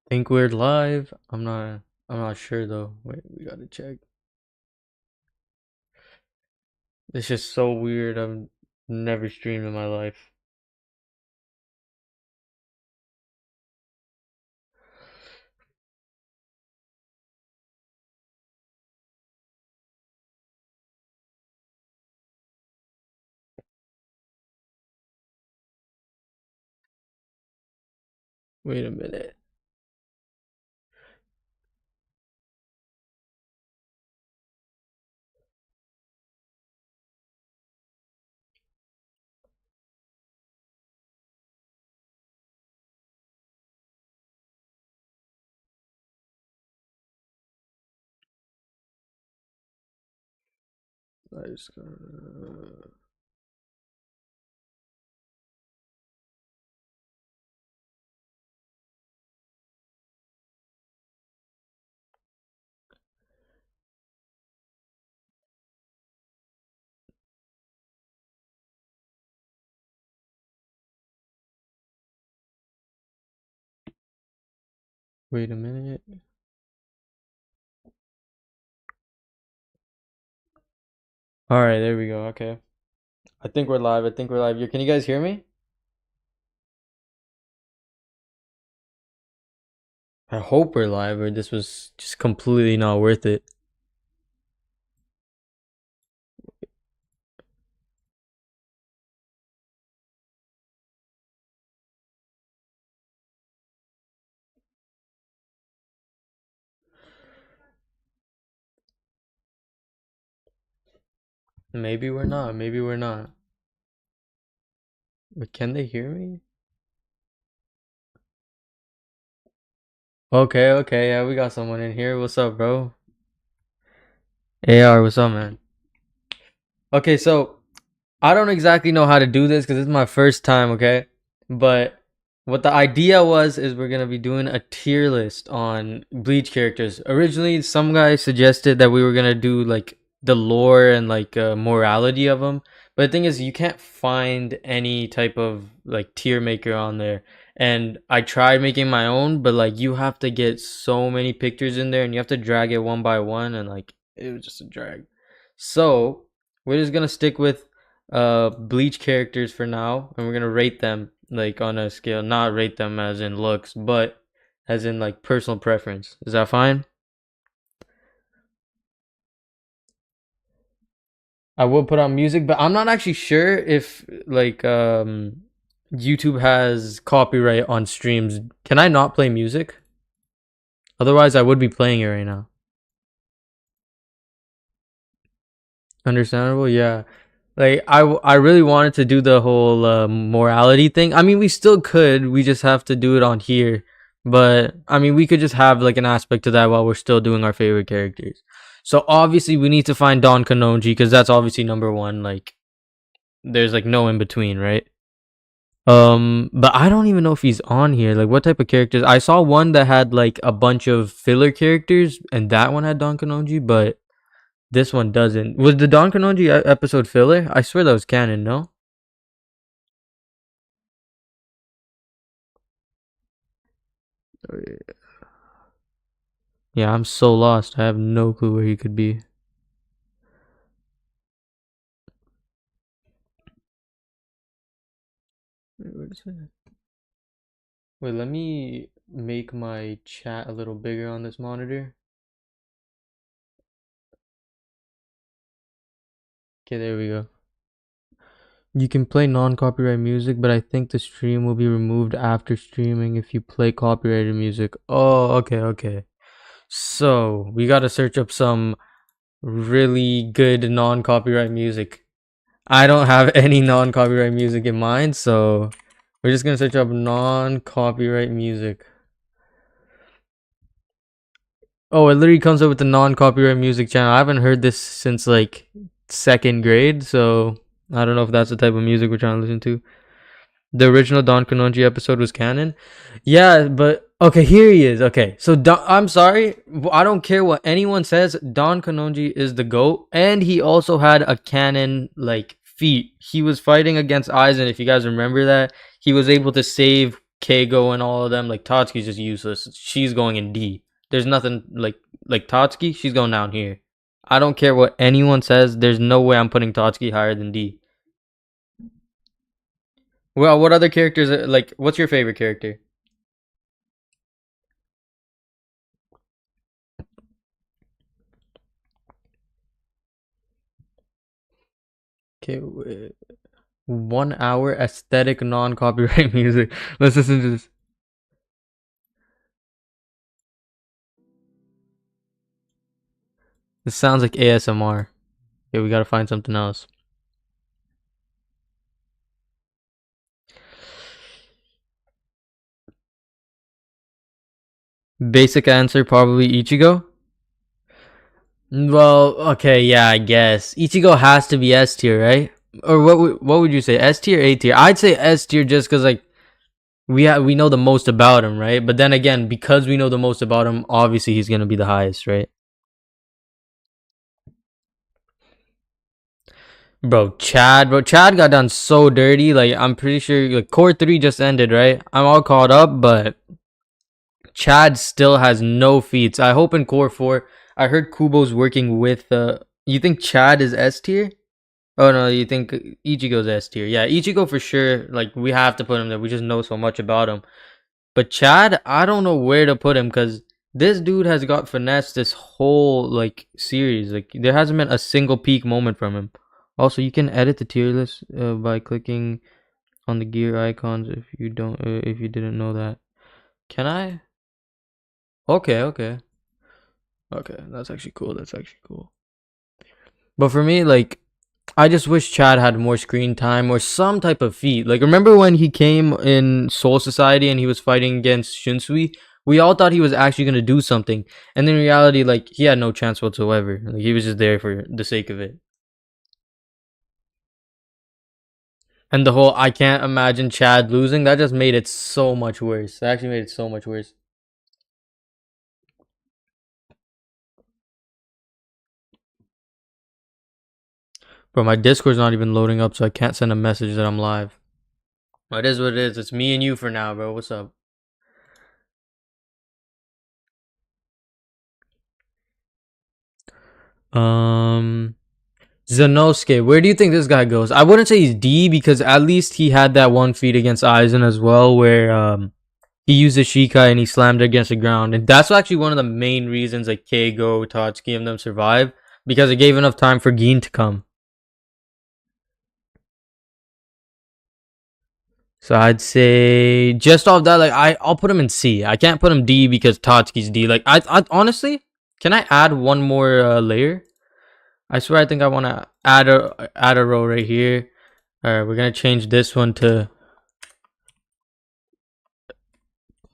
Think we're live. I'm not sure though. Wait, we gotta check. It's just so weird. I've never streamed in my life. Wait a minute. I just gotta... Wait a minute. All right, there we go. Okay. I think we're live. I think we're live. Can you guys hear me? I hope we're live, or this was just completely not worth it. Maybe we're not. Maybe we're not. But can they hear me? Okay, okay. Yeah, we got someone in here. What's up, bro? AR, what's up, man? Okay, so I don't exactly know how to do this because it's my first time, okay? But what the idea was is we're gonna be doing a tier list on Bleach characters. Originally, some guy suggested that we were gonna do like the lore and like morality of them. But the thing is, you can't find any type of like tier maker on there. And I tried making my own, but like you have to get so many pictures in there, and you have to drag it one by one, and like it was just a drag. So we're just gonna stick with Bleach characters for now, and we're gonna rate them like on a scale, not rate them as in looks, but as in like personal preference. Is that fine? I will put on music, but I'm not actually sure if like YouTube has copyright on streams. Can I not play music? Otherwise I would be playing it right now. Understandable? Yeah. Like I really wanted to do the whole morality thing. I mean, we still could. We just have to do it on here. But I mean, we could just have like an aspect to that while we're still doing our favorite characters. So obviously, we need to find Don Kanonji because that's obviously number one. Like, there's like no in between, right? But I don't even know if he's on here. Like, what type of characters? I saw one that had like a bunch of filler characters, and that one had Don Kanonji, but this one doesn't. Was the Don Kanonji episode filler? I swear that was canon, no? Yeah, I'm so lost. I have no clue where he could be. What is it? Wait, let me make my chat a little bigger on this monitor. Okay, there we go. You can play non-copyright music, but I think the stream will be removed after streaming if you play copyrighted music. Oh, okay, okay. So, we gotta search up some really good non-copyright music. I don't have any non-copyright music in mind, so we're just gonna search up non-copyright music. Oh, it literally comes up with the non-copyright music channel. I haven't heard this since like second grade, so I don't know if that's the type of music we're trying to listen to. The original Don Kanonji episode was canon. Yeah, but okay, here he is. Okay, so I'm sorry, I don't care what anyone says. Don Kanonji is the GOAT, and he also had a canon like feat. He was fighting against Aizen. If you guys remember that, he was able to save Keigo and all of them. Like Tatsuki's just useless. She's going in D. There's nothing like Tatsuki. She's going down here. I don't care what anyone says. There's no way I'm putting Tatsuki higher than D. Well, what other characters like? What's your favorite character? Okay, 1 hour aesthetic non-copyright music. Let's listen to this. This sounds like ASMR. Okay, we gotta find something else. Basic answer, probably Ichigo. Well, okay, yeah, I guess Ichigo has to be S tier, right? Or what would you say, S tier, A tier? I'd say S tier just because like we know the most about him, right? But then again, because we know the most about him, obviously he's gonna be the highest, right? Bro, Chad got done so dirty. Like I'm pretty sure like core 3 just ended, right? I'm all caught up, but Chad still has no feats. I hope in core 4. I heard Kubo's working with you think Chad is S tier? Oh no, you think Ichigo's S tier? Yeah, Ichigo for sure. Like we have to put him there. We just know so much about him. But Chad, I don't know where to put him because this dude has got finessed this whole like series. Like there hasn't been a single peak moment from him. Also, you can edit the tier list by clicking on the gear icons if you didn't know that. Can I? Okay, okay. Okay, that's actually cool. That's actually cool. But for me, like I just wish Chad had more screen time or some type of feat. Like, remember when he came in Soul Society and he was fighting against Shunsui? We all thought he was actually going to do something. And in reality, like, he had no chance whatsoever. Like, he was just there for the sake of it. And the whole, I can't imagine Chad losing, that just made it so much worse. That actually made it so much worse. Bro, my Discord's not even loading up, so I can't send a message that I'm live. But it is what it is. It's me and you for now, bro. What's up? Um... Zanosuke, where do you think this guy goes? I wouldn't say he's D because at least he had that one feat against Aizen as well, where he used the Shikai and he slammed it against the ground, and that's actually one of the main reasons like Keigo, Tatsuki, and them survived because it gave enough time for Gin to come. So I'd say just off that, like I'll put him in C. I can't put him D because Tatsuki's D. Like I honestly, can I add one more layer? I swear I think I want to add a row right here. All right, we're gonna change this one to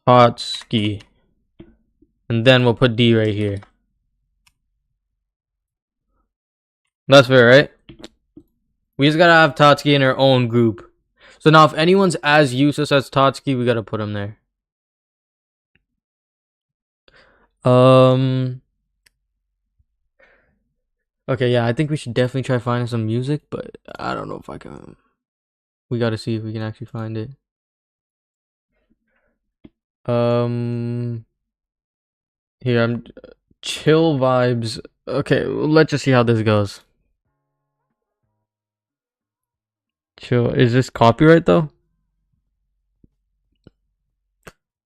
Tatsuki, and then we'll put D right here. That's fair, right? We just gotta have Tatsuki in our own group. So now if anyone's as useless as Tatsuki, we gotta put him there. Okay, yeah, I think we should definitely try finding some music, but I don't know if I can. We gotta see if we can actually find it. Here, I'm chill vibes. Okay, let's just see how this goes. Chill. Is this copyright though?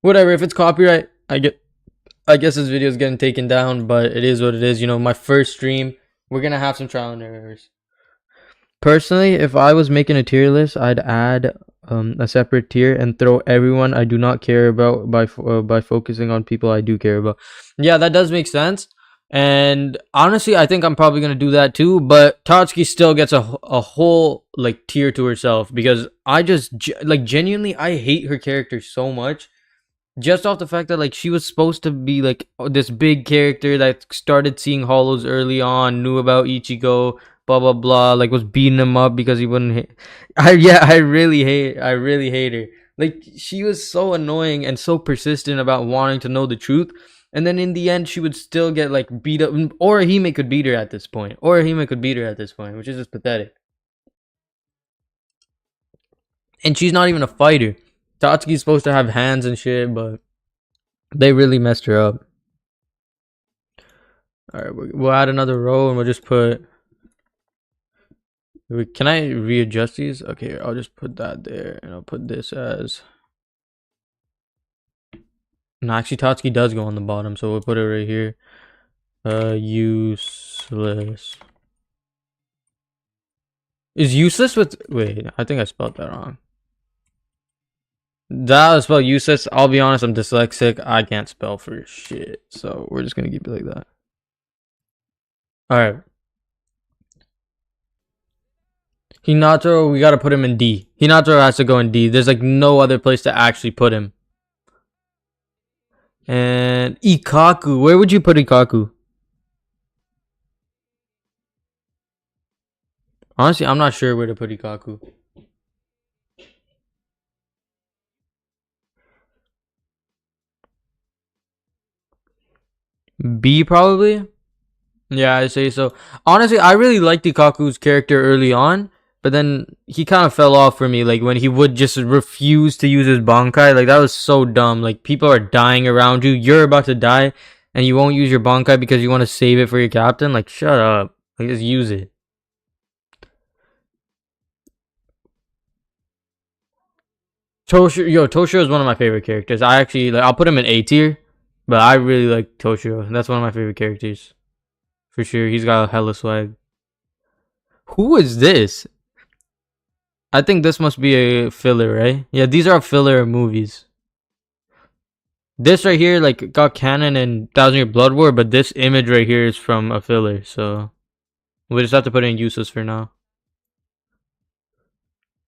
Whatever. If it's copyright, I guess this video is getting taken down, but it is what it is. You know, my first stream. We're gonna have some trial and errors. Personally, if I was making a tier list, I'd add a separate tier and throw everyone I do not care about by focusing on people I do care about. Yeah, that does make sense. And honestly, I think I'm probably gonna do that too. But Tatsuki still gets a whole like tier to herself because I just like genuinely I hate her character so much just off the fact that like she was supposed to be like this big character that started seeing hollows early on, knew about Ichigo, blah blah blah, like was beating him up because he wouldn't I really hate her. Like she was so annoying and so persistent about wanting to know the truth, and then in the end she would still get like beat up, or Hime could beat her at this point, which is just pathetic. And she's not even a fighter. Tatsuki's supposed to have hands and shit, but they really messed her up. All right, we'll add another row and we'll just put. Can I readjust these? Okay, I'll just put that there and I'll put this as. No, actually, Tatsuki does go on the bottom, so we'll put it right here. Useless. Is useless with. Wait, I think I spelled that wrong. That was spelled useless. I'll be honest, I'm dyslexic. I can't spell for shit. So we're just gonna keep it like that. Alright. Hinata, we gotta put him in D. Hinata has to go in D. There's like no other place to actually put him. And Ikaku. Where would you put Ikaku? Honestly, I'm not sure where to put Ikaku. B probably? Yeah, I say so. Honestly, I really liked Ikaku's character early on, but then he kind of fell off for me. Like when he would just refuse to use his Bankai, like that was so dumb. Like people are dying around you, you're about to die, and you won't use your Bankai because you want to save it for your captain. Like shut up. Like just use it. Toshiro is one of my favorite characters. I actually like. I'll put him in A tier, but I really like Toshiro. That's one of my favorite characters for sure. He's got a hella swag. Who is this? I think this must be a filler, right? Yeah, these are filler movies. This right here, like, got canon in Thousand Year Blood War, but this image right here is from a filler, so we just have to put in useless for now.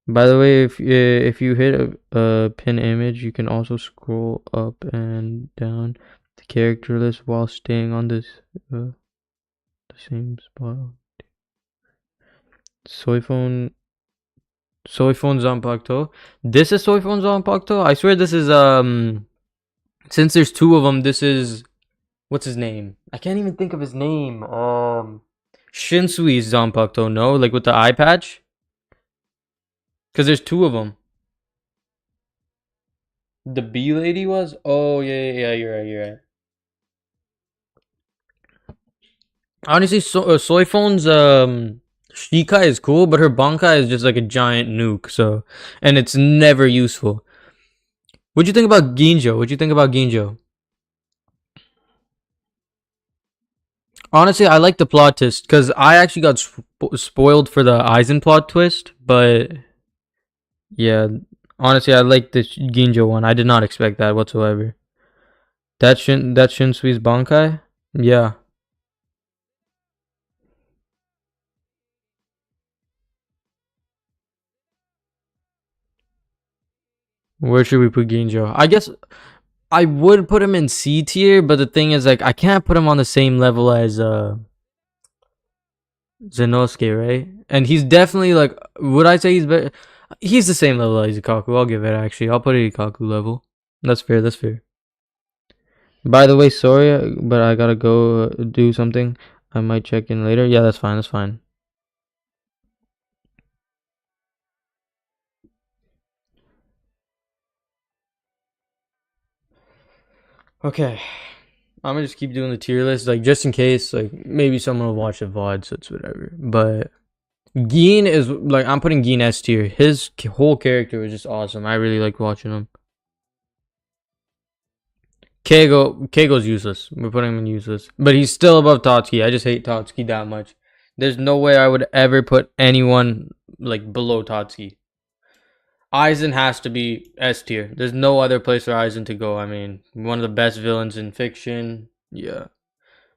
By the way, if you hit a pin image, you can also scroll up and down the character list while staying on this the same spot. Soifon Zanpakuto. This is Soifon Zanpakuto. I swear this is since there's two of them, this is what's his name? I can't even think of his name. Shinsui's Zanpakuto, no? Like with the eye patch? Because there's two of them. The B lady was? Oh, yeah, you're right, you're right. Honestly, Soifon's Shikai is cool, but her Bankai is just like a giant nuke, so and it's never useful. What'd you think about Ginjo? What'd you think about Ginjo? Honestly, I like the plot twist because I actually got spoiled for the Aizen plot twist, but yeah, honestly, I like the Ginjo one. I did not expect that whatsoever. That Shinsui's Bankai? Yeah. Where should we put Ginjo? I guess I would put him in C tier, but the thing is, like, I can't put him on the same level as Zenosuke, right? And he's definitely like, would I say he's better? He's the same level as Ikaku. I'll give it actually. I'll put it Ikaku level. That's fair. That's fair. By the way, sorry, but I gotta go do something. I might check in later. Yeah, that's fine. That's fine. Okay. I'm gonna just keep doing the tier list, like just in case, like maybe someone will watch the VOD, so it's whatever. But Gin is like I'm putting Gin S tier. His whole character was just awesome. I really liked watching him. Keigo's useless. We're putting him in useless, but he's still above Tatsuki. I just hate Tatsuki that much. There's no way I would ever put anyone like below Tatsuki. Aizen has to be S tier. There's no other place for Aizen to go. I mean, one of the best villains in fiction. Yeah.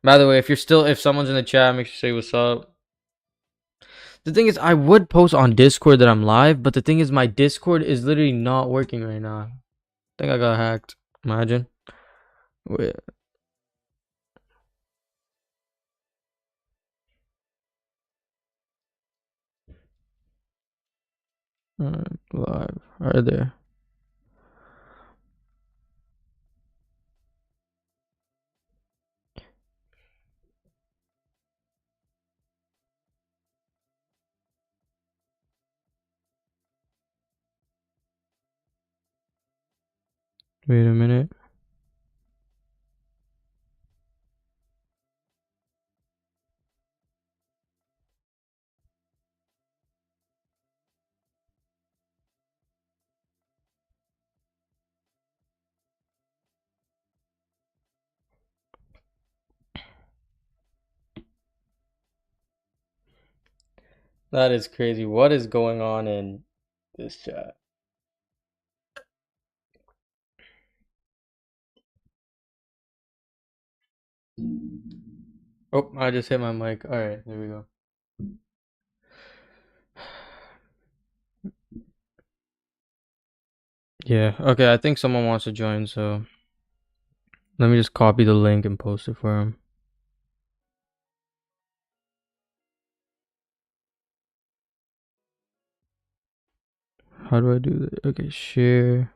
By the way, if someone's in the chat, make sure to say what's up. The thing is, I would post on Discord that I'm live, but the thing is, my Discord is literally not working right now. I think I got hacked. Imagine. Wait. Live. Right there. Wait a minute. That is crazy. What is going on in this chat? Oh, I just hit my mic. All right, there we go. Yeah, okay, I think someone wants to join, so let me just copy the link and post it for him. How do I do that? Okay, share.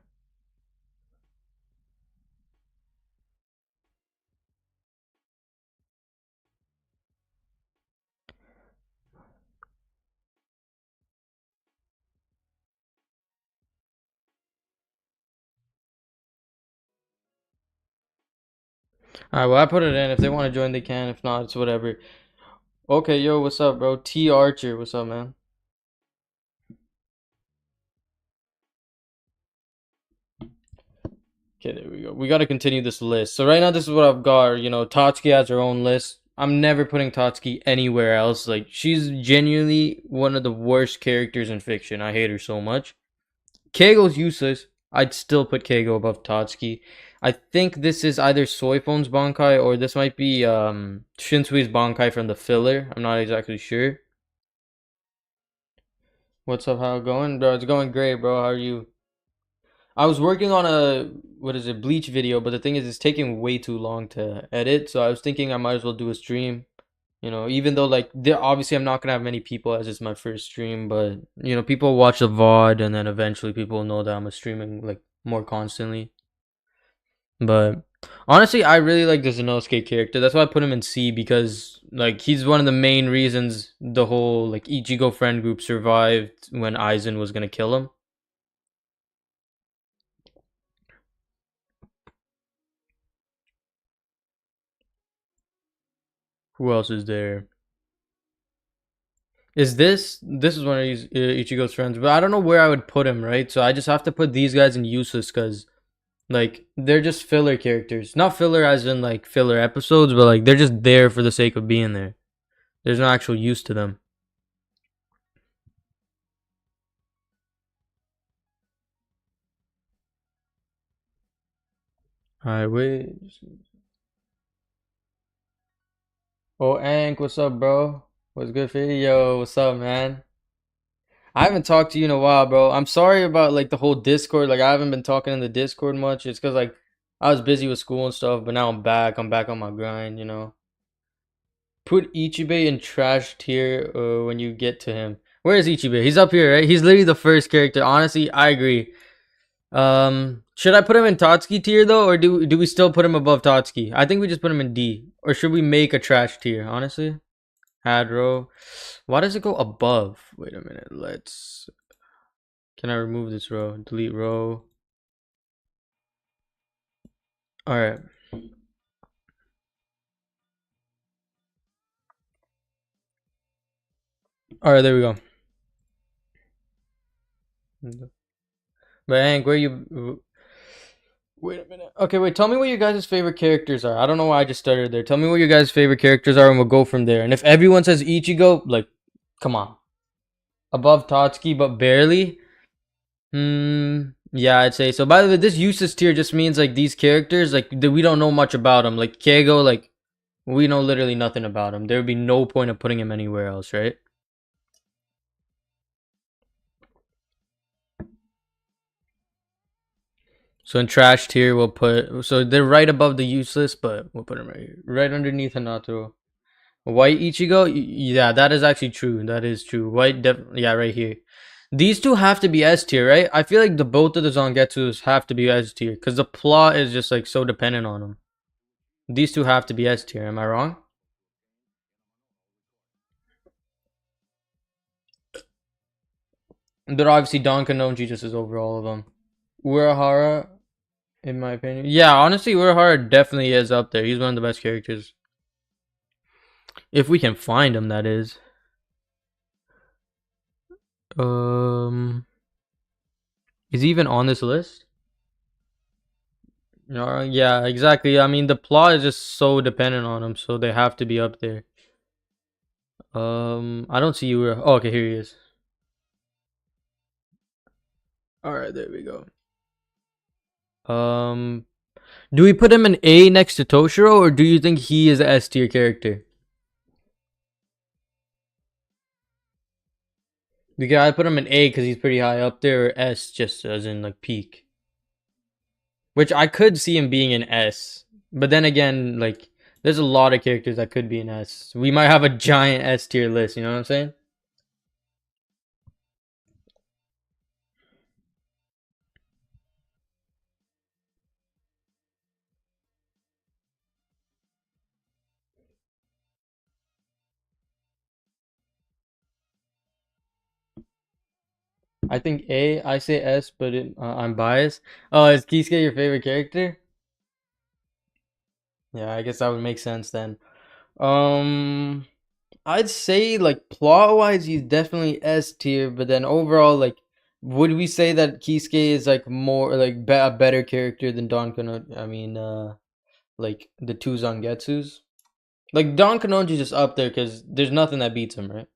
All right, well, I put it in. If they want to join, they can. If not, it's whatever. Okay, yo, what's up, bro? T Archer, what's up, man? Okay, there we go. We got to continue this list. So right now, this is what I've got. You know, Tatsuki has her own list. I'm never putting Tatsuki anywhere else. Like, she's genuinely one of the worst characters in fiction. I hate her so much. Keigo's useless. I'd still put Keigo above Tatsuki. I think this is either Soifon's Bankai or this might be Shinsui's Bankai from the filler. I'm not exactly sure. What's up? How it going, bro? It's going great, bro. How are you? I was working on a what is it, Bleach video, but the thing is, it's taking way too long to edit. So I was thinking I might as well do a stream. You know, even though like there obviously I'm not gonna have many people as it's my first stream, but you know, people watch the VOD and then eventually people know that I'm streaming like more constantly. But honestly, I really like the Zenosuke character. That's why I put him in C because like he's one of the main reasons the whole like Ichigo friend group survived when Aizen was gonna kill him. Who else is there? This is one of Ichigo's friends, but I don't know where I would put him, right? So I just have to put these guys in useless because like they're just filler characters. Not filler as in like filler episodes, but like they're just there for the sake of being there. There's no actual use to them. Alright, wait. Oh, Ank, what's up, bro? What's good for you? Yo, what's up, man? I haven't talked to you in a while, bro. I'm sorry about like the whole Discord. Like I haven't been talking in the Discord much. It's because like I was busy with school and stuff, but now I'm back. I'm back on my grind, you know. Put Ichibe in trash tier when you get to him. Where is Ichibe? He's up here, right? He's literally the first character. Honestly, I agree. Should I put him in Totsuki tier though, or do we still put him above Totsuki? I think we just put him in D. Or should we make a trash tier? Honestly, add row. Why does it go above? Wait a minute. Let's. Can I remove this row? Delete row. All right. All right. There we go. But Hank, where you? Wait a minute. Okay, wait. Tell me what your guys' favorite characters are. I don't know why I just started there. Tell me what your guys' favorite characters are, and we'll go from there. And if everyone says Ichigo, like, come on, above Totsuki, but barely. Yeah, I'd say so. By the way, this useless tier just means like these characters, like we don't know much about them. Like Keigo, like we know literally nothing about him. There would be no point of putting him anywhere else, right? So in trash tier, we'll put. So they're right above the useless, but we'll put them right here, right underneath Hanato. White Ichigo, yeah, that is actually true. That is true. White, yeah, right here. These two have to be S tier, right? I feel like the both of the Zangetsus have to be S tier because the plot is just like so dependent on them. These two have to be S tier. Am I wrong? But obviously Don Kanonji just is over all of them. Urahara, in my opinion. Yeah, honestly, Urahara definitely is up there. He's one of the best characters. If we can find him, that is. Um, is he even on this list? No, yeah, exactly. I mean, the plot is just so dependent on him, so they have to be up there. I don't see you. Oh, okay, here he is. All right, there we go. Um, do we put him in A next to Toshiro, or do you think he is a S tier character? Because I put him in A because he's pretty high up there, or S just as in like peak. Which I could see him being an S, but then again, like there's a lot of characters that could be an S. We might have a giant S tier list. You know what I'm saying? I think A. I say S, but I'm biased. Oh, is Kisuke your favorite character? Yeah, I guess that would make sense then. Um, I'd say like plot wise, he's definitely S tier, but then overall, like, would we say that Kisuke is like more like a better character than Don Kono? I mean, like the two Zangetsus. Like Don Kanonji's just up there because there's nothing that beats him, right?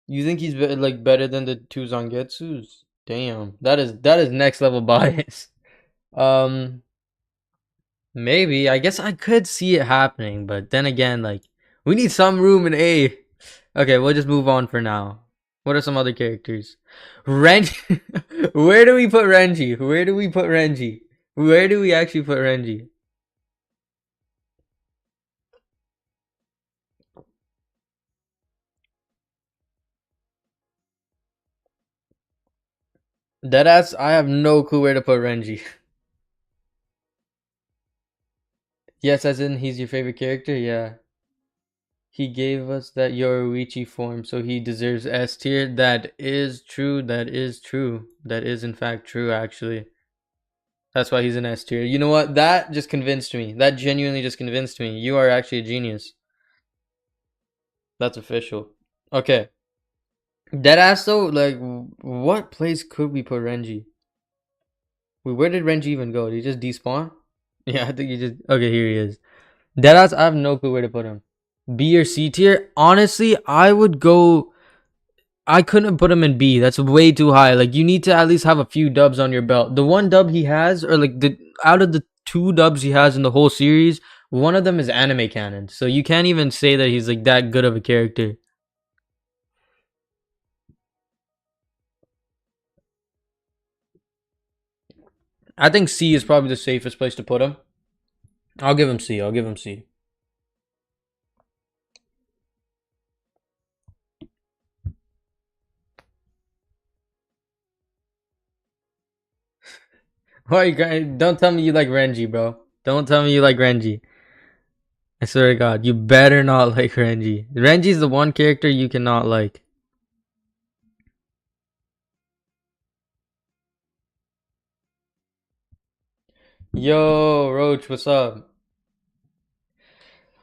You think he's like better than the two Zangetsus? Damn, that is next level bias. Um, Maybe. I guess I could see it happening, but then again, like we need some room in A. Okay, we'll just move on for now. What are some other characters? Renji. Where do we put Renji? Where do we put Renji? Where do we actually put Renji? Deadass, I have no clue where to put Renji. Yes, as in he's your favorite character? Yeah. He gave us that Yoruichi form, so he deserves S tier. That is true. That is true. That is in fact true, actually. That's why he's an S tier. You know what? That just convinced me. That genuinely just convinced me. You are actually a genius. That's official. Okay. Deadass though, like, what place could we put Renji? Where did Renji even go? Did he just despawn? Yeah, I think he just. Okay, here he is. Deadass, I have no clue where to put him. B or C tier? Honestly, I would go. I couldn't put him in B. That's way too high. Like you need to at least have a few dubs on your belt. The one dub he has, or like the out of the two dubs he has in the whole series, one of them is anime canon. So you can't even say that he's like that good of a character. I think C is probably the safest place to put him. I'll give him C. I'll give him C. Why you guys? Don't tell me you like Renji, bro. Don't tell me you like Renji. I swear to God, you better not like Renji. Renji's the one character you cannot like. Yo, Roach, what's up?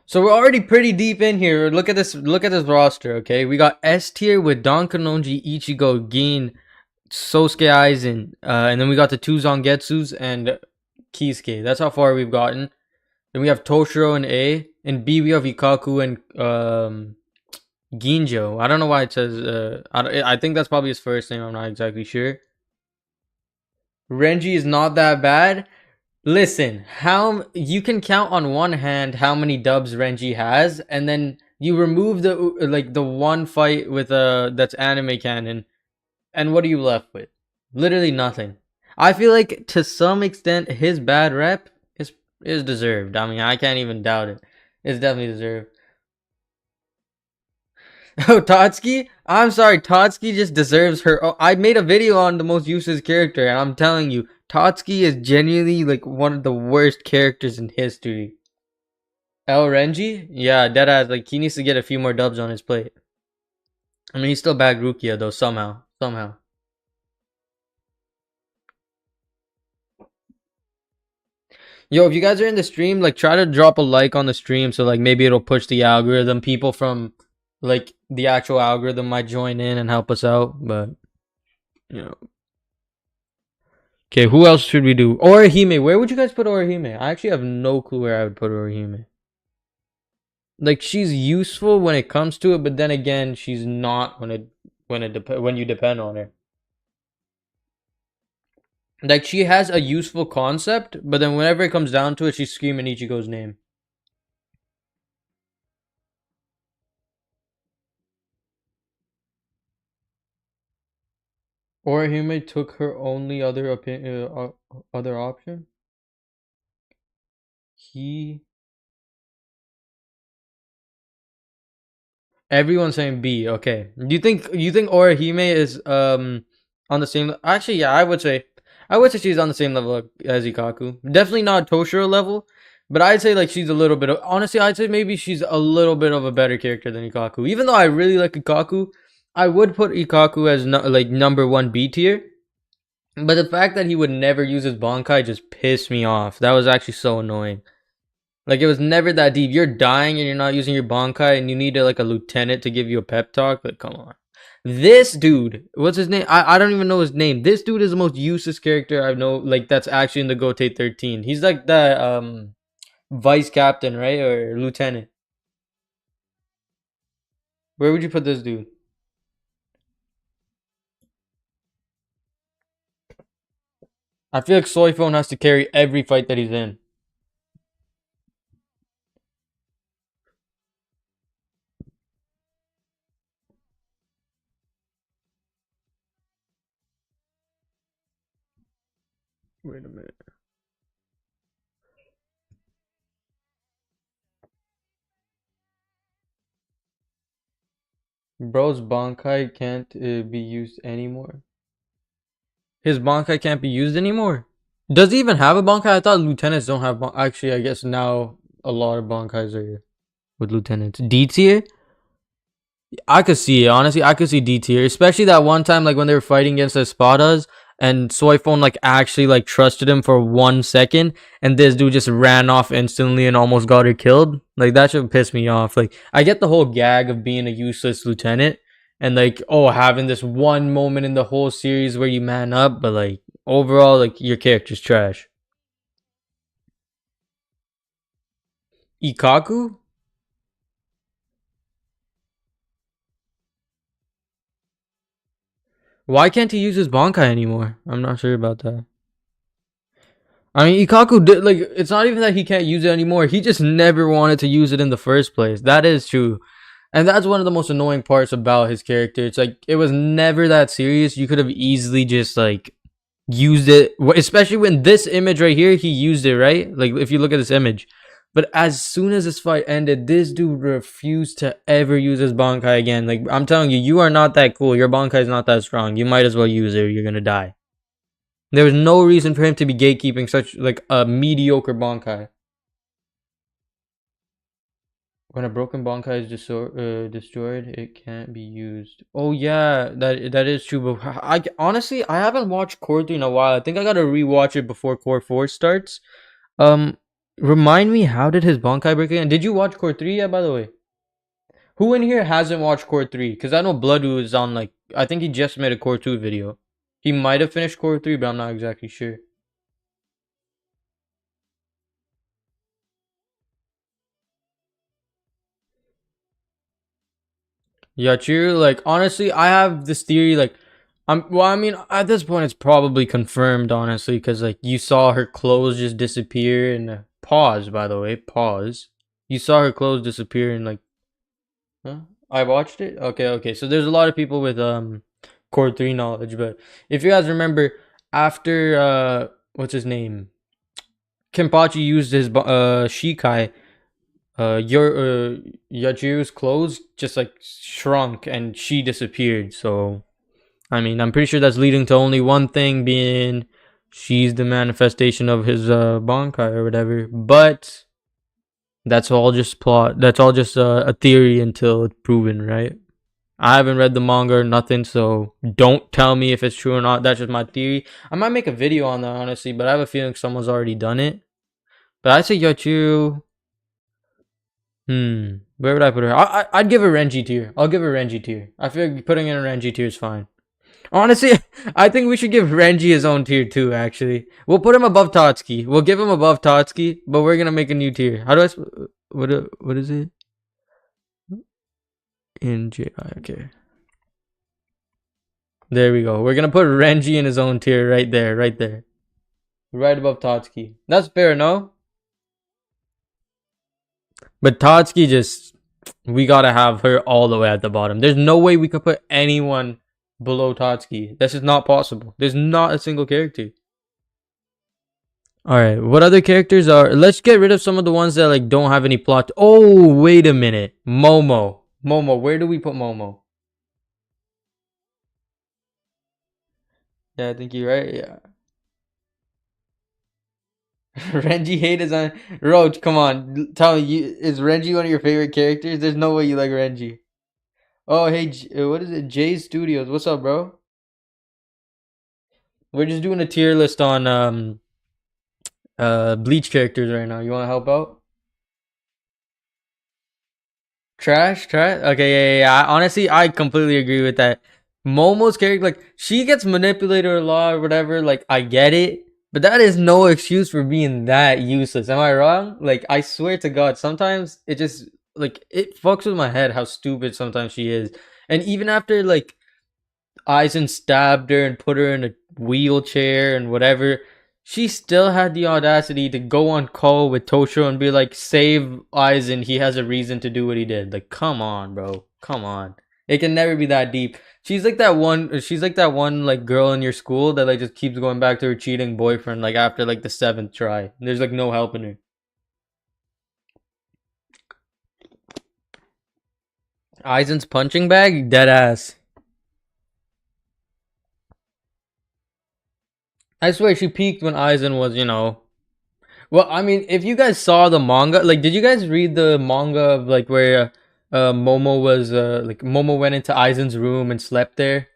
So we're already pretty deep in here. Look at this. Look at this roster. Okay, we got S tier with Don Kanonji, Ichigo, Gin, Sosuke Aizen, and then we got the two Zangetsus and Kisuke. That's how far we've gotten. Then we have Toshiro in A. In B we have Ikaku and Ginjo. I don't know why it says. I think that's probably his first name. I'm not exactly sure. Renji is not that bad. Listen, how you can count on one hand how many dubs Renji has, and then you remove the one fight with that's anime canon, and what are you left with? Literally nothing. I feel like to some extent his bad rep is deserved. I mean, I can't even doubt it. It's definitely deserved. Oh, Totsuki? I'm sorry, Totsuki just deserves her. Oh, I made a video on the most useless character, and I'm telling you, Totsuki is genuinely like one of the worst characters in history. El Renji? Yeah, deadass. Like he needs to get a few more dubs on his plate. I mean, he's still bagged Rukia though somehow. Somehow. Yo, if you guys are in the stream, like try to drop a like on the stream so like maybe it'll push the algorithm. People from like the actual algorithm might join in and help us out. But you know. Okay, who else should we do? Orihime. Where would you guys put Orihime? I actually have no clue where I would put Orihime. Like she's useful when it comes to it, but then again, she's not when you depend on her. Like she has a useful concept, but then whenever it comes down to it, she's screaming Ichigo's name. Orihime took her only other option. He Everyone's saying B. Okay. Do you think Orihime is on the same? Actually, yeah, I would say she's on the same level as Ikaku. Definitely not Toshiro level, but I'd say like she's a little bit of. Honestly, I'd say maybe she's a little bit of a better character than Ikaku. Even though I really like Ikaku, I would put Ikaku as like number one B tier. But the fact that he would never use his Bankai just pissed me off. That was actually so annoying. Like it was never that deep. You're dying and you're not using your Bankai and you need like a lieutenant to give you a pep talk. Like, come on. This dude, what's his name? I don't even know his name. This dude is the most useless character I know, like that's actually in the Gote 13. He's like the vice captain, right? Or lieutenant. Where would you put this dude? I feel like Soy Phone has to carry every fight that he's in. Wait a minute. Bro's Bankai can't be used anymore. His Bankai can't be used anymore. Does he even have a Bankai? I thought lieutenants don't have Actually, I guess now a lot of Bankais are with lieutenants. D tier? I could see it, honestly. I could see D tier. Especially that one time, like when they were fighting against the Espadas and Soifon like actually like trusted him for 1 second and this dude just ran off instantly and almost got her killed. Like that should piss me off. Like I get the whole gag of being a useless lieutenant and like oh having this one moment in the whole series where you man up, but like overall like your character's trash. Ikaku? Why can't he use his Bankai anymore? I'm not sure about that. I mean, Ikaku did like it's not even that he can't use it anymore. He just never wanted to use it in the first place. That is true. And that's one of the most annoying parts about his character. It's like it was never that serious. You could have easily just like used it, especially when this image right here, he used it, right? Like if you look at this image. But as soon as this fight ended, this dude refused to ever use his Bankai again. Like I'm telling you, you are not that cool. Your Bankai is not that strong. You might as well use it or you're gonna die. There was no reason for him to be gatekeeping such like a mediocre Bankai. When a broken Bankai is destroyed, it can't be used. Oh yeah, that is true. But honestly, I haven't watched Core 3 in a while. I think I gotta rewatch it before Core 4 starts. Um, Remind me, how did his Bankai break again? Did you watch Core 3 yet, by the way? Who in here hasn't watched Core 3? Because I know Bloodoo is on like, I think he just made a Core 2 video. He might have finished Core 3, but I'm not exactly sure. Yeah, true. Like honestly, I have this theory. Like, I mean, at this point, it's probably confirmed, honestly, because like you saw her clothes just disappear and pause. By the way, pause. You saw her clothes disappear and like, huh? I watched it. Okay, okay. So there's a lot of people with Core 3 knowledge, but if you guys remember, after what's his name, Kenpachi used his Shikai. Your Yajiru's clothes just like shrunk and she disappeared. So I mean, I'm pretty sure that's leading to only one thing, being she's the manifestation of his Bankai or whatever. But that's all just plot. That's all just a theory until it's proven, right? I haven't read the manga or nothing, so don't tell me if it's true or not. That's just my theory. I might make a video on that, honestly, but I have a feeling someone's already done it. But I say Yachiru. Where would I put her? I'd give her Renji tier. I'll give her Renji tier. I feel like putting in a Renji tier is fine. Honestly, I think we should give Renji his own tier too. Actually, we'll put him above Totsuki. We'll give him above Totsuki, but we're gonna make a new tier. How do I? What is it? In J. Okay. There we go. We're gonna put Renji in his own tier right there, right there, right above Totsuki. That's fair, no? But Totsuki just, we gotta have her all the way at the bottom. There's no way we could put anyone below Totsuki. This is not possible. There's not a single character. All right, what other characters are? Let's get rid of some of the ones that like don't have any plot. Oh, wait a minute, Momo. Momo, where do we put Momo? Yeah, I think you're right. Yeah. Renji hate is on Roach. Come on, tell me, is Renji one of your favorite characters? There's no way you like Renji. Oh, hey, what is it? Jay Studios. What's up, bro? We're just doing a tier list on Bleach characters right now. You want to help out? Trash, trash. Okay, yeah. Honestly, I completely agree with that. Momo's character, like, she gets manipulated a lot or whatever. Like, I get it, but that is no excuse for being that useless. Am I wrong? Like, I swear to God, sometimes it just like it fucks with my head how stupid sometimes she is. And even after like Aizen stabbed her and put her in a wheelchair and whatever, she still had the audacity to go on call with Tosho and be like, save Aizen, he has a reason to do what he did. Like, come on, bro. Come on. It can never be that deep. She's like that one like girl in your school that like just keeps going back to her cheating boyfriend like after like the seventh try. There's like no helping her. Aizen's punching bag? Dead ass. I swear she peaked when Aizen was, well, I mean, if you guys saw the manga, like, did you guys read the manga of like where Momo was like Momo went into Aizen's room and slept there?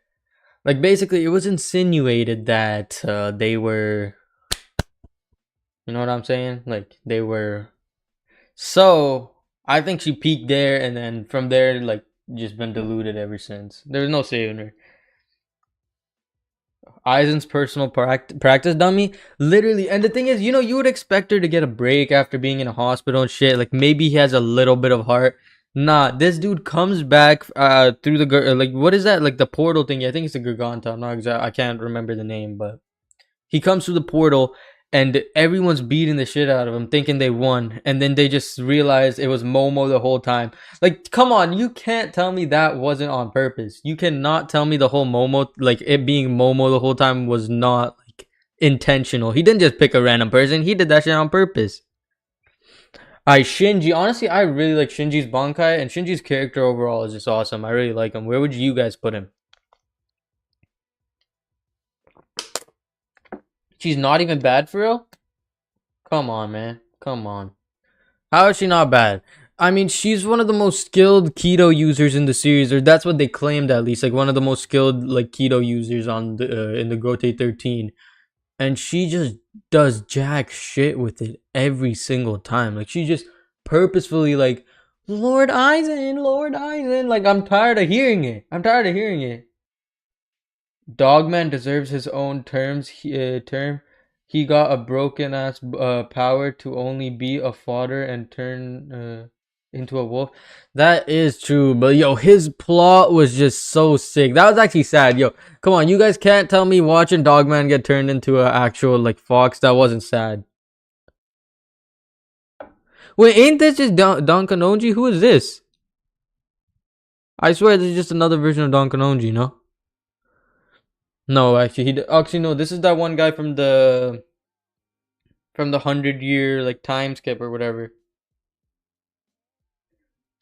Like, basically, it was insinuated that they were, you know what I'm saying? Like, they were. So I think she peaked there, and then from there, like, just been diluted ever since. There's no saving her. Aizen's personal practice dummy, literally. And the thing is, you would expect her to get a break after being in a hospital and shit. Like maybe he has a little bit of heart. Nah, this dude comes back through the like what is that? Like the portal thing? I think it's the Garganta. I'm not exact. I can't remember the name, but he comes through the portal and everyone's beating the shit out of him, thinking they won, and then they just realize it was Momo the whole time. Like, come on, you can't tell me that wasn't on purpose. You cannot tell me the whole Momo, like it being Momo the whole time, was not like intentional. He didn't just pick a random person. He did that shit on purpose. Shinji. Honestly, I really like Shinji's Bankai, and Shinji's character overall is just awesome. I really like him. Where would you guys put him? She's not even bad for real? Come on, man. Come on. How is she not bad? I mean, she's one of the most skilled keto users in the series, or that's what they claimed at least. Like one of the most skilled like keto users on the in the Gote 13, and she just does jack shit with it every single time. Like she just purposefully like Lord Aizen, Lord Aizen. Like I'm tired of hearing it. I'm tired of hearing it. Dogman deserves his own term. He got a broken ass power to only be a fodder and turn into a wolf. That is true, but yo, his plot was just so sick. That was actually sad. Yo, come on, you guys can't tell me watching Dogman get turned into an actual like fox that wasn't sad. Wait, ain't this just Don Kanonji? Who is this? I swear this is just another version of Don Kanonji, no? No, actually, actually no. This is that one guy from the 100-year like time skip or whatever.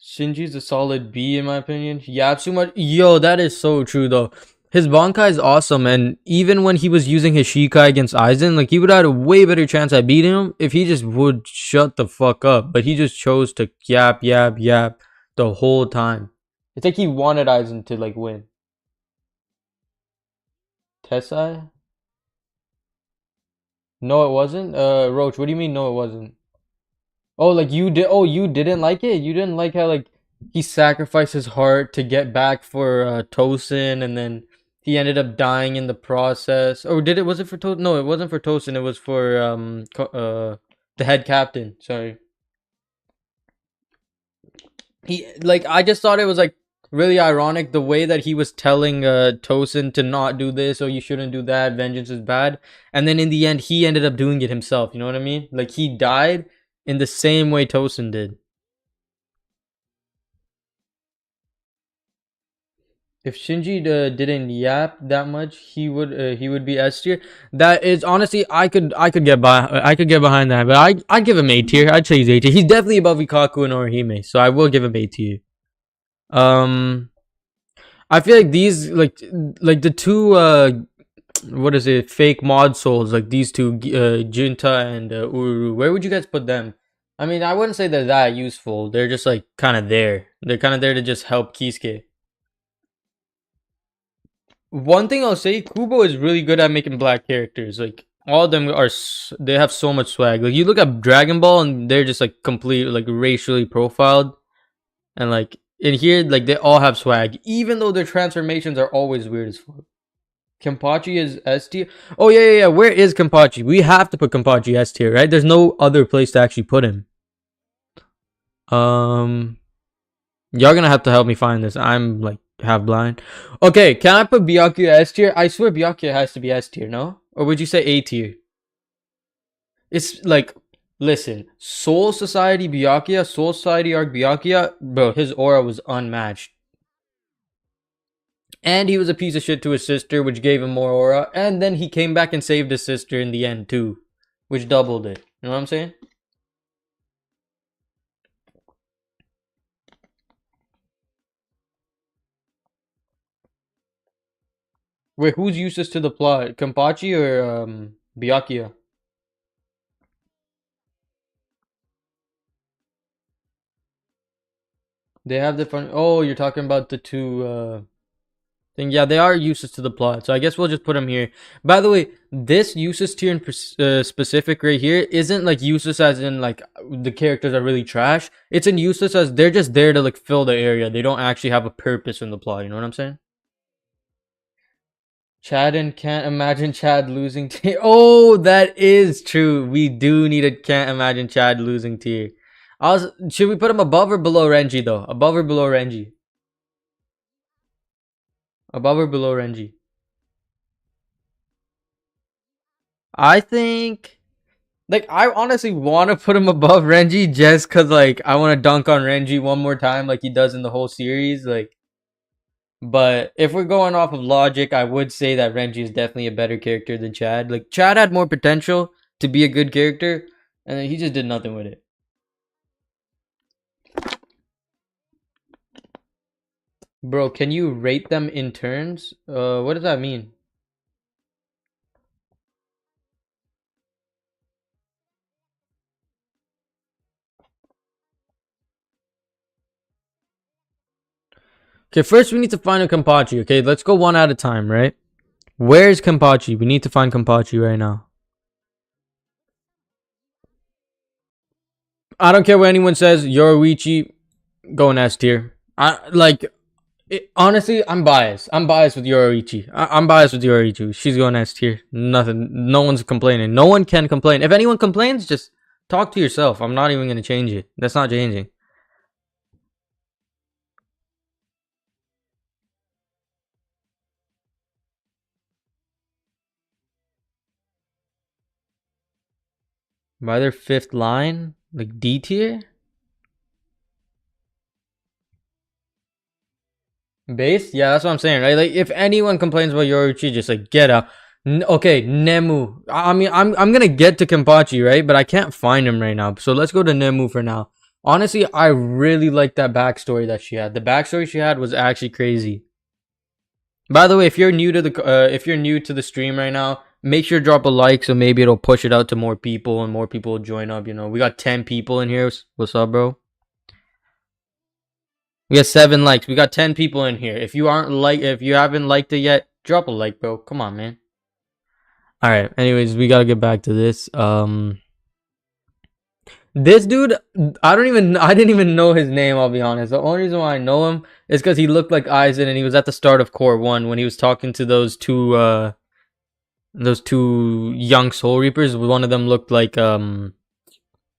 Shinji's a solid B in my opinion. Yatsuma, yo, that is so true though. His Bankai is awesome, and even when he was using his Shikai against Aizen, like he would have had a way better chance at beating him if he just would shut the fuck up. But he just chose to yap, yap, yap the whole time. It's like he wanted Aizen to like win. Tessai? No, it wasn't. Roach, what do you mean? No, it wasn't. Oh, like you did. Oh, you didn't like it. You didn't like how like he sacrificed his heart to get back for Tosin, and then he ended up dying in the process. Or did it? Was it for Tosin? No, it wasn't for Tosin. It was for the head captain. Sorry. He like I just thought it was like really ironic the way that he was telling Tosin to not do this or you shouldn't do that. Vengeance is bad, and then in the end he ended up doing it himself. You know what I mean? Like he died in the same way Tosin did. If Shinji didn't yap that much, he would be S tier. That is honestly, I could get behind that, but I'd give him A tier. I'd say he's A tier. He's definitely above Ikaku and Orihime, so I will give him A tier. Um, I feel like these like the two what is it, fake mod souls, like these two Junta and Uru. Where would you guys put them? I mean, I wouldn't say they're that useful. They're just like kind of there. They're kind of there to just help Kisuke. One thing I'll say, Kubo is really good at making black characters. Like all of them are, they have so much swag. Like you look at Dragon Ball and they're just like complete like racially profiled, and like in here like they all have swag, even though their transformations are always weird as fuck. Kenpachi is S tier. Oh yeah. Where is Kenpachi? We have to put Kenpachi S tier, right? There's no other place to actually put him. Um, Y'all gonna have to help me find this. I'm like half blind. Okay, can I put Byakuya S tier? I swear Byakuya has to be S tier, no? Or would you say A tier? It's like, listen, Soul Society Byakuya, Soul Society Arc Byakuya, bro, his aura was unmatched. And he was a piece of shit to his sister, which gave him more aura. And then he came back and saved his sister in the end too, which doubled it. You know what I'm saying? Wait, who's useless to the plot? Kenpachi or Byakuya? They have the fun. Oh, you're talking about the two thing. Yeah, they are useless to the plot. So I guess we'll just put them here. By the way, this useless tier in specific right here isn't like useless as in like the characters are really trash. It's in useless as they're just there to like fill the area. They don't actually have a purpose in the plot. You know what I'm saying? Chad and can't imagine Chad losing tier. Oh, that is true. We do need a can't imagine Chad losing tier. Should we put him above or below Renji though? Above or below Renji? Above or below Renji? I think like I honestly want to put him above Renji just cuz like I want to dunk on Renji one more time like he does in the whole series like, but if we're going off of logic, I would say that Renji is definitely a better character than Chad. Like Chad had more potential to be a good character and he just did nothing with it. Bro, can you rate them in turns? What does that mean? Okay, first we need to find a Kenpachi. Okay, let's go one at a time, right? Where's Kenpachi? We need to find Kenpachi right now. I don't care what anyone says. Yoruichi, go in S tier. Honestly, I'm biased. I'm biased with Yoruichi. I'm biased with Yoruichi. She's going S tier. Nothing. No one's complaining. No one can complain. If anyone complains, just talk to yourself. I'm not even gonna change it. That's not changing. By their fifth line, like D tier. Base? Yeah, that's what I'm saying, right? Like, if anyone complains about Yoruichi, just like get out. Okay, Nemu. I mean, I'm gonna get to Kenpachi, right? But I can't find him right now. So let's go to Nemu for now. Honestly, I really like that backstory that she had. The backstory she had was actually crazy. By the way, if you're new to the stream right now, make sure to drop a like so maybe it'll push it out to more people and more people will join up. You know, we got 10 people in here. What's up, bro? We got 7 likes. We got 10 people in here. If you haven't liked it yet, drop a like, bro. Come on, man. All right. Anyways, we gotta get back to this. This dude, I didn't even know his name, I'll be honest. The only reason why I know him is because he looked like Aizen and he was at the start of Core 1 when he was talking to those two young Soul Reapers. One of them looked like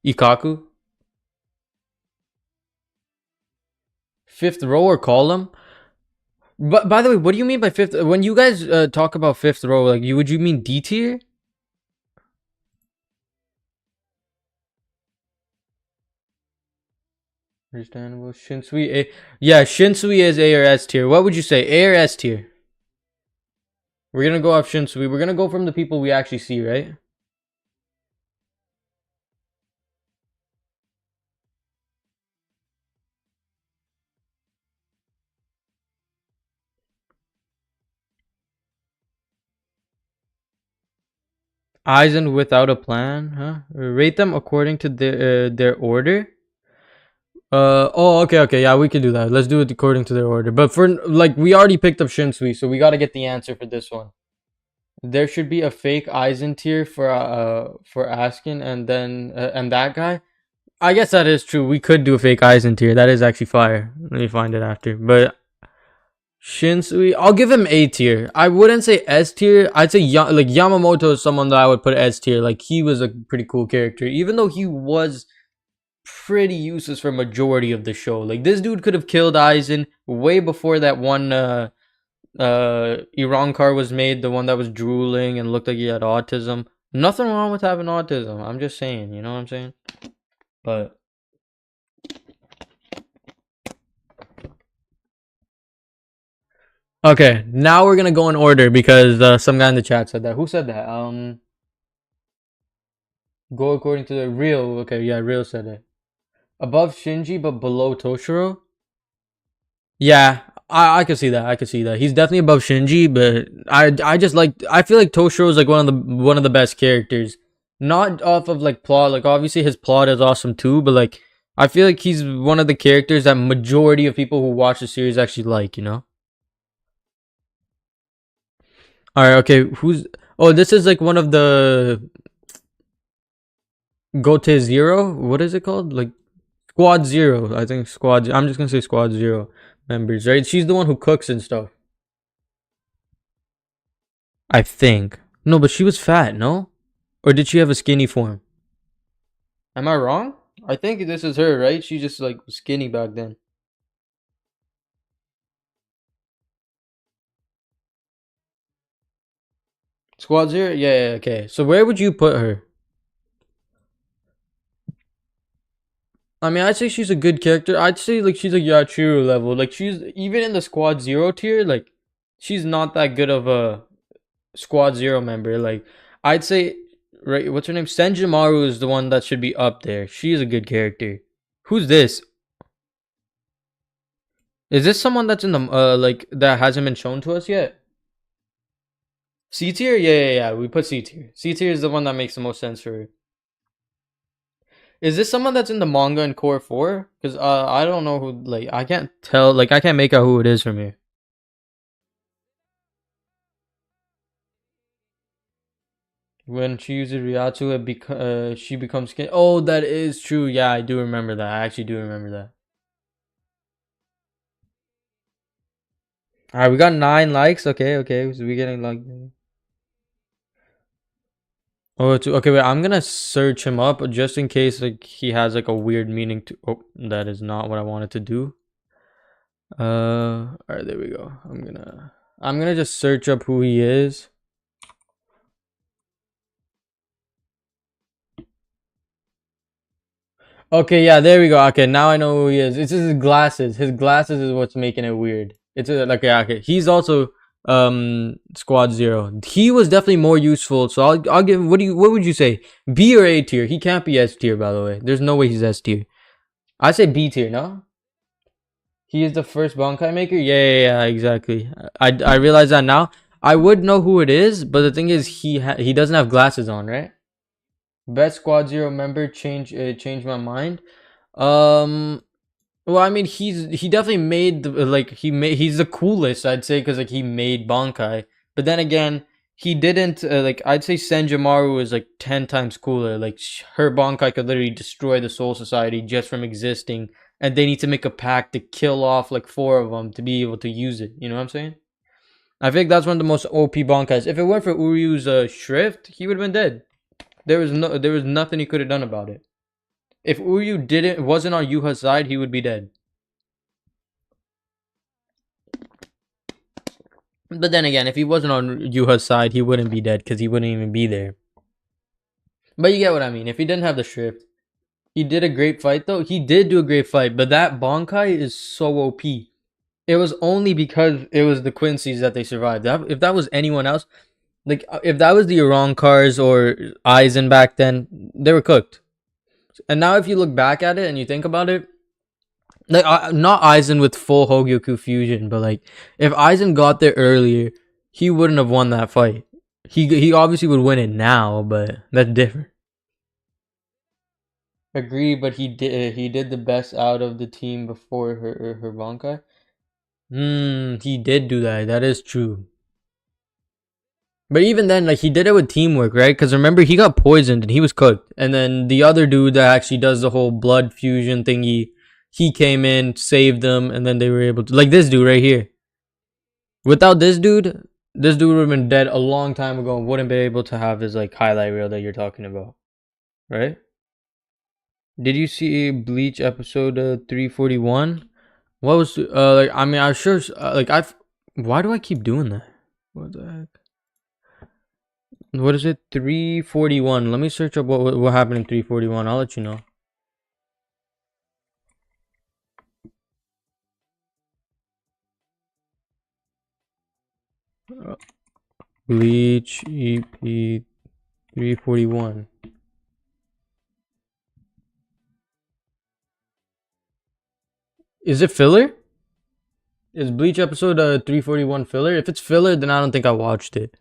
Ikaku. Fifth row or column. But by the way, what do you mean by fifth? When you guys talk about fifth row, like would you mean D tier? Understandable. Shinsui A. Yeah, Shinsui is A or S tier. What would you say, A or S tier? We're gonna go off Shinsui. We're gonna go from the people we actually see, right? Aizen without a plan, huh? Rate them according to their order. Oh, okay, yeah, we can do that. Let's do it according to their order. But for like, we already picked up Shinsui, so we got to get the answer for this one. There should be a fake Aizen tier for asking, and then and that guy. I guess that is true. We could do a fake Aizen tier. That is actually fire. Let me find it after. But Shinsui, I'll give him A tier. I wouldn't say S tier. I'd say like Yamamoto is someone that I would put S tier. Like he was a pretty cool character, even though he was pretty useless for majority of the show. Like this dude could have killed Aizen way before that one Iran car was made, the one that was drooling and looked like he had autism. Nothing wrong with having autism. I'm just saying, you know what I'm saying? But okay, now we're gonna go in order because some guy in the chat said that. Who said that? Go according to the real. Okay, yeah, real said it. Above Shinji but below Toshiro. Yeah, I could see that. I could see that. He's definitely above Shinji, but I just like I feel like Toshiro is like one of the best characters. Not off of like plot. Like obviously his plot is awesome too, but like I feel like he's one of the characters that majority of people who watch the series actually like. You know. All right. Okay. Who's? Oh, this is like one of the Gote Zero. What is it called? Like Squad Zero. I think Squad. I'm just gonna say Squad Zero members, right? She's the one who cooks and stuff. I think. No, but she was fat, no? Or did she have a skinny form? Am I wrong? I think this is her, right? She just like was skinny back then. Squad Zero? Yeah, okay. So where would you put her? I mean, I'd say she's a good character. I'd say like she's a Yachiro level. Like she's even in the Squad Zero tier, like she's not that good of a Squad Zero member. Like I'd say, right? What's her name? Senjimaru is the one that should be up there. She is a good character. Who's this? Is this someone that's in the like that hasn't been shown to us yet? C tier? Yeah. We put C tier. C tier is the one that makes the most sense for her. Is this someone that's in the manga in Core 4? Because I don't know who, like, I can't tell, like, I can't make out who it is from here. When she uses Ryatsu, she becomes skin. Oh, that is true. Yeah, I do remember that. I actually do remember that. All right, we got 9 likes. Okay. So we getting like. Oh, okay. Wait, I'm gonna search him up just in case like he has like a weird meaning to. Oh, that is not what I wanted to do. All right, there we go. I'm gonna just search up who he is. Okay, yeah, there we go. Okay, now I know who he is. It's just his glasses. His glasses is what's making it weird. It's like yeah, okay. He's also Squad Zero. He was definitely more useful. So I'll give. What would you say? B or A tier? He can't be S tier, by the way. There's no way he's S tier. I say B tier. No. He is the first Bankai maker. Yeah, exactly. I realize that now. I would know who it is, but the thing is, he doesn't have glasses on, right? Best Squad Zero member changed my mind. Well, I mean, he definitely made he's the coolest, I'd say, because like he made Bankai. But then again, he didn't like. I'd say Senjamaru is like 10 times cooler. Like her Bankai could literally destroy the Soul Society just from existing, and they need to make a pact to kill off like four of them to be able to use it. You know what I'm saying? I think that's one of the most OP Bankais. If it weren't for Uryu's Shrift, he would have been dead. There was nothing he could have done about it. If Uryu wasn't on Yuha's side, he would be dead. But then again, if he wasn't on Yuha's side, he wouldn't be dead because he wouldn't even be there. But you get what I mean. If he didn't have the Shrift, he did a great fight though. He did do a great fight, but that Bankai is so OP. It was only because it was the Quincy's that they survived. If that was anyone else, like if that was the Cars or Aizen back then, they were cooked. And now if you look back at it and you think about it, like not Aizen with full Hogyoku fusion, but like if Aizen got there earlier, he wouldn't have won that fight. He obviously would win it now, but that's different. Agree, but he did the best out of the team before her Bankai. He did do that. That is true. But even then, like he did it with teamwork, right? Because remember, he got poisoned and he was cooked, and then the other dude that actually does the whole blood fusion thingy, he came in, saved them, and then they were able to like this dude right here. Without this dude would have been dead a long time ago and wouldn't be able to have his like highlight reel that you're talking about, right? Did you see Bleach episode 341? What was like? I mean, I sure like I've. Why do I keep doing that? What the heck? What is it? 341. Let me search up what happened in 341. I'll let you know. Bleach EP 341. Is it filler? Is Bleach episode 341 filler? If it's filler, then I don't think I watched it.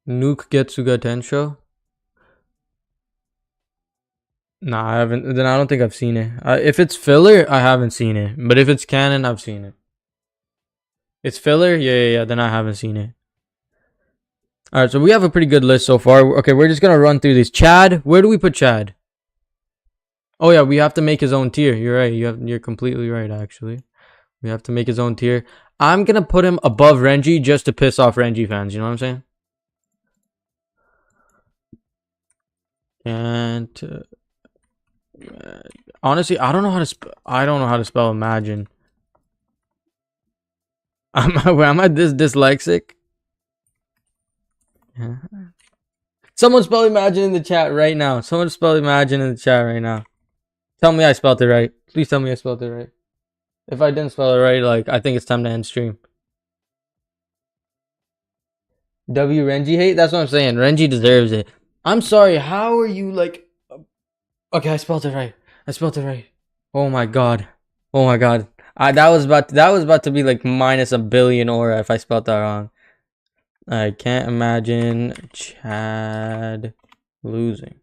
Nuke Getsuga Tensho? Nah, I haven't. Then I don't think I've seen it. If it's filler, I haven't seen it. But if it's canon, I've seen it. It's filler? Yeah. Then I haven't seen it. Alright, so we have a pretty good list so far. Okay, we're just gonna run through these. Chad, where do we put Chad? Oh yeah, we have to make his own tier. You're right. You're completely right, actually. We have to make his own tier. I'm gonna put him above Renji just to piss off Renji fans. You know what I'm saying? And honestly, I don't know how to. I don't know how to spell imagine. Am I this dyslexic? Someone spell imagine in the chat right now. Someone spell imagine in the chat right now. Tell me I spelled it right. Please tell me I spelled it right. If I didn't spell it right, like I think it's time to end stream. W Renji hate? That's what I'm saying. Renji deserves it. I'm sorry. How are you like? Okay, I spelled it right. I spelled it right. Oh my god. Oh my god. That was about to be like minus a billion aura if I spelled that wrong. I can't imagine Chad losing.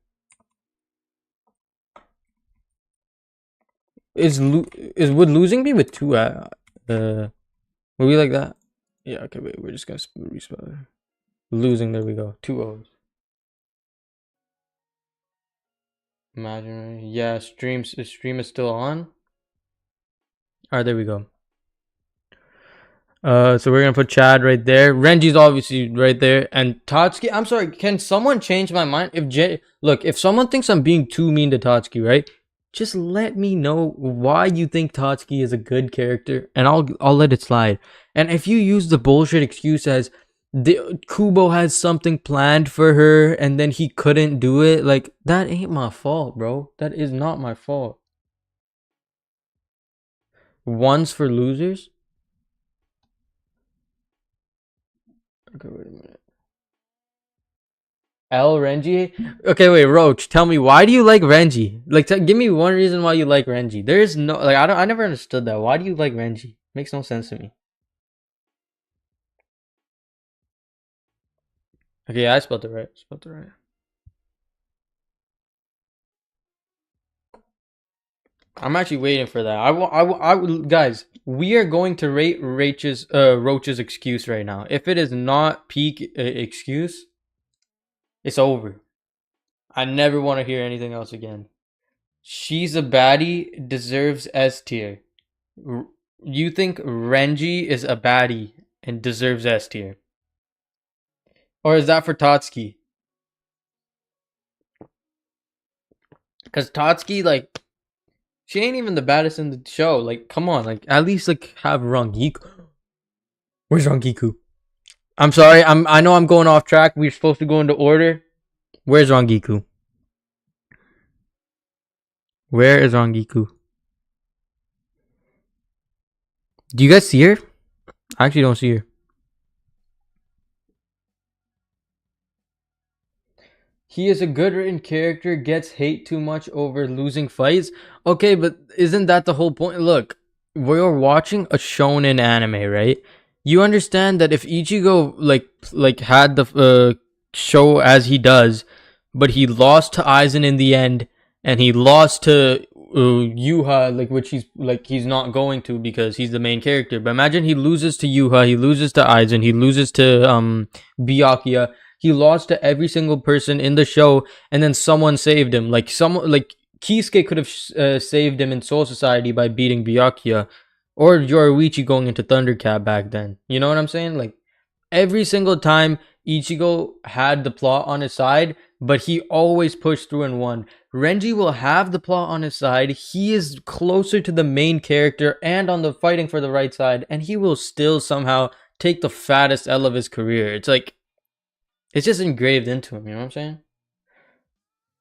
Would losing be with two would we like that? Yeah, okay, wait, we're just gonna respell it. Losing, there we go. Two O's. Imagine, yeah, stream is still on. Alright, there we go. So we're gonna put Chad right there. Renji's obviously right there, and Tatsuki. I'm sorry. Can someone change my mind? If someone thinks I'm being too mean to Tatsuki, right? Just let me know why you think Tatsuki is a good character, and I'll let it slide. And if you use the bullshit excuse as Kubo has something planned for her, and then he couldn't do it, like that ain't my fault, bro. That is not my fault. One's for losers. Okay, wait a minute. L Renji? Okay, wait, Roach, tell me, why do you like Renji? Like, give me one reason why you like Renji. There is no, like, I never understood that. Why do you like Renji? Makes no sense to me. Okay, yeah, I spelled it right. Spelled it right. I'm actually waiting for that. Guys, we are going to rate Roach's excuse right now. If it is not peak excuse, it's over. I never want to hear anything else again. She's a baddie, deserves S tier. You think Renji is a baddie and deserves S tier? Or is that for Totsuki? Because Totsuki, like, she ain't even the baddest in the show. Like, come on, like, at least like have Rangiku. Where's Rangiku? I'm sorry, I know I'm going off track. We're supposed to go into order. Where's Rangiku? Where is Rangiku? Do you guys see her? I actually don't see her. He is a good written character, gets hate too much over losing fights. Okay, but isn't that the whole point? Look, we're watching a shonen anime, right? You understand that if Ichigo like had the show as he does, but he lost to Aizen in the end, and he lost to Yuha, like which he's not going to because he's the main character. But imagine he loses to Yuha, he loses to Aizen, he loses to Byakuya. He lost to every single person in the show, and then someone saved him. Like someone, like Kisuke could have saved him in Soul Society by beating Byakuya, or Yoruichi going into Thundercat back then. You know what I'm saying? Like every single time Ichigo had the plot on his side, but he always pushed through and won. Renji will have the plot on his side. He is closer to the main character and on the fighting for the right side, and he will still somehow take the fattest L of his career. It's like it's just engraved into him, you know what I'm saying?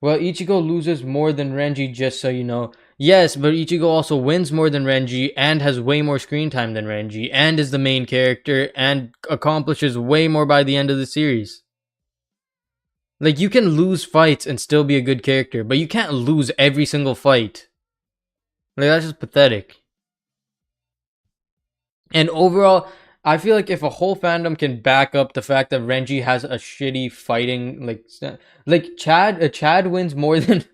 Well, Ichigo loses more than Renji, just so you know. Yes, but Ichigo also wins more than Renji and has way more screen time than Renji and is the main character and accomplishes way more by the end of the series. Like, you can lose fights and still be a good character, but you can't lose every single fight. Like, that's just pathetic. And overall, I feel like if a whole fandom can back up the fact that Renji has a shitty fighting like Chad wins more than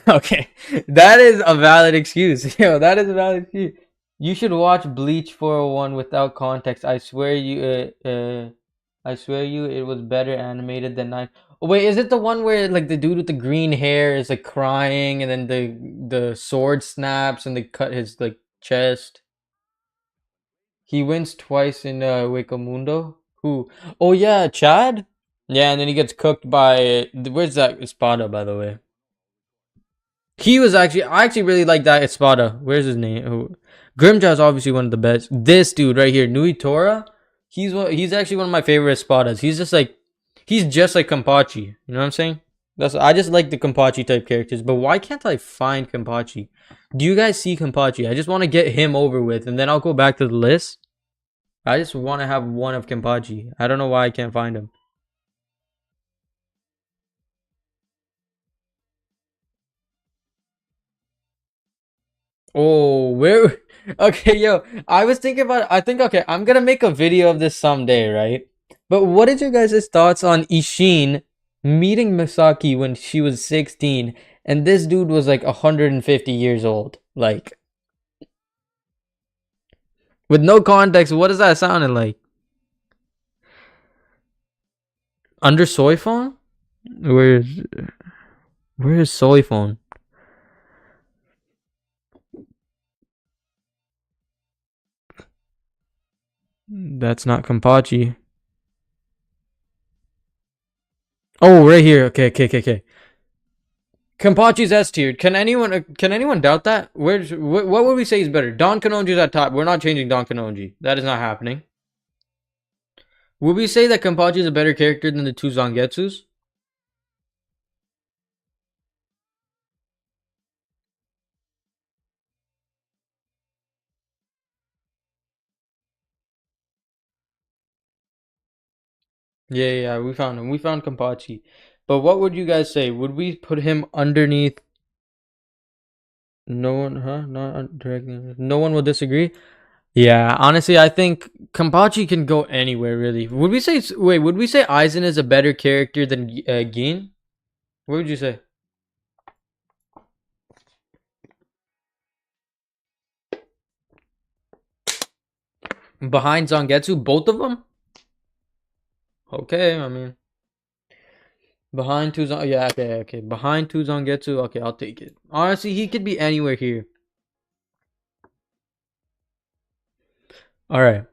okay, that is a valid excuse. Yo, that is a valid excuse. You should watch Bleach 401 without context. I swear you it was better animated than 9. Oh, wait, is it the one where like the dude with the green hair is like crying and then the sword snaps and they cut his like chest? He wins twice in Wakamundo. Who? Oh yeah, Chad. Yeah, and then he gets cooked by. Where's that Espada, by the way? He was actually. I actually really like that Espada. Where's his name? Oh, Grimjaw is obviously one of the best. This dude right here, Nui Tora. He's actually one of my favorite Espadas. He's just like Kampachi. You know what I'm saying? I just like the Kampachi type characters. But why can't I find Kampachi? Do you guys see Kampachi? I just want to get him over with, and then I'll go back to the list. I just want to have one of Kenpachi. I don't know why I can't find him. Oh, where? Okay, yo. I was thinking about. I think okay. I'm gonna make a video of this someday, right? But what is your guys' thoughts on Ishin meeting Misaki when she was 16, and this dude was like 150 years old? Like, with no context, what does that sounding like? Under soy phone? Where's where's soy phone? That's not Kampachi. Oh, right here. Okay. Kampachi's S tiered. Can anyone doubt that? What would we say is better? Don Kanonji's at top. We're not changing Don Kanonji. That is not happening. Would we say that Kampachi is a better character than the two Zangetsus? Yeah. We found him. We found Kampachi. But what would you guys say? Would we put him underneath? No one, huh? Not directly. No one will disagree. Yeah, honestly, I think Kampachi can go anywhere. Really. Would we say? Wait, would we say Aizen is a better character than Gin? What would you say? Behind Zangetsu, both of them? Okay, I mean, behind two Zon. Yeah, okay, okay. Behind two Zangetsu. Okay, I'll take it. Honestly, he could be anywhere here. All right.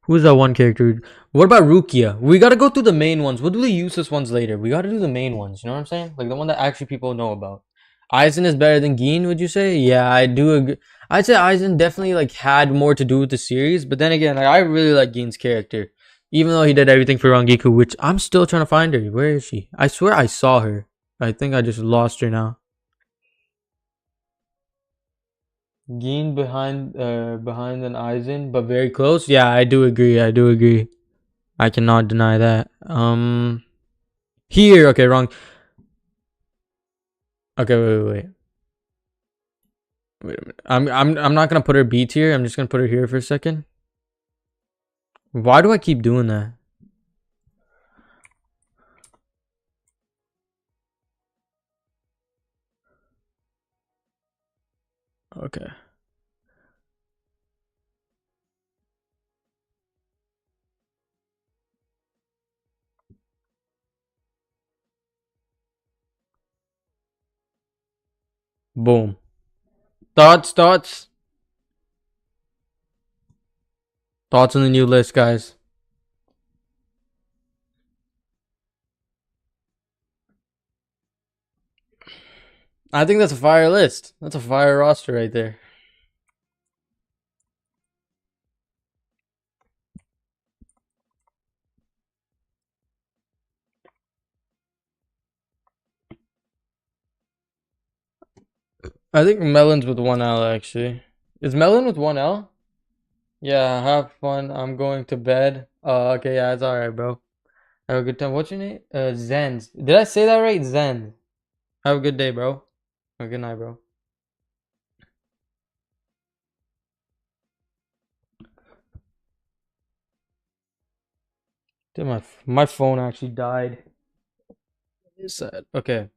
Who's that one character? What about Rukia? We gotta go through the main ones. We'll do the useless ones later. We gotta do the main ones. You know what I'm saying? Like the one that actually people know about. Aizen is better than Gin, would you say? Yeah, I do agree. I'd say Aizen definitely like had more to do with the series, but then again, like, I really like Gin's character, even though he did everything for Rangiku, which I'm still trying to find her. Where is she? I swear I saw her. I think I just lost her now. Gin behind an Aizen, but very close. Yeah, I do agree. I do agree. I cannot deny that. Here. Okay, wrong. Okay, wait a minute. I'm not gonna put her B tier. I'm just gonna put her here for a second. Why do I keep doing that? Okay. Boom. Thoughts on the new list, guys. I think that's a fire list. That's a fire roster right there. I think Melon's with one L actually. Is Melon with one L? Yeah, have fun. I'm going to bed. Okay, yeah, it's alright, bro. Have a good time. What's your name? Zenz. Did I say that right? Zen. Have a good day, bro. Or good night, bro. Dude, my phone actually died. It's sad. Okay.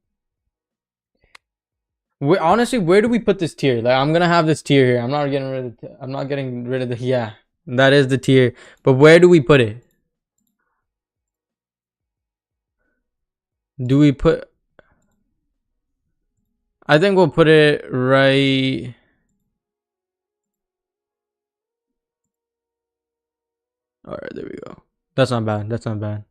Honestly, where do we put this tier? Like, I'm gonna have this tier here. I'm not getting rid of. I'm not getting rid of the. Yeah, that is the tier. But where do we put it? Do we put? I think we'll put it right. All right, there we go. That's not bad. That's not bad.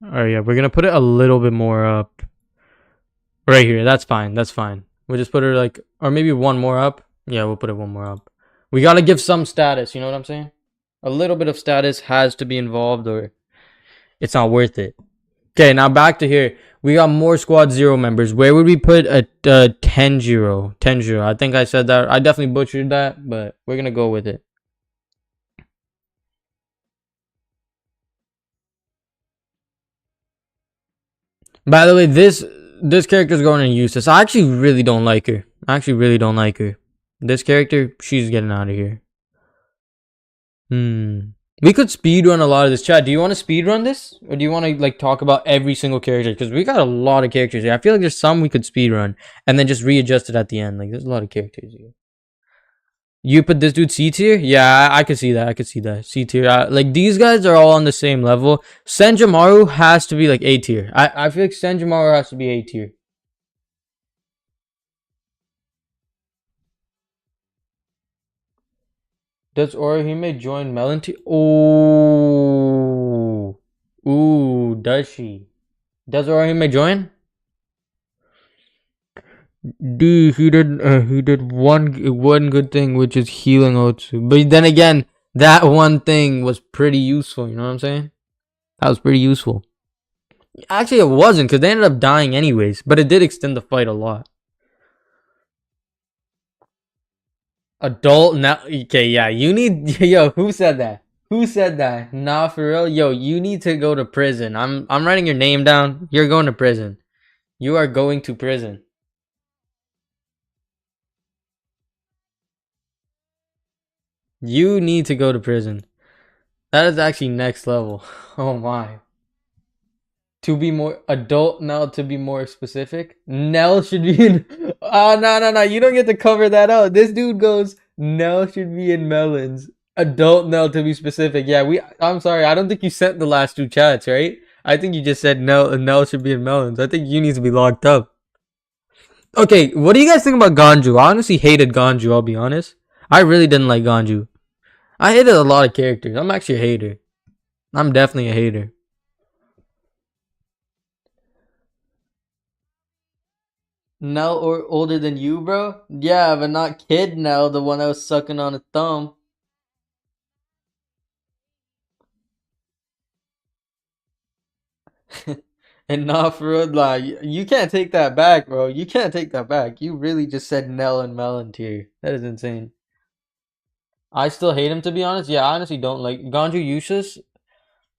All right, yeah, we're gonna put it a little bit more up. Right here. That's fine. That's fine. We'll just put her like, or maybe one more up. Yeah, we'll put it one more up. We gotta give some status. You know what I'm saying? A little bit of status has to be involved, or it's not worth it. Okay, now back to here. We got more squad 0 members. Where would we put a Tenjiro? Tenjiro. I think I said that. I definitely butchered that, but we're gonna go with it. By the way, this character is going to useless. I actually really don't like her. I actually really don't like her. This character, she's getting out of here. We could speed run a lot of this. Chat, do you want to speed run this, or do you want to like talk about every single character? Because we got a lot of characters here. I feel like there's some we could speed run and then just readjust it at the end. Like there's a lot of characters here. You put this dude C tier? Yeah, I could see that. I could see that. C tier. Like these guys are all on the same level. Senjamaru has to be like A tier. I feel like Senjamaru has to be A tier. Does Orihime join Melon tier? Oh, ooh, does she? Does Orihime join? Dude, he did one good thing, which is healing Otsu. But then again, that one thing was pretty useful. You know what I'm saying? That was pretty useful. Actually, it wasn't because they ended up dying anyways. But it did extend the fight a lot. Adult now. Okay, yeah. You need. Yo, who said that? Who said that? Nah, for real. Yo, you need to go to prison. I'm writing your name down. You're going to prison. You are going to prison. You need to go to prison. That is actually next level. Oh my. To be more adult now, to be more specific, Nell should be in. Oh, no, no, no. You don't get to cover that out. This dude goes, Nell should be in melons. Adult Nell to be specific. Yeah, I'm sorry. I don't think you sent the last two chats, right? I think you just said Nell should be in melons. I think you need to be locked up. Okay, what do you guys think about Ganju? I honestly hated Ganju, I'll be honest. I really didn't like Ganju. I hated a lot of characters. I'm actually a hater. I'm definitely a hater. Nell or older than you, bro? Yeah, but not kid Nell, the one that was sucking on a thumb. And not for real, like you can't take that back, bro. You can't take that back. You really just said Nell and Melon tier. That is insane. I still hate him to be honest. Yeah, I honestly don't like Ganju Useless.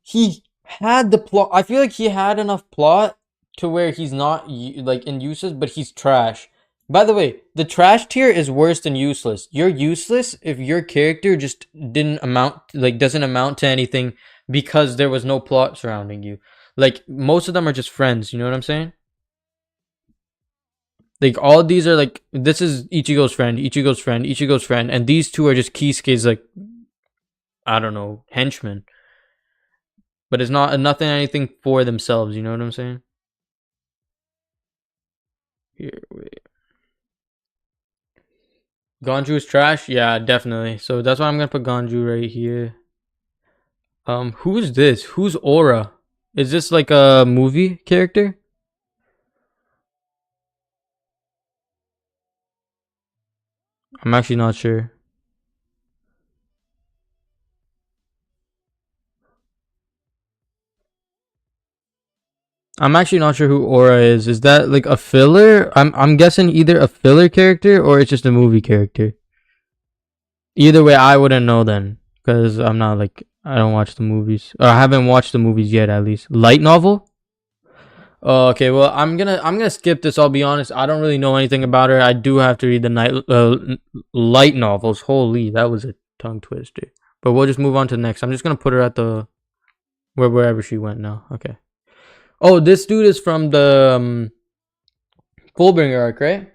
He had the plot. I feel like he had enough plot to where he's not like in useless, but he's trash. By the way, the trash tier is worse than useless. You're useless if your character just didn't amount like doesn't amount to anything because there was no plot surrounding you. Like most of them are just friends, you know what I'm saying? Like all these are like this is Ichigo's friend, Ichigo's friend, Ichigo's friend, and these two are just Kisuke's like I don't know, henchmen. But it's not nothing anything for themselves, you know what I'm saying? Here, wait. Ganju is trash? Yeah, definitely. So that's why I'm gonna put Ganju right here. Who is this? Who's Aura? Is this like a movie character? I'm actually not sure. I'm actually not sure who Aura is. Is that like a filler? I'm guessing either a filler character or it's just a movie character. Either way, I wouldn't know then, because I'm not like I don't watch the movies. Or I haven't watched the movies yet, at least. Light novel? Oh, okay. Well, I'm gonna skip this. I'll be honest. I don't really know anything about her. I do have to read the light novels. Holy, that was a tongue twister. But we'll just move on to the next. I'm just gonna put her at the wherever she went now. Okay. Oh, this dude is from the Fullbringer arc, right?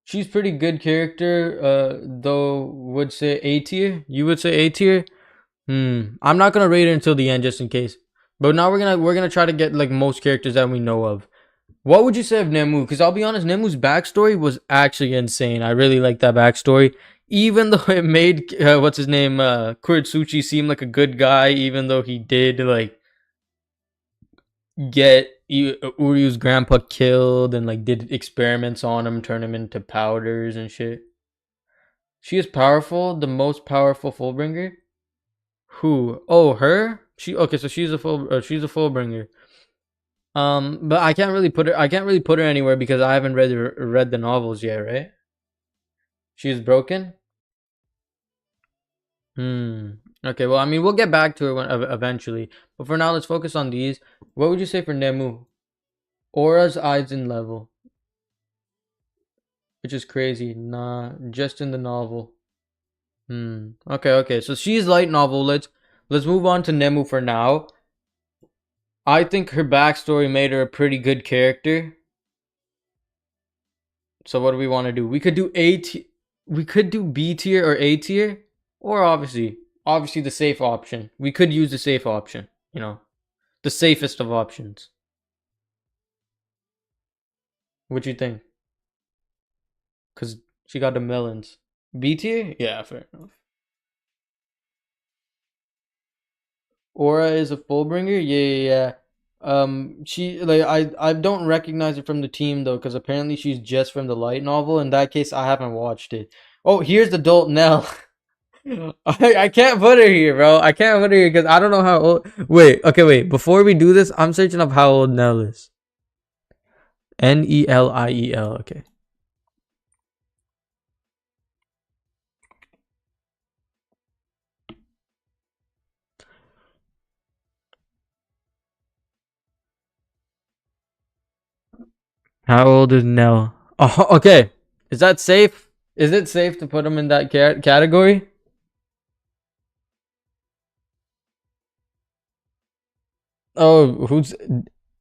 She's pretty good character. Though would say A tier. You would say A tier. I'm not gonna rate it until the end just in case. But now we're gonna try to get like most characters that we know of. What would you say of Nemu? Because I'll be honest, Nemu's backstory was actually insane. I really like that backstory. Even though it made what's his name, Kuretsuchi seem like a good guy, even though he did like get Uryu's grandpa killed and like did experiments on him, turn him into powders and shit. She is powerful, the most powerful Fullbringer. Who? Oh, her. She okay. So she's a Fullbringer. But I can't really put her. I can't really put her anywhere because I haven't read the novels yet. Right? She's broken. Hmm. Okay. Well, I mean, we'll get back to her eventually. But for now, let's focus on these. What would you say for Nemu? Aura's Aizen level, which is crazy. Nah, just in the novel. Okay. Okay. So she's light novel. Let's move on to Nemu for now. I think her backstory made her a pretty good character. So what do we want to do? We could do we could do B tier or A tier, or obviously the safe option. We could use the safe option, the safest of options. What you think? Cause she got the melons. B tier? Yeah, fair enough. Aura is a Fullbringer? Yeah, yeah, yeah. She like I don't recognize her from the team though, because apparently she's just from the light novel. In that case, I haven't watched it. Oh, here's the adult Nell. I can't put her here, bro. I can't put her here because I don't know how old. Wait, okay, wait. Before we do this, I'm searching up how old Nell is. Neliel. Okay. How old is Nell? Oh, okay. Is that safe? Is it safe to put him in that category? Oh,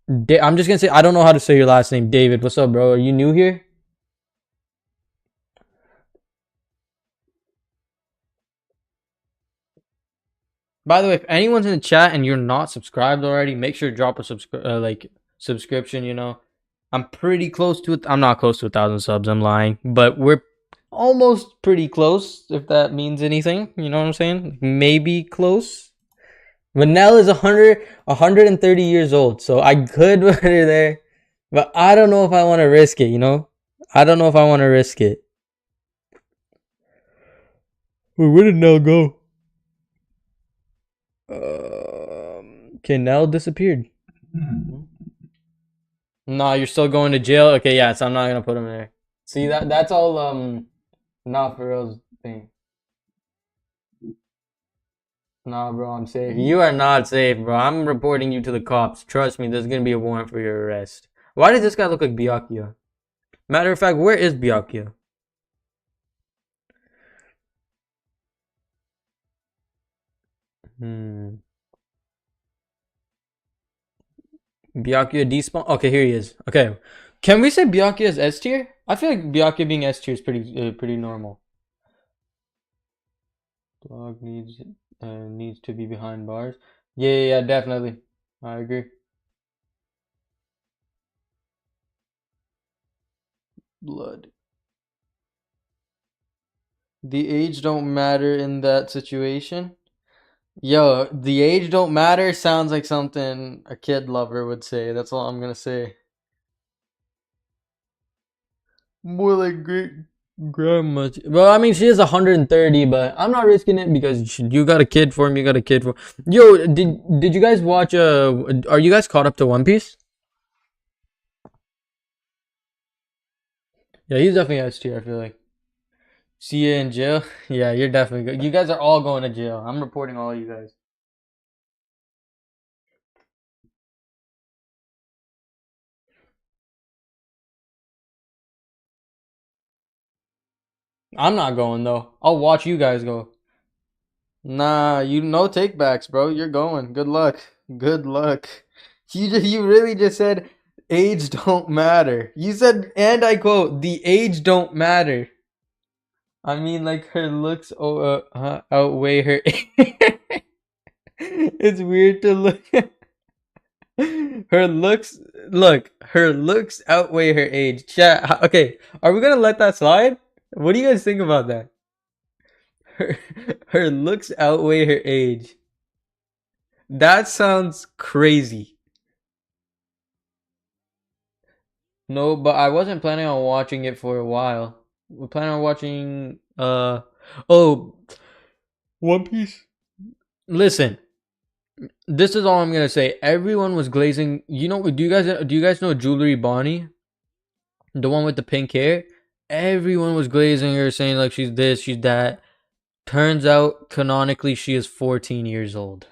I'm just gonna say I don't know how to say your last name, David. What's up, bro? Are you new here? By the way, if anyone's in the chat and you're not subscribed already, make sure to drop a subscription. I'm pretty close to it. I'm not close to 1,000 subs. I'm lying, but we're almost pretty close. If that means anything, you know what I'm saying? Maybe close. Manel is 130 years old, so I could put her there, but I don't know if I want to risk it. I don't know if I want to risk it. Where did Nell go? Okay, Nell disappeared. Nah, you're still going to jail. Okay, yeah, so I'm not gonna put him there. See that's all not for real thing. Nah, bro, I'm safe. You are not safe, bro. I'm reporting you to the cops. Trust me, there's gonna be a warrant for your arrest. Why does this guy look like Byakuya? Matter of fact, where is Byakuya? Hmm. Byakuya despawn. Okay, here he is. Okay, can we say Byakuya is S tier? I feel like Byakuya being S tier is pretty normal. Dog needs to be behind bars. Yeah, definitely. I agree. Blood. The age don't matter in that situation. Yo, the age don't matter sounds like something a kid lover would say. That's all I'm gonna say. More like great grandma. Well, I mean, she is 130, but I'm not risking it because you got a kid for him. You got a kid for. Yo, did you guys watch? Are you guys caught up to One Piece? Yeah, he's definitely S tier. I feel like. See you in jail. Yeah, you're definitely good. You guys are all going to jail. I'm reporting all you guys. I'm not going though. I'll watch you guys go. Nah, you no takebacks, bro. You're going. Good luck. Good luck. You really just said age don't matter. You said, and I quote, the age don't matter. I mean, like her looks outweigh her. It's weird to look. Her looks, look, her looks outweigh her age. Chat. Okay, are we gonna let that slide? What do you guys think about that? Her, her looks outweigh her age. That sounds crazy. No, but I wasn't planning on watching it for a while. We're planning on watching oh, One Piece. Listen, this is all I'm gonna say. Everyone was glazing. Do you guys know Jewelry Bonnie? The one with the pink hair? Everyone was glazing her, saying like she's this, she's that. Turns out canonically she is 14 years old.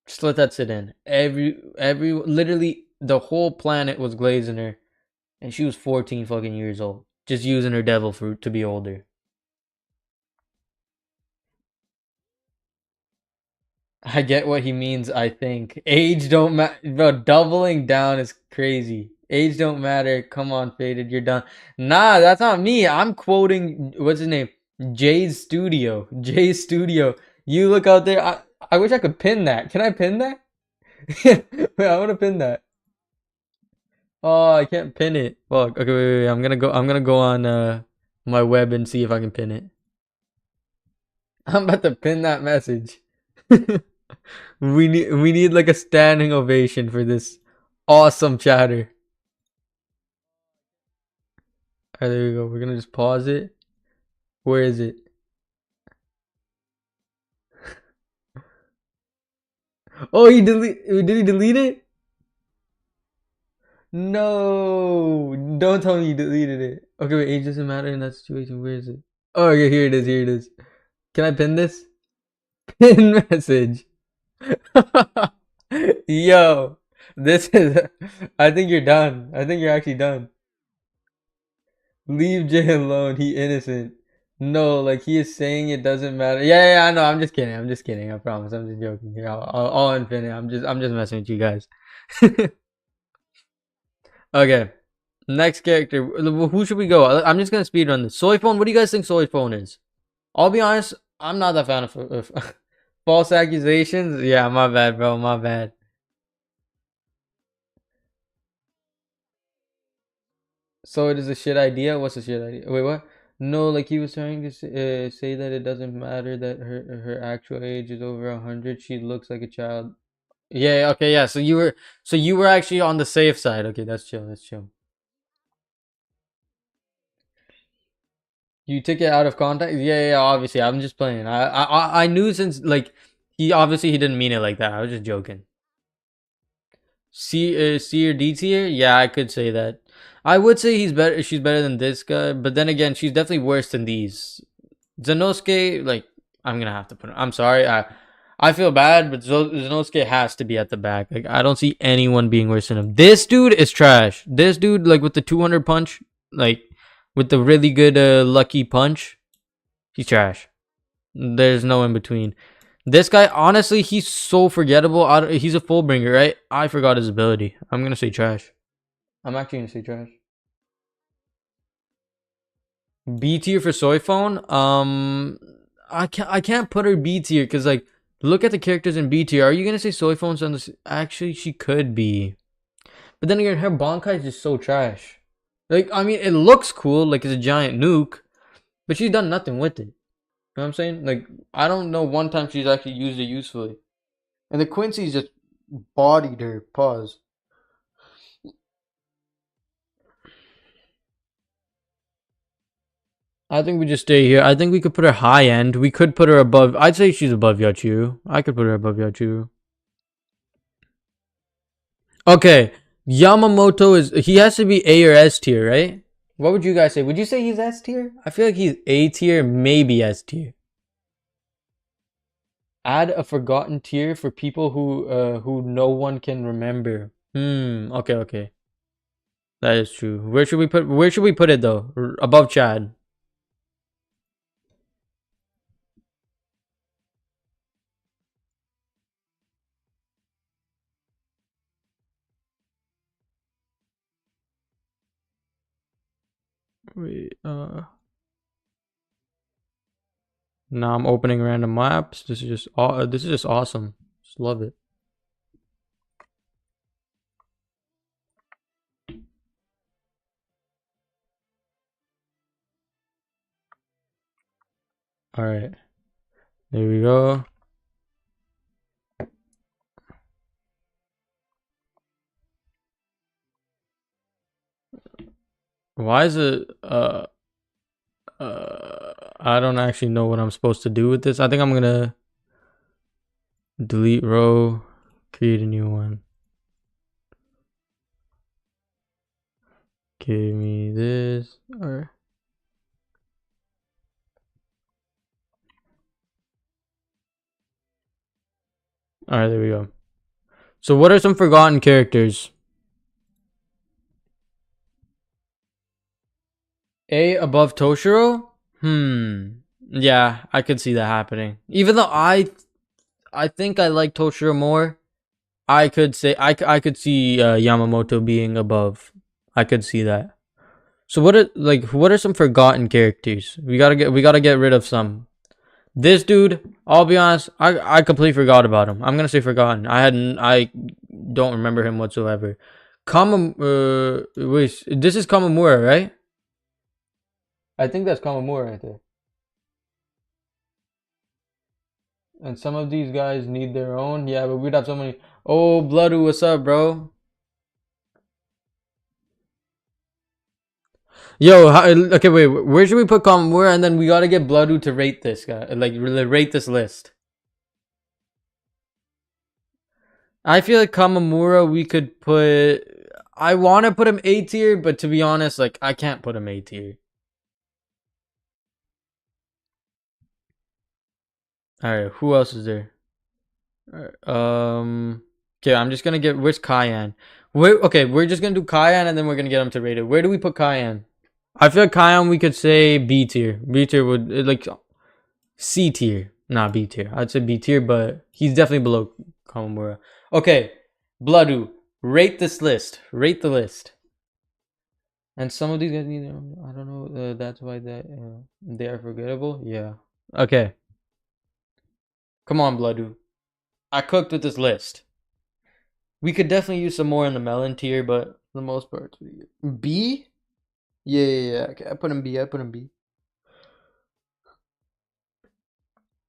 Just let that sit in. Literally the whole planet was glazing her, and she was 14 fucking years old, just using her devil fruit to be older. I get what he means. I think age don't matter, bro. Doubling down is crazy. Age don't matter. Come on, faded. You're done. Nah, that's not me. I'm quoting what's his name, Jay's Studio. Jay's Studio. You look out there. I wish I could pin that. Can I pin that? Wait, I want to pin that. Oh, I can't pin it. Fuck. Okay, wait. I'm gonna go on my web and see if I can pin it. I'm about to pin that message. We need like a standing ovation for this awesome chatter. Alright, there we go. We're gonna just pause it. Where is it? Oh, did he delete it? No, don't tell me you deleted it. Okay, wait, age doesn't matter in that situation. Where is it? Oh, okay, here it is. Here it is. Can I pin this? Pin message. Yo, this is. I think you're done. I think you're actually done. Leave Jay alone. He innocent. No, like he is saying it doesn't matter. Yeah, yeah, yeah, I know. I'm just kidding. I'm just kidding. I promise. I'm just joking here. All infinite. I'm just messing with you guys. Okay. Next character. Who should we go? I'm just gonna speed run this. Soy phone. What do you guys think Soy phone is? I'll be honest. I'm not that fan of false accusations. Yeah, my bad, bro. My bad. So it is a shit idea. What's a shit idea? Wait, what? No, like he was trying to say that it doesn't matter that her actual age is over 100. She looks like a child. Yeah, yeah, okay, yeah. So you were actually on the safe side. Okay, that's chill. That's chill. You took it out of context. Yeah, yeah, yeah, obviously. I'm just playing. I knew since like he didn't mean it like that. I was just joking. C or D tier? Yeah, I could say that. I would say he's better. She's better than this guy, but then again, she's definitely worse than these. Zenosuke, like I'm gonna have to put. I'm sorry. I feel bad, but Zenosuke has to be at the back. Like I don't see anyone being worse than him. This dude is trash. This dude, like with the 200 punch, like with the really good lucky punch, he's trash. There's no in between. This guy, honestly, he's so forgettable. He's a full bringer, right? I forgot his ability. I'm gonna say trash. I'm actually gonna say trash. B tier for Soy Phone. I can't put her B tier because like look at the characters in B tier. Are you gonna say Soy Phone's on this? Actually, she could be, but then again, her Bankai is just so trash. Like I mean, it looks cool, like it's a giant nuke, but she's done nothing with it. You know what I'm saying? Like I don't know one time she's actually used it usefully. And the Quincy's just bodied her. Pause. I think we just stay here. I think we could put her high end. We could put her above. I'd say she's above Yachu. I could put her above Yachu. Okay. Yamamoto he has to be A or S tier, right? What would you guys say? Would you say he's S tier? I feel like he's A tier, maybe S tier. Add a forgotten tier for people who no one can remember. Okay, okay. That is true. Where should we put it though? Above Chad. Wait, now I'm opening random maps. This is just awesome. Just love it. All right. There we go. Why is it I don't actually know what I'm supposed to do with this. I think I'm gonna delete row, create a new one. Give me this. Or all right, there we go. So what are some forgotten characters? A above Toshiro? Yeah, I could see that happening. Even though I think I like Toshiro more. I could say I could see Yamamoto being above. I could see that. So what are some forgotten characters? We gotta get rid of some. This dude, I'll be honest, I completely forgot about him. I'm gonna say forgotten. I don't remember him whatsoever. Wait, this is Kamamura, right? I think that's Kamamura right there. And some of these guys need their own. Yeah, but we'd have so many. Oh, Bloodu, what's up, bro? Yo, okay, wait. Where should we put Kamamura? And then we gotta get Bloodu to rate this guy, like really rate this list. I feel like Kamamura, we could put. I want to put him A tier, but to be honest, like I can't put him A tier. All right, who else is there? Alright, okay, I'm just gonna where's Cayenne? Okay, we're just gonna do Cayenne, and then we're gonna get him to rate it. Where do we put Cayenne? I feel like Kion we could say B tier. B tier would like C tier, not B tier. I'd say B tier, but he's definitely below Kamamura. Okay, Bloodu, rate this list. Rate the list. And some of these guys, I don't know. That's why they are forgettable. Yeah. Okay. Come on, Bloodu. I cooked with this list. We could definitely use some more in the melon tier, but for the most part, B. Yeah, yeah, yeah. Okay, I put him B. I put him B.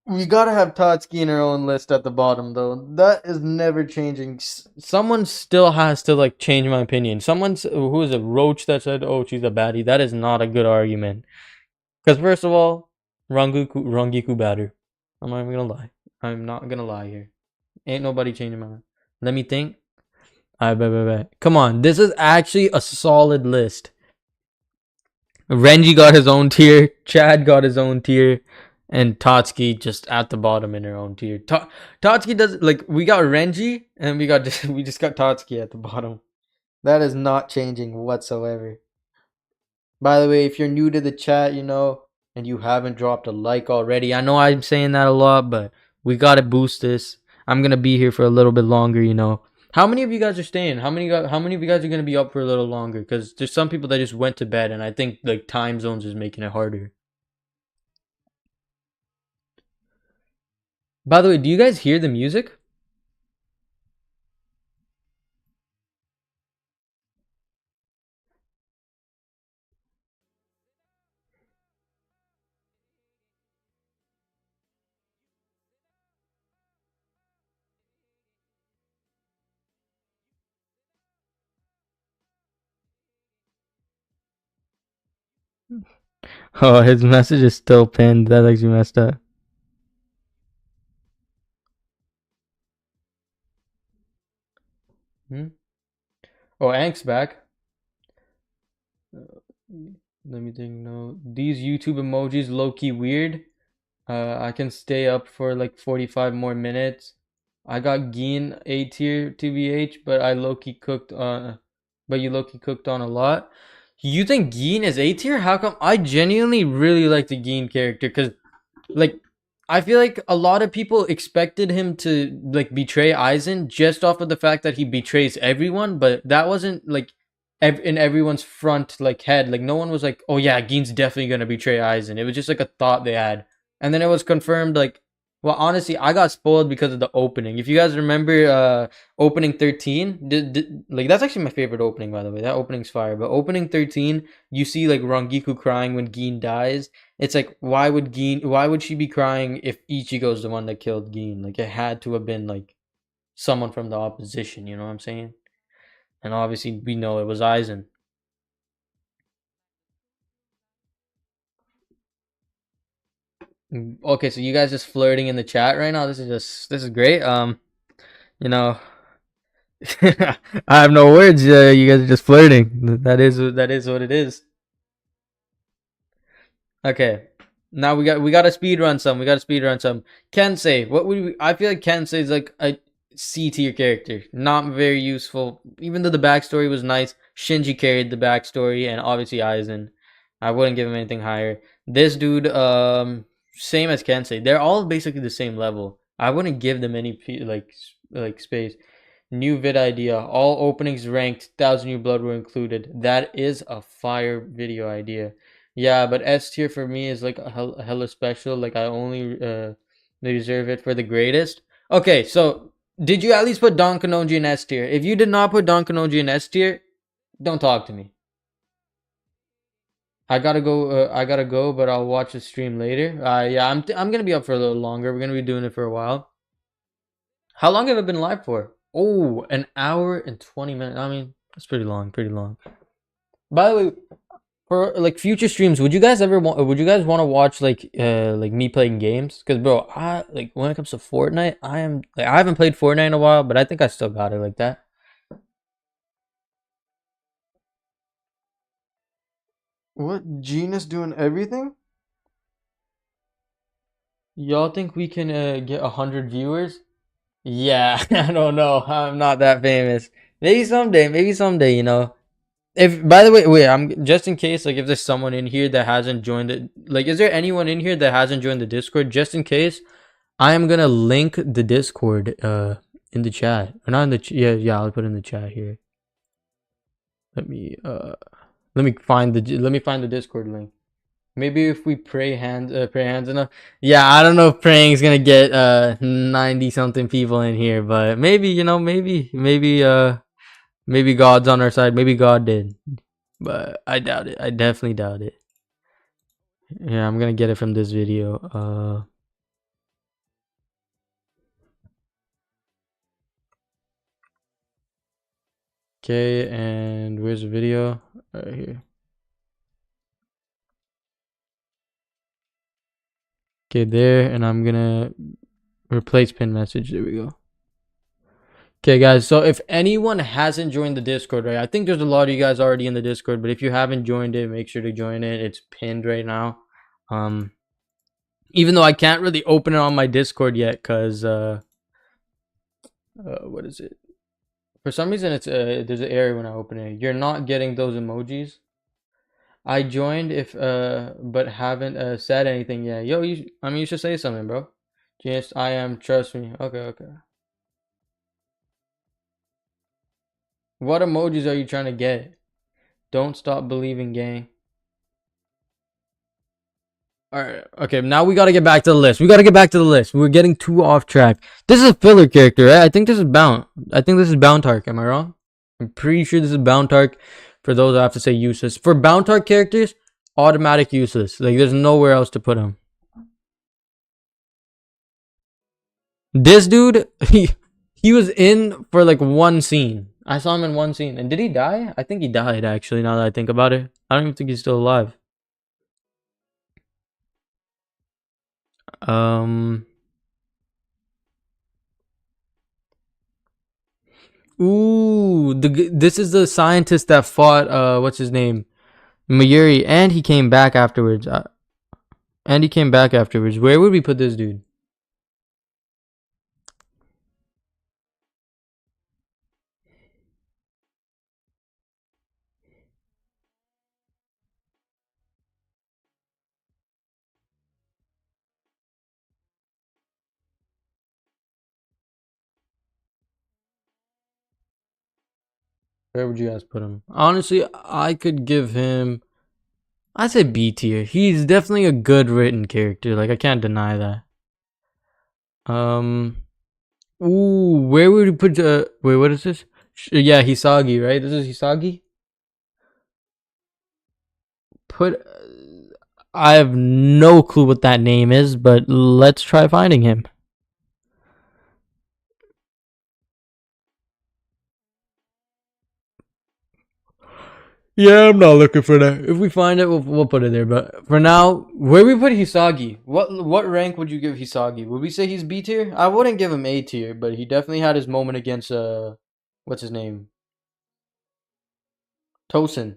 We gotta have Totski in our own list at the bottom, though. That is never changing. Someone still has to like change my opinion. Someone's who is a Roach that said, "Oh, she's a baddie." That is not a good argument. Because first of all, Rangiku batter. I'm not even gonna lie. I'm not gonna lie here. Ain't nobody changing my mind. Let me think. I bet. Come on, this is actually a solid list. Renji got his own tier. Chad got his own tier. And Totski just at the bottom in her own tier. Totski does like we got Renji and we just got Totski at the bottom. That is not changing whatsoever. By the way, if you're new to the chat, and you haven't dropped a like already, I know I'm saying that a lot, but we gotta boost this. I'm gonna be here for a little bit longer. How many of you guys are staying? How many of you guys are gonna be up for a little longer? Because there's some people that just went to bed, and I think like time zones is making it harder. By the way, do you guys hear the music? Oh, his message is still pinned. That actually messed up. Hmm? Oh, Ank's back. Let me think. No, these YouTube emojis low key weird. I can stay up for like 45 more minutes. I got Geen A tier TBH, but I low key cooked on, but you low key cooked on a lot. You think Geen is A tier? How come? I genuinely really like the Geen character because like I feel like a lot of people expected him to like betray Aizen just off of the fact that he betrays everyone, but that wasn't like in everyone's front like head. Like no one was like, "Oh yeah, Geen's definitely gonna betray Aizen." It was just like a thought they had, and then it was confirmed. Like, well, honestly, I got spoiled because of the opening. If you guys remember, opening 13, like that's actually my favorite opening, by the way. That opening's fire. But opening 13, you see like Rangiku crying when Geen dies. It's like why would she be crying if Ichigo's the one that killed Gin? Like it had to have been like someone from the opposition, you know what I'm saying? And obviously we know it was Aizen. Okay, so you guys just flirting in the chat right now. This is great. You know, I have no words. You guys are just flirting. That is what it is. Okay. Now we got to speed run some. We got to speed run some. Kensei. What would we, I feel like Kensei is like a C tier character. Not very useful. Even though the backstory was nice, Shinji carried the backstory, and obviously Aizen. I wouldn't give him anything higher. This dude, same as Kensei. They're all basically the same level. I wouldn't give them any like space. New vid idea. All openings ranked. 1,000 New Blood were included. That is a fire video idea. Yeah, but S tier for me is like a hella special. Like I only reserve it for the greatest. Okay, so did you at least put Don Kanonji in S tier? If you did not put Don Kanonji in S tier, don't talk to me. I gotta go. I gotta go, but I'll watch the stream later. Yeah, I'm gonna be up for a little longer. We're gonna be doing it for a while. How long have I been live for? Oh, an hour and 20 minutes. I mean, that's pretty long. Pretty long. By the way, for like future streams, would you guys want to watch like me playing games? Because bro, I like when it comes to Fortnite, I haven't played Fortnite in a while, but I think I still got it like that. What, Genius doing everything? Y'all think we can get 100 viewers? Yeah, I don't know. I'm not that famous. Maybe someday, you know. If by the way, wait, I'm just in case, like if there's someone in here that hasn't joined it, like is there anyone in here that hasn't joined the Discord? Just in case, I am gonna link the Discord in the chat. Or not in the yeah, I'll put it in the chat here. Let me let me find the Discord link. Maybe if we pray hands enough. Yeah, I don't know if praying is gonna get 90 something people in here, but maybe, maybe God's on our side. Maybe God did. But I doubt it. I definitely doubt it. Yeah, I'm gonna get it from this video. Okay, and where's the video? Right here. Okay, there, and I'm gonna replace pin message. There we go. Okay, guys, so if anyone hasn't joined the Discord, right, I think there's a lot of you guys already in the Discord, but if you haven't joined it, make sure to join it. It's pinned right now. Even though I can't really open it on my Discord yet, because what is it? For some reason, it's there's an error when I open it. You're not getting those emojis. I joined if but haven't said anything yet. Yo, I mean, you should say something, bro. Yes, I am. Trust me. Okay, okay. What emojis are you trying to get? Don't stop believing, gang. All right. Okay. Now we gotta get back to the list. We gotta get back to the list. We're getting too off track. This is a filler character, right? I think this is Bound. I think this is Bountark. Am I wrong? I'm pretty sure this is Bountark. For those, I have to say useless. For Bountark characters, automatic useless. Like there's nowhere else to put him. This dude, he was in for like one scene. I saw him in one scene. And did he die? I think he died actually. Now that I think about it, I don't even think he's still alive. Ooh, this is the scientist that fought what's his name? Mayuri, and he came back afterwards. Where would we put this dude? Where would you guys put him? Honestly, I could give him, I'd say B tier. He's definitely a good written character. Like I can't deny that. Ooh, where would we put wait, what is this? Yeah, Hisagi, right? This is Hisagi. Put I have no clue what that name is, but let's try finding him. Yeah, I'm not looking for that. If we find it, we'll put it there. But for now, where we put Hisagi? What rank would you give Hisagi? Would we say he's B tier? I wouldn't give him A tier, but he definitely had his moment against what's his name? Tosin.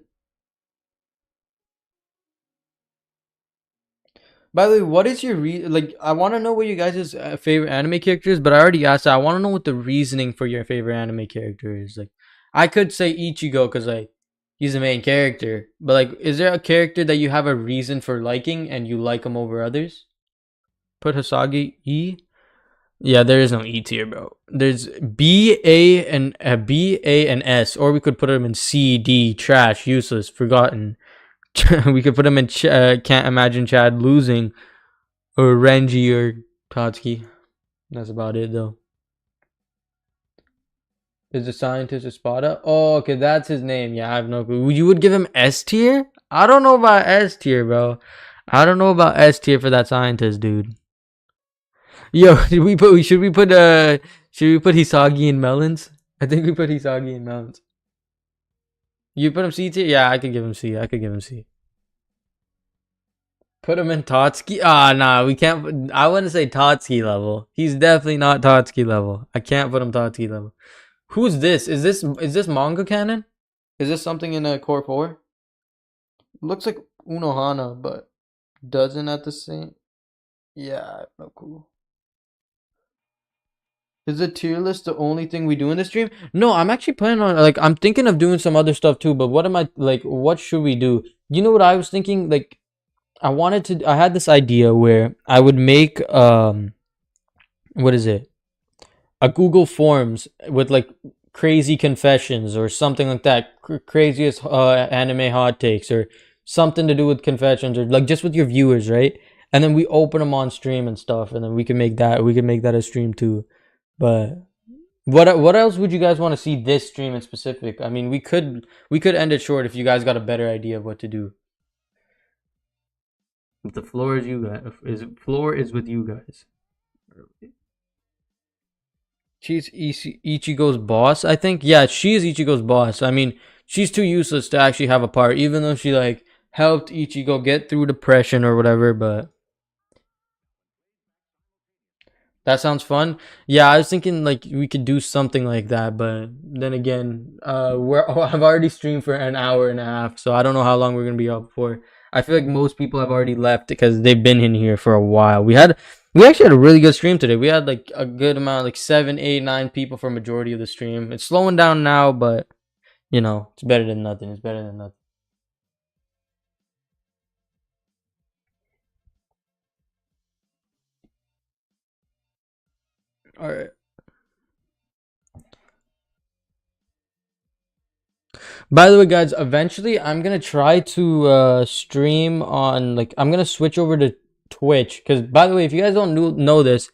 By the way, what is your like? I want to know what you guys' favorite anime character is, but I already asked that. I want to know what the reasoning for your favorite anime character is. Like, I could say Ichigo because like he's the main character, but like, is there a character that you have a reason for liking and you like him over others? Put Hisagi E. Yeah, there is no E tier, bro. There's B, A, and B, A, and S, or we could put him in C, D, trash, useless, forgotten. We could put him in can't imagine Chad losing, or Renji or Tatsuki. That's about it though. Is the scientist Espada? Oh, okay, that's his name. Yeah, I have no clue. You would give him S tier? I don't know about S tier, bro. I don't know about S tier for that scientist, dude. Yo, should we put Hisagi in melons? I think we put Hisagi in melons. You put him C tier? Yeah, I could give him C. I could give him C. Put him in Tatsuki? Ah, nah, we can't. I wouldn't say Tatsuki level. He's definitely not Tatsuki level. I can't put him Tatsuki level. Who's this? Is this manga canon? Is this something in a Core 4? Looks like Unohana, but doesn't at the same. Yeah, I have no clue. Is the tier list the only thing we do in the stream? No, I'm actually planning on like I'm thinking of doing some other stuff too, but what am I like what should we do? You know what I was thinking? Like I had this idea where I would make what is it? A Google Forms with like crazy confessions or something like that. Craziest anime hot takes or something to do with confessions or like just with your viewers, right? And then we open them on stream and stuff, and then we can make that a stream too. But what else would you guys want to see this stream in specific? I mean, we could end it short if you guys got a better idea of what to do. The floor is you guys. Floor is with you guys. She's Ichigo's boss, I think. Yeah, she is Ichigo's boss. I mean, she's too useless to actually have a part, even though she like helped Ichigo get through depression or whatever. But that sounds fun. Yeah, I was thinking like we could do something like that, but then again, I've already streamed for an hour and a half, so I don't know how long we're gonna be up for. I feel like most people have already left because they've been in here for a while. We actually had a really good stream today. We had like a good amount, like 7, 8, 9 people for majority of the stream. It's slowing down now, but you know, it's better than nothing. It's better than nothing. All right. By the way, guys, eventually I'm gonna try to stream on like I'm gonna switch over to Twitch because by the way, if you guys don't know this,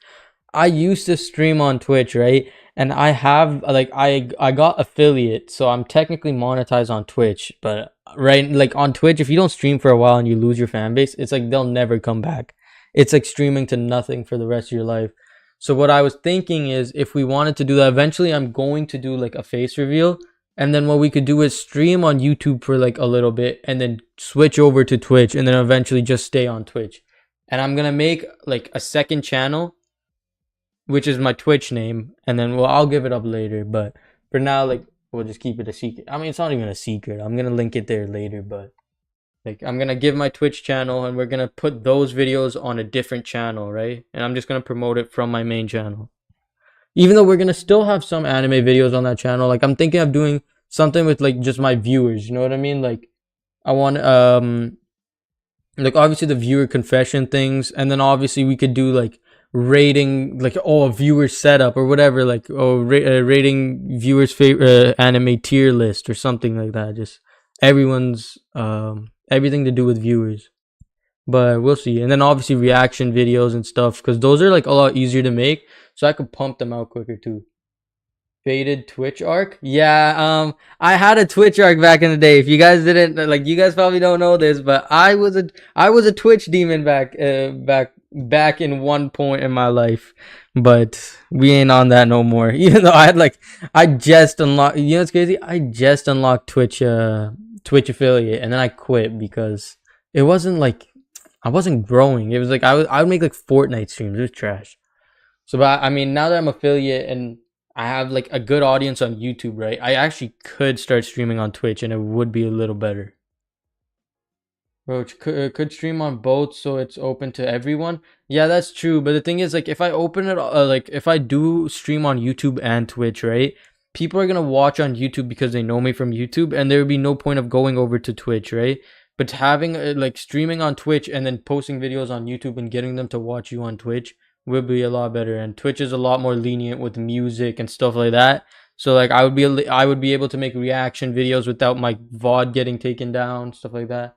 I used to stream on Twitch, right? And I have like I got affiliate, so I'm technically monetized on Twitch. But right, like on Twitch, if you don't stream for a while and you lose your fan base, it's like they'll never come back. It's like streaming to nothing for the rest of your life. So what I was thinking is if we wanted to do that, eventually I'm going to do like a face reveal. And then what we could do is stream on YouTube for like a little bit and then switch over to Twitch and then eventually just stay on Twitch. And I'm gonna make like a second channel which is my Twitch name, and then well, I'll give it up later. But for now, like we'll just keep it a secret. I mean, it's not even a secret. I'm gonna link it there later, but like I'm gonna give my Twitch channel, and we're gonna put those videos on a different channel, right? And I'm just gonna promote it from my main channel. Even though we're gonna still have some anime videos on that channel, like I'm thinking of doing something with like just my viewers. You know what I mean? Like I want like obviously the viewer confession things, and then obviously we could do like rating like oh a viewer setup or whatever like rating viewers favorite anime tier list or something like that, just everyone's everything to do with viewers, but we'll see. And then obviously reaction videos and stuff because those are like a lot easier to make, so I could pump them out quicker too. Faded Twitch arc? Yeah, I had a Twitch arc back in the day. If you guys didn't like, you guys probably don't know this, but I was a Twitch demon back in one point in my life. But we ain't on that no more. Even though I had like I just unlocked. You know what's crazy? I just unlocked Twitch affiliate, and then I quit because it wasn't like I wasn't growing. It was like I would make like Fortnite streams. It was trash. So, but I mean, now that I'm affiliate and I have like a good audience on YouTube, right? I actually could start streaming on Twitch, and it would be a little better. Bro, could stream on both, so it's open to everyone. Yeah, that's true. But the thing is, like, if I open it, like, if I do stream on YouTube and Twitch, right? People are gonna watch on YouTube because they know me from YouTube, and there would be no point of going over to Twitch, right? But having like streaming on Twitch and then posting videos on YouTube and getting them to watch you on Twitch would be a lot better. And Twitch is a lot more lenient with music and stuff like that. So like I would be able to make reaction videos without my VOD getting taken down, stuff like that.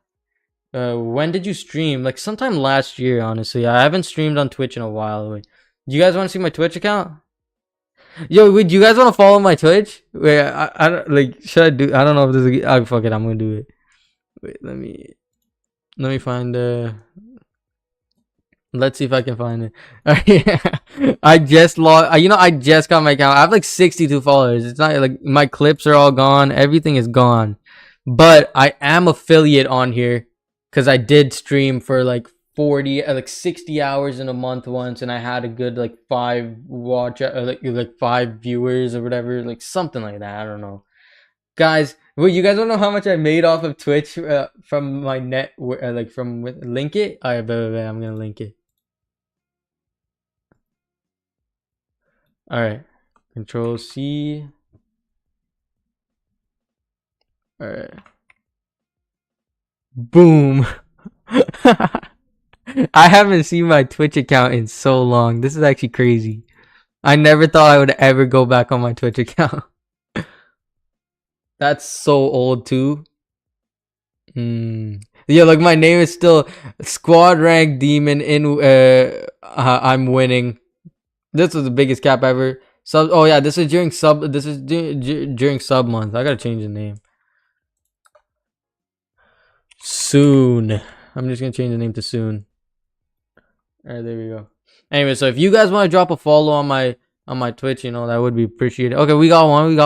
When did you stream? Like sometime last year, honestly. I haven't streamed on Twitch in a while. Wait, do you guys want to see my Twitch account? Yo, wait, do you guys want to follow my Twitch? Wait, I don't like. Should I do? I don't know if this is. Oh, fuck it, I'm gonna do it. Wait, let me find the. Let's see if I can find it. I just lost. You know, I just got my account. I have like 62 followers. It's not like my clips are all gone. Everything is gone. But I am affiliate on here because I did stream for like 40, like 60 hours in a month once, and I had a good like like 5 viewers or whatever, like something like that. I don't know, guys. Well, you guys don't know how much I made off of Twitch from my net, like from link it. All right, I'm gonna link it. All right. Control C. All right. Boom. I haven't seen my Twitch account in so long. This is actually crazy. I never thought I would ever go back on my Twitch account. That's so old too. Yeah, like my name is still Squad Rank Demon in I'm winning. This was the biggest cap ever. Sub Oh yeah, this is during during sub month. I gotta change the name. Soon. I'm just gonna change the name to soon. Alright, there we go. Anyway, so if you guys want to drop a follow on my Twitch, you know, that would be appreciated. Okay, we got one.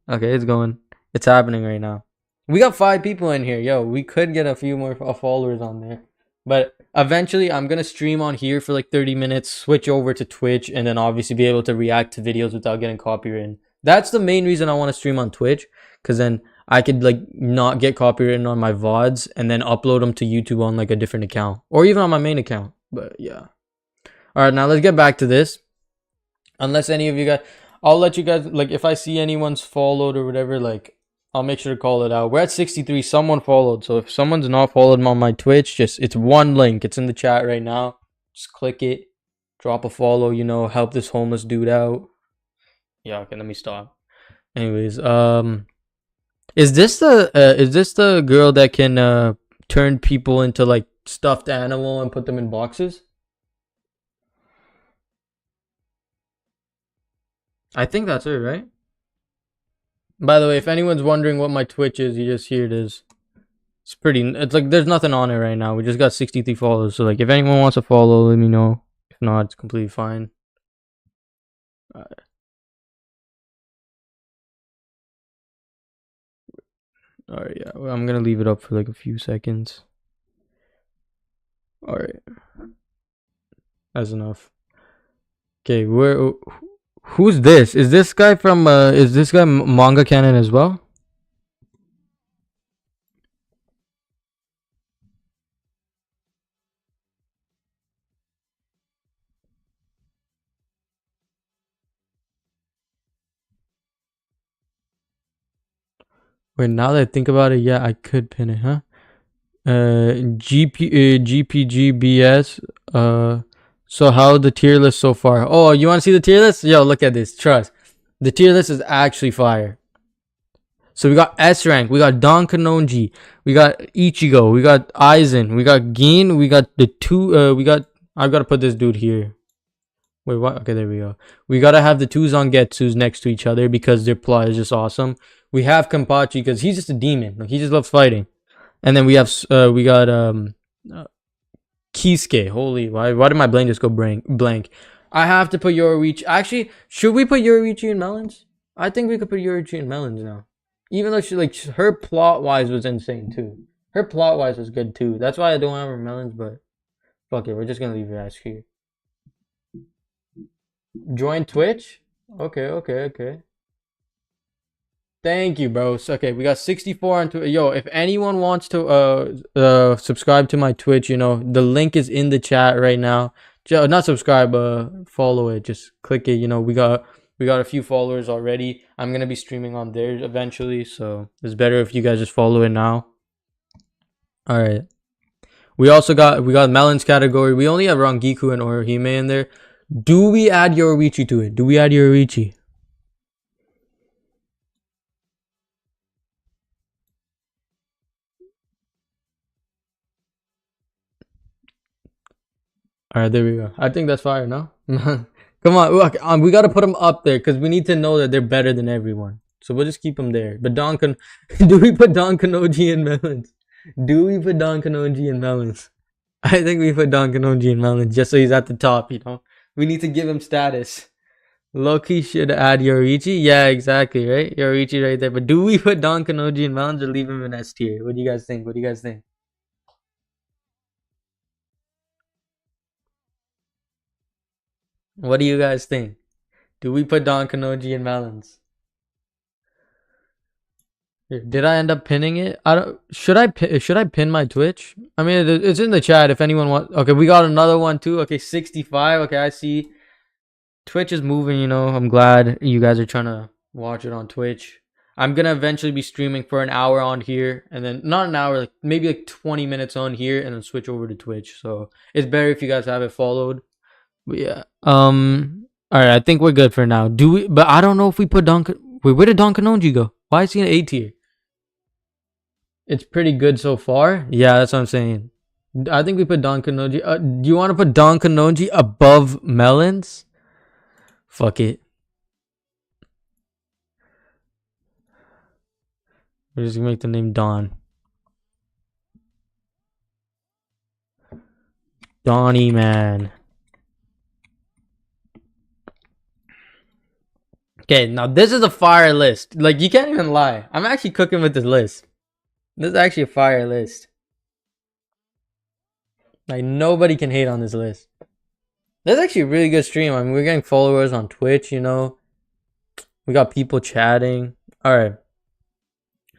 Okay, it's going. It's happening right now. We got 5 people in here. Yo, we could get a few more followers on there. But eventually I'm gonna stream on here for like 30 minutes, switch over to Twitch, and then obviously be able to react to videos without getting copyrighted. That's the main reason I want to stream on Twitch, because then I could like not get copyrighted on my VODs and then upload them to YouTube on like a different account or even on my main account. But yeah. All right, now let's get back to this. Unless any of you guys, I'll let you guys, like, if I see anyone's followed or whatever, like, I'll make sure to call it out. We're at 63. Someone followed. So if someone's not followed on my Twitch, it's one link. It's in the chat right now. Just click it. Drop a follow, you know, help this homeless dude out. Yeah, okay, let me stop. Anyways, is this the girl that can turn people into like stuffed animal and put them in boxes? I think that's her, right? By the way, if anyone's wondering what my Twitch is, here it is. It's like there's nothing on it right now. We just got 63 followers. So like if anyone wants to follow, let me know. If not, it's completely fine. Alright. Alright, yeah. Well, I'm gonna leave it up for like a few seconds. Alright. That's enough. Okay, who's this? Is this guy from is this guy manga canon as well? Wait, now that I think about it, yeah, I could pin it, huh? GPGBS. So how the tier list so far? Oh, you want to see the tier list? Yo, look at this. Trust. The tier list is actually fire. So we got S rank, we got Don Kanonji, we got Ichigo, we got Aizen, we got Gin, we got the two. I've got to put this dude here. Wait, what? Okay, there we go. We gotta have the two Zangetsus next to each other because their plot is just awesome. We have Kenpachi because he's just a demon. Like he just loves fighting. And then we got Kisuke. Holy, why did my brain just go blank? I have to put Yoruichi. Actually, should we put Yoruichi in Melons? I think we could put Yoruichi in Melons now. Even though her plot wise was insane too. Her plot wise was good too. That's why I don't have her Melons, but fuck it, we're just gonna leave her ass here. Join Twitch? Okay. Thank you, bro. So, okay, we got 64 on Twitch. Yo, if anyone wants to subscribe to my Twitch, you know, the link is in the chat right now. Not subscribe, follow it. Just click it. You know, we got a few followers already. I'm gonna be streaming on there eventually, so it's better if you guys just follow it now. All right. We got Melons category. We only have Rangiku and Orihime in there. Do we add Yoruichi to it? Do we add Yoruichi? All right, there we go. I think that's fire, no? Come on, look, we gotta put them up there because we need to know that they're better than everyone. So we'll just keep them there. But do we put Don Kanoji in Melons? Do we put Don Kanoji in Melons? I think we put Don Kanoji in Melons just so he's at the top, you know? We need to give him status. Loki should add Yoruichi. Yeah, exactly, right? Yoruichi right there. But do we put Don Kanoji in Melons or leave him in S tier? What do you guys think? What do you guys think? What do you guys think? Do we put Don Kanoji in Melons? Did I end up pinning it? I don't. Should I pin my Twitch? I mean, it's in the chat if anyone wants. Okay, we got another one too. Okay, 65. Okay, I see. Twitch is moving, you know. I'm glad you guys are trying to watch it on Twitch. I'm gonna eventually be streaming for an hour on here, and then not an hour, like maybe like 20 minutes on here, and then switch over to Twitch. So it's better if you guys have it followed. But yeah. All right, I think we're good for now. Do we? But I don't know if we put Don. Wait, where did Don Kanonji go? Why is he in A tier? It's pretty good so far. Yeah, that's what I'm saying. I think we put Don Kanonji. Do you want to put Don Kanonji above Melons? Fuck it. We're just gonna make the name Don. Donnie, man. Okay, now this is a fire list. Like, you can't even lie. I'm actually cooking with this list. This is actually a fire list. Like, nobody can hate on this list. That's actually a really good stream. I mean, we're getting followers on Twitch, you know. We got people chatting. Alright.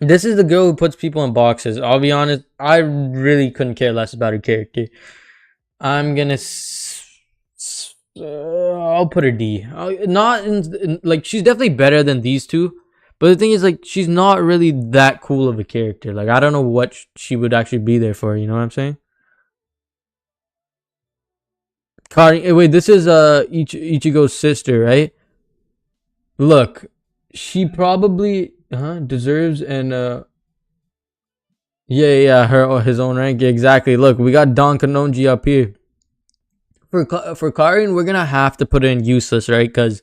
This is the girl who puts people in boxes. I'll be honest, I really couldn't care less about her character. I'm gonna. I'll put her D. Not like, she's definitely better than these two, but the thing is, like, she's not really that cool of a character. Like, I don't know what she would actually be there for. You know what I'm saying? Kari, wait, this is Ichigo's sister, right? Look, she probably deserves and yeah, her his own rank, exactly. Look, we got Don Kanonji up here. For Karin, we're gonna have to put her in useless, right? Because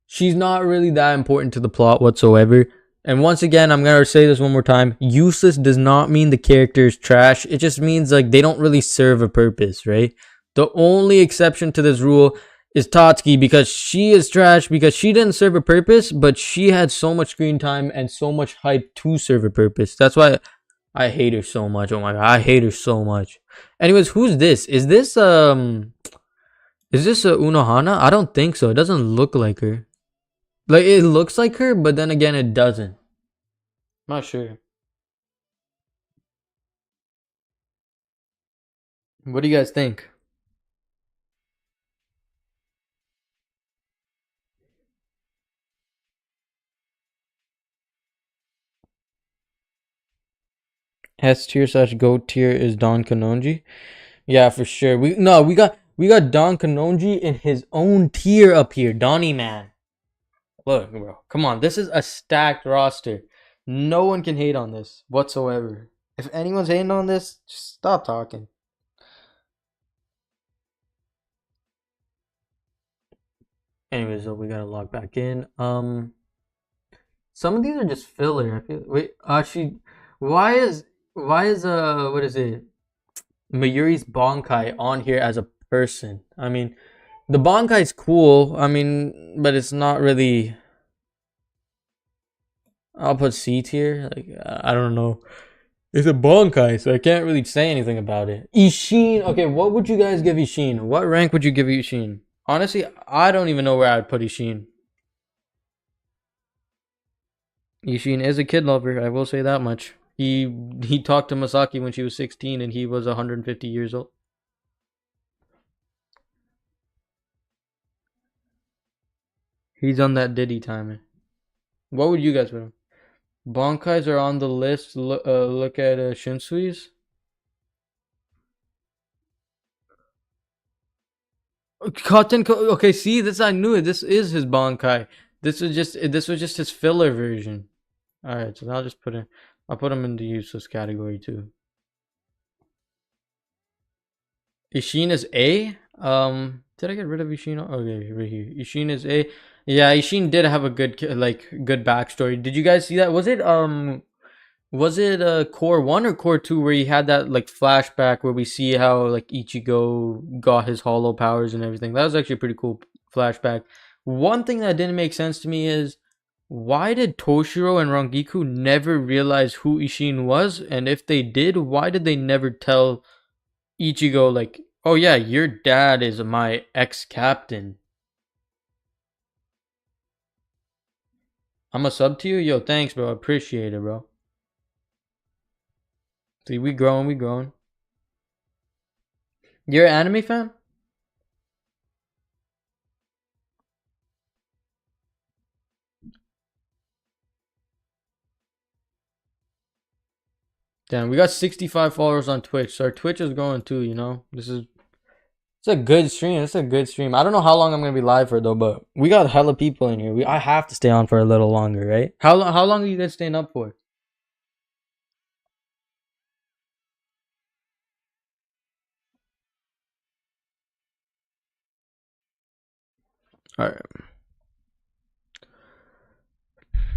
she's not really that important to the plot whatsoever. And once again, I'm gonna say this one more time: useless does not mean the character is trash. It just means, like, they don't really serve a purpose, right? The only exception to this rule is Tatsuki, because she is trash because she didn't serve a purpose, but she had so much screen time and so much hype to serve a purpose. That's why I hate her so much. Oh my god, I hate her so much. Anyways, who's this? Is this a Unohana? I don't think so. It doesn't look like her. Like, it looks like her, but then again, it doesn't. Not sure. What do you guys think? S tier slash goat tier is Don Kanonji. Yeah, for sure. We got Don Kanonji in his own tier up here. Donnie, man. Look, bro. Come on. This is a stacked roster. No one can hate on this whatsoever. If anyone's hating on this, just stop talking. Anyways, though, we gotta log back in. Some of these are just filler. I feel. Wait, actually, why is what is it? Mayuri's Bonkai on here as a person. I mean, the Bonkai's cool. I mean, but it's not really. I'll put C tier. Like, I don't know. It's a Bonkai, so I can't really say anything about it. Ishin. Okay, what would you guys give Ishin? What rank would you give Ishin? Honestly, I don't even know where I'd put Ishin. Ishin is a kid lover. I will say that much. He talked to Masaki when she was 16 and he was 150 years old. He's on that Diddy timer. What would you guys put him? Bonkais are on the list. Look at Shinsui's. Cotton. Okay, see, this I knew it. This is his Bonkai. This was just his filler version. All right, so I'll just put him. I'll put him in the useless category too. Ishin is A. Did I get rid of Ishin? Okay, right here. Ishin is A. Yeah, Ishin did have a good backstory. Did you guys see that? Was it core 1 or core 2 where he had that like flashback where we see how like Ichigo got his hollow powers and everything? That was actually a pretty cool flashback. One thing that didn't make sense to me is, why did Toshiro and Rangiku never realize who Ishin was? And if they did, why did they never tell Ichigo, like, oh yeah, your dad is my ex-captain? I'm a sub to you? Yo, thanks, bro. Appreciate it, bro. See, we growing, we growing. You're an anime fan? Damn, we got 65 followers on Twitch, so our Twitch is growing too. You know, it's a good stream. It's a good stream. I don't know how long I'm gonna be live for though, but we got hella people in here. I have to stay on for a little longer, right? How long are you guys staying up for? All right.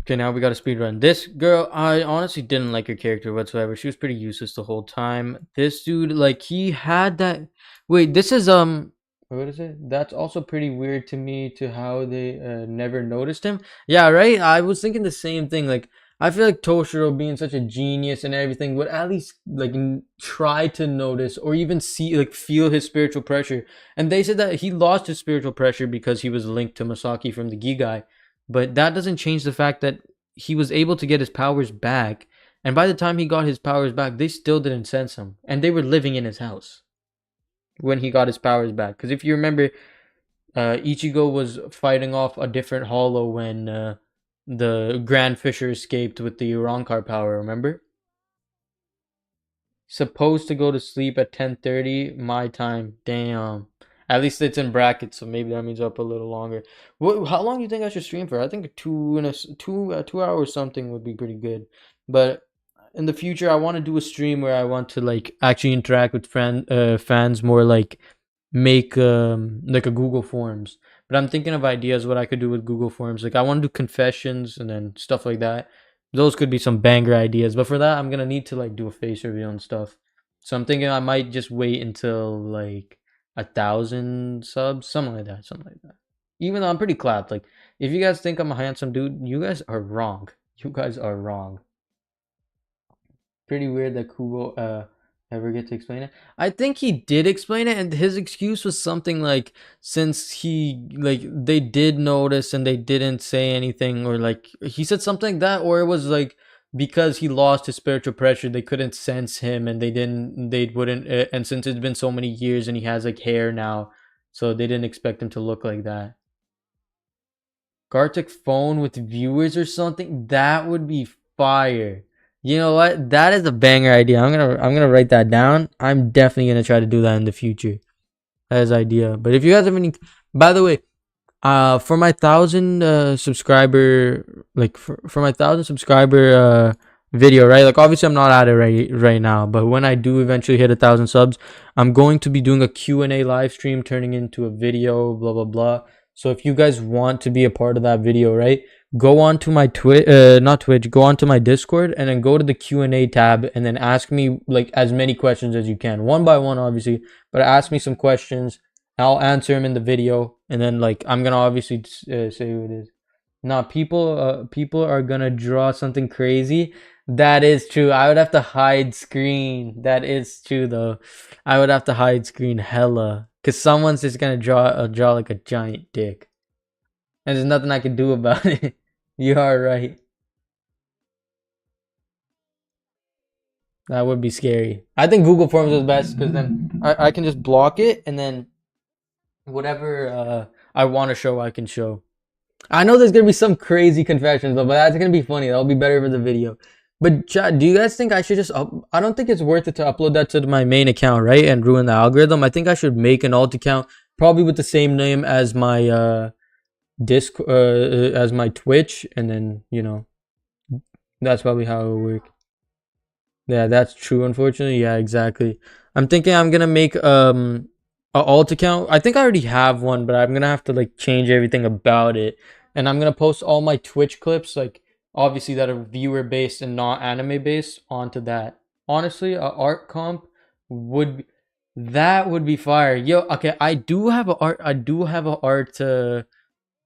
Okay, now we got to speed run. This girl, I honestly didn't like her character whatsoever. She was pretty useless the whole time. This dude, like, he had that. Wait, this is what is it? That's also pretty weird to me to how they never noticed him. Yeah, right. I was thinking the same thing. Like, I feel like Toshiro, being such a genius and everything, would at least like try to notice or even see, like, feel his spiritual pressure. And they said that he lost his spiritual pressure because he was linked to Masaki from the Gigai. But that doesn't change the fact that he was able to get his powers back. And by the time he got his powers back, they still didn't sense him. And they were living in his house when he got his powers back. Because if you remember, Ichigo was fighting off a different Hollow when the Grand Fisher escaped with the Urankar power, remember? Supposed to go to sleep at 10:30 my time. Damn. At least it's in brackets, so maybe that means up a little longer. How long do you think I should stream for? I think two hours something would be pretty good. But in the future, I want to do a stream where I want to like actually interact with fans more, like make like a Google Forms. But I'm thinking of ideas what I could do with Google Forms. Like I want to do confessions and then stuff like that. Those could be some banger ideas. But for that, I'm gonna need to like do a face reveal and stuff. So I'm thinking I might just wait until like 1,000 subs, something like that, something like that. Even though I'm pretty clapped. Like if you guys think I'm a handsome dude, you guys are wrong. You guys are wrong. Pretty weird that Kubo ever get to explain it. I think he did explain it, and his excuse was something like since he like they did notice and they didn't say anything, or like he said something like that, or it was like because he lost his spiritual pressure, they couldn't sense him and they wouldn't and since it's been so many years and he has like hair now, so they didn't expect him to look like that. Gartic phone with viewers or something, that would be fire. You know what? That is a banger idea. I'm gonna write that down. I'm definitely gonna try to do that in the future. That is idea. But if you guys have any, by the way, for my 1,000 subscriber, like for my 1,000 subscriber video, right? Like obviously I'm not at it right now, but when I do eventually hit 1,000 subs, I'm going to be doing a Q&A live stream turning into a video, blah blah blah. So if you guys want to be a part of that video, right? Go on to my not Twitch, go on to my Discord and then go to the Q&A tab and then ask me like as many questions as you can, one by one obviously, but ask me some questions. I'll answer them in the video, and then like I'm gonna obviously say who it is. Now people are gonna draw something crazy. That is true. I would have to hide screen. That is true though. I would have to hide screen hella, cause someone's just gonna draw like a giant dick, and there's nothing I can do about it. You are right. That would be scary. I think Google Forms is best because then I can just block it and then whatever I want to show, I can show. I know there's gonna be some crazy confessions though, but that's gonna be funny. That'll be better for the video. But chat, do you guys think I should just I don't think it's worth it to upload that to my main account, right? And ruin the algorithm. I think I should make an alt account, probably with the same name as my disc as my Twitch, and then that's probably how it would work. Yeah, that's true. Unfortunately, yeah, exactly. I'm thinking I'm gonna make a alt account. I think I already have one, but I'm gonna have to like change everything about it, and I'm gonna post all my Twitch clips, like obviously that are viewer based and not anime based, onto that. Honestly, a art comp would that would be fire. Yo, okay, I do have a art. I do have a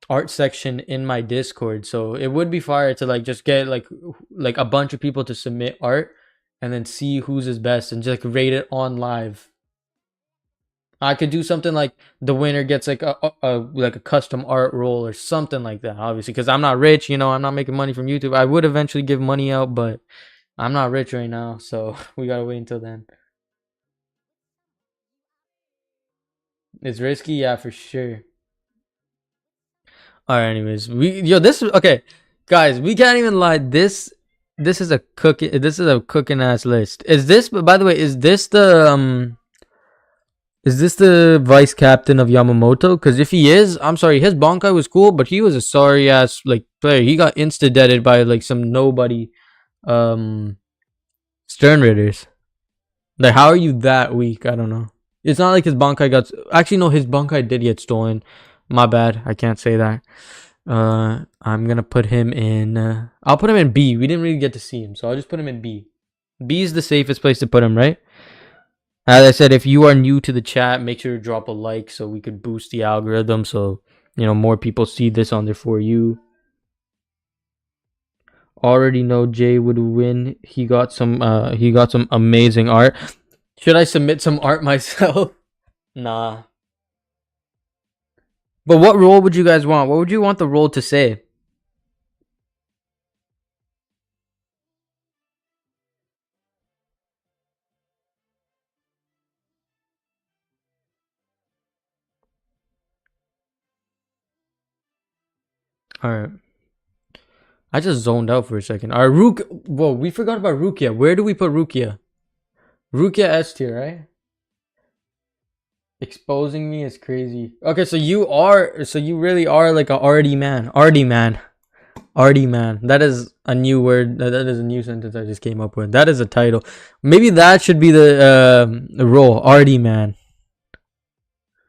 art section in my Discord, so it would be fire to like just get like a bunch of people to submit art and then see whose is best and just like rate it on live. I could do something like the winner gets like a custom art roll or something like that. Obviously, because I'm not rich, I'm not making money from YouTube. I would eventually give money out, but I'm not rich right now, so we gotta wait until then. It's risky, yeah, for sure. All right, anyways, this okay, guys. We can't even lie. This This is a cooking. This is a cooking ass list. Is this? By the way, is this the Is this the vice captain of Yamamoto? Because if he is, I'm sorry, his Bankai was cool, but he was a sorry ass like player. He got insta deaded by like some nobody um Stern Ritters. Like, how are you that weak? I don't know. It's not like his Bankai got. Actually, no, his Bankai did get stolen. My bad. I can't say that. I'm gonna put him in. I'll put him in B. We didn't really get to see him, so I'll just put him in B. B is the safest place to put him, right? As I said, if you are new to the chat, make sure to drop a like so we could boost the algorithm, so more people see this on there for you. Already know Jay would win. He got some amazing art. Should I submit some art myself? Nah. But what role would you guys want? What would you want the role to say? Alright. I just zoned out for a second. Alright, Whoa, we forgot about Rukia. Where do we put Rukia? Rukia S tier, right? Exposing me is crazy. Okay, so you really are like a arty man. Arty man. Arty man. That is a new word. That is a new sentence I just came up with. That is a title. Maybe that should be the role. Arty man.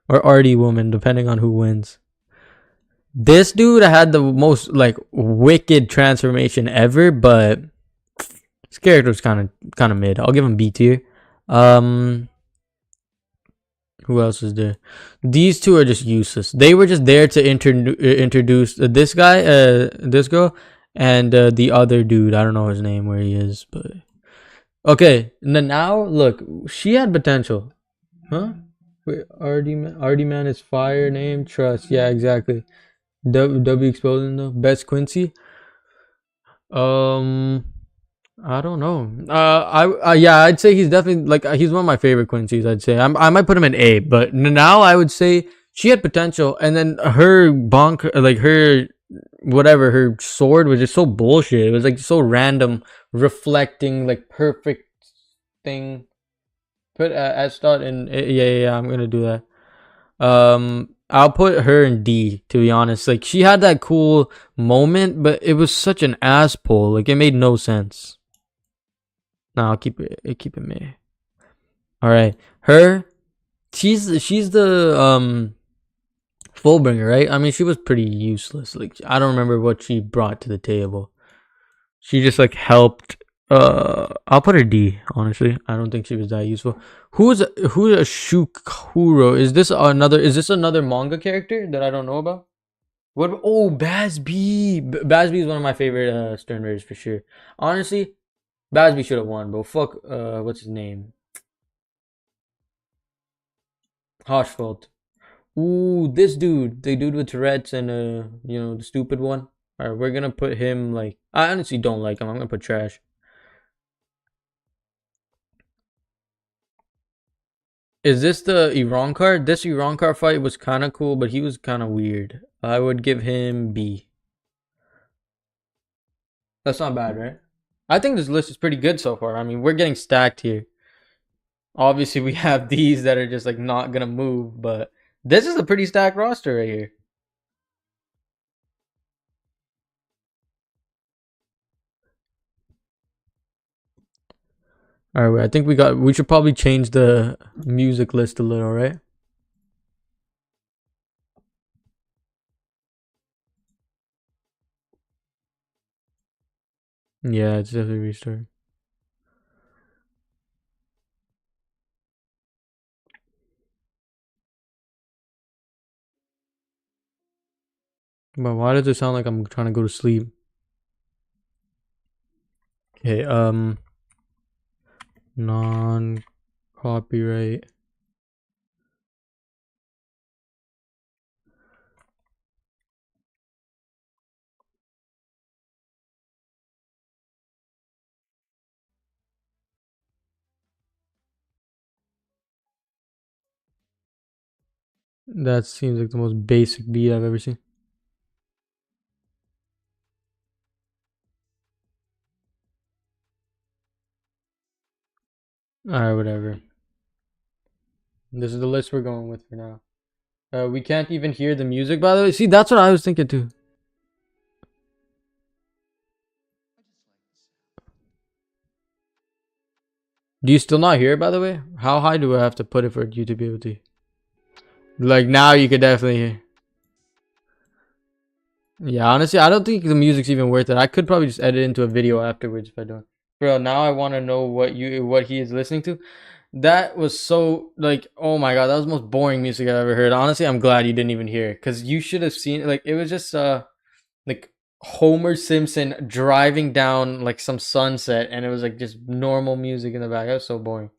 Or arty woman, depending on who wins. This dude had the most like wicked transformation ever, but his character was kind of mid. I'll give him B tier. Who else is there? These two are just useless. They were just there to introduce this guy, this girl, and the other dude. I don't know his name, where he is, but okay. Now look, she had potential, huh? Wait, RD man is fire name trust. Yeah, exactly. W exposing though. Best Quincy. Um, I don't know. Yeah, I'd say he's definitely like he's one of my favorite Quincy's. I'd say I might put him in A, but now I would say she had potential, and then her bonk, like her whatever, her sword was just so bullshit. It was like so random, reflecting like perfect thing. Put as start in yeah. I'm gonna do that. I'll put her in D, to be honest. Like she had that cool moment, but it was such an ass pull. Like it made no sense. No, I'll keep it May. All right, her. She's the Fullbringer, right? I mean, she was pretty useless. Like I don't remember what she brought to the table. She just like helped. I'll put her D. Honestly, I don't think she was that useful. Who's a Shukuro? Is this another manga character that I don't know about? What? Oh, Basby. Basby is one of my favorite Stern Raiders for sure. Honestly, Basby should have won, but fuck. What's his name? Hoshfeld. Ooh, this dude, the dude with Tourette's and the stupid one. All right, we're gonna put him like. I honestly don't like him. I'm gonna put trash. Is this the Iran card? This Iran card fight was kind of cool, but he was kind of weird. I would give him B. That's not bad, right? I think this list is pretty good so far. I mean, we're getting stacked here. Obviously, we have these that are just like not gonna move, but this is a pretty stacked roster right here. All right, I think we should probably change the music list a little, right? Yeah, it's definitely restart. But why does it sound like I'm trying to go to sleep? Okay, non-copyright. That seems like the most basic beat I've ever seen. Alright, whatever. This is the list we're going with for now. We can't even hear the music, by the way. See, that's what I was thinking too. Do you still not hear it, by the way? How high do I have to put it for you to be able to? Like now, you could definitely hear. Yeah, honestly, I don't think the music's even worth it. I could probably just edit into a video afterwards if I don't. Bro, now I want to know what he is listening to. That was so like, oh my god, that was the most boring music I've ever heard. Honestly, I'm glad you didn't even hear it because you should have seen it. Like it was just like Homer Simpson driving down like some sunset, and it was like just normal music in the back. That was so boring.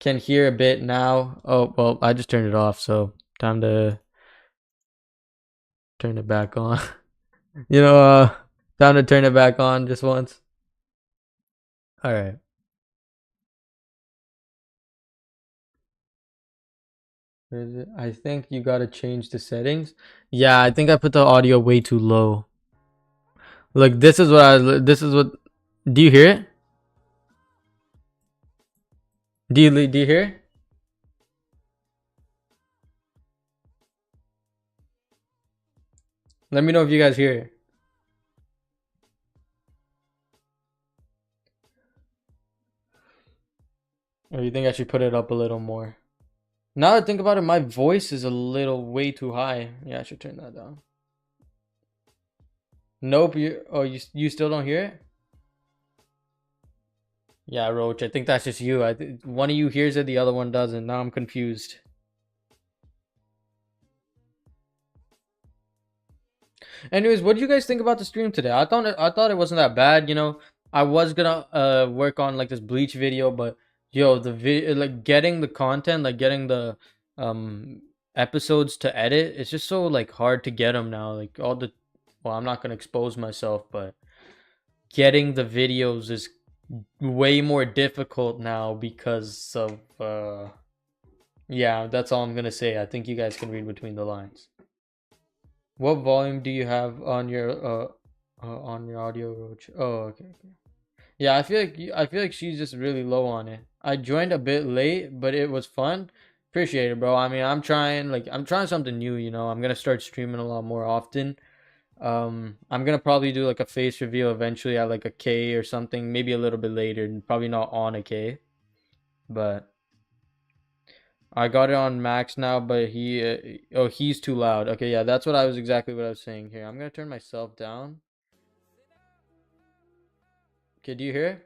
Can hear a bit now. Oh well, I just turned it off, so time to turn it back on. you know, time to turn it back on just once. All right. Where is it? I think you gotta change the settings. Yeah, I think I put the audio way too low. Like this is what I. This is what. Do you hear it? Do you hear it? Let me know if you guys hear it. Or you think I should put it up a little more? Now that I think about it, my voice is a little way too high. Yeah, I should turn that down. Nope. You still don't hear it? Yeah, Roach. I think that's just you. One of you hears it, the other one doesn't. Now I'm confused. Anyways, what do you guys think about the stream today? I thought it wasn't that bad. I was gonna work on like this Bleach video, but yo, like getting the content, like getting the um episodes to edit, it's just so like hard to get them now. Like well, I'm not gonna expose myself, but getting the videos is way more difficult now because of yeah, that's all I'm gonna say. I think you guys can read between the lines. What volume do you have on your audio, Roach? Oh, okay, okay. Yeah, I feel like she's just really low on it. I joined a bit late, but it was fun. Appreciate it, bro. I mean, I'm trying something new, I'm gonna start streaming a lot more often. I'm gonna probably do like a face reveal eventually at like a K or something, maybe a little bit later, and probably not on a K, but I got it on max now, but he's too loud. Okay, yeah, that's exactly what I was saying here. I'm gonna turn myself down. Okay, do you hear it?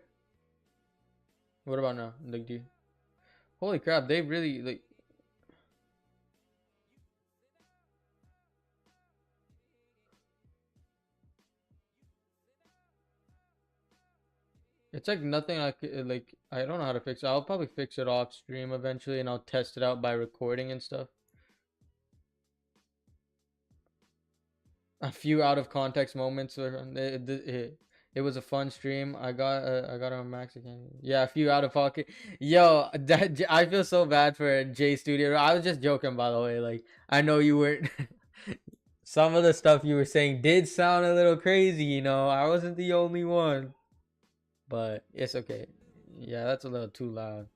What about now? Like, holy crap, they really like. It's like nothing I could like. I don't know how to fix it. I'll probably fix it off stream eventually, and I'll test it out by recording and stuff. A few out of context moments, or it was a fun stream. I got on max again. Yeah, a few out of pocket. Yo, I feel so bad for J Studio. I was just joking, by the way. Like I know you weren't. Some of the stuff you were saying did sound a little crazy. I wasn't the only one, but it's okay. Yeah, that's a little too loud.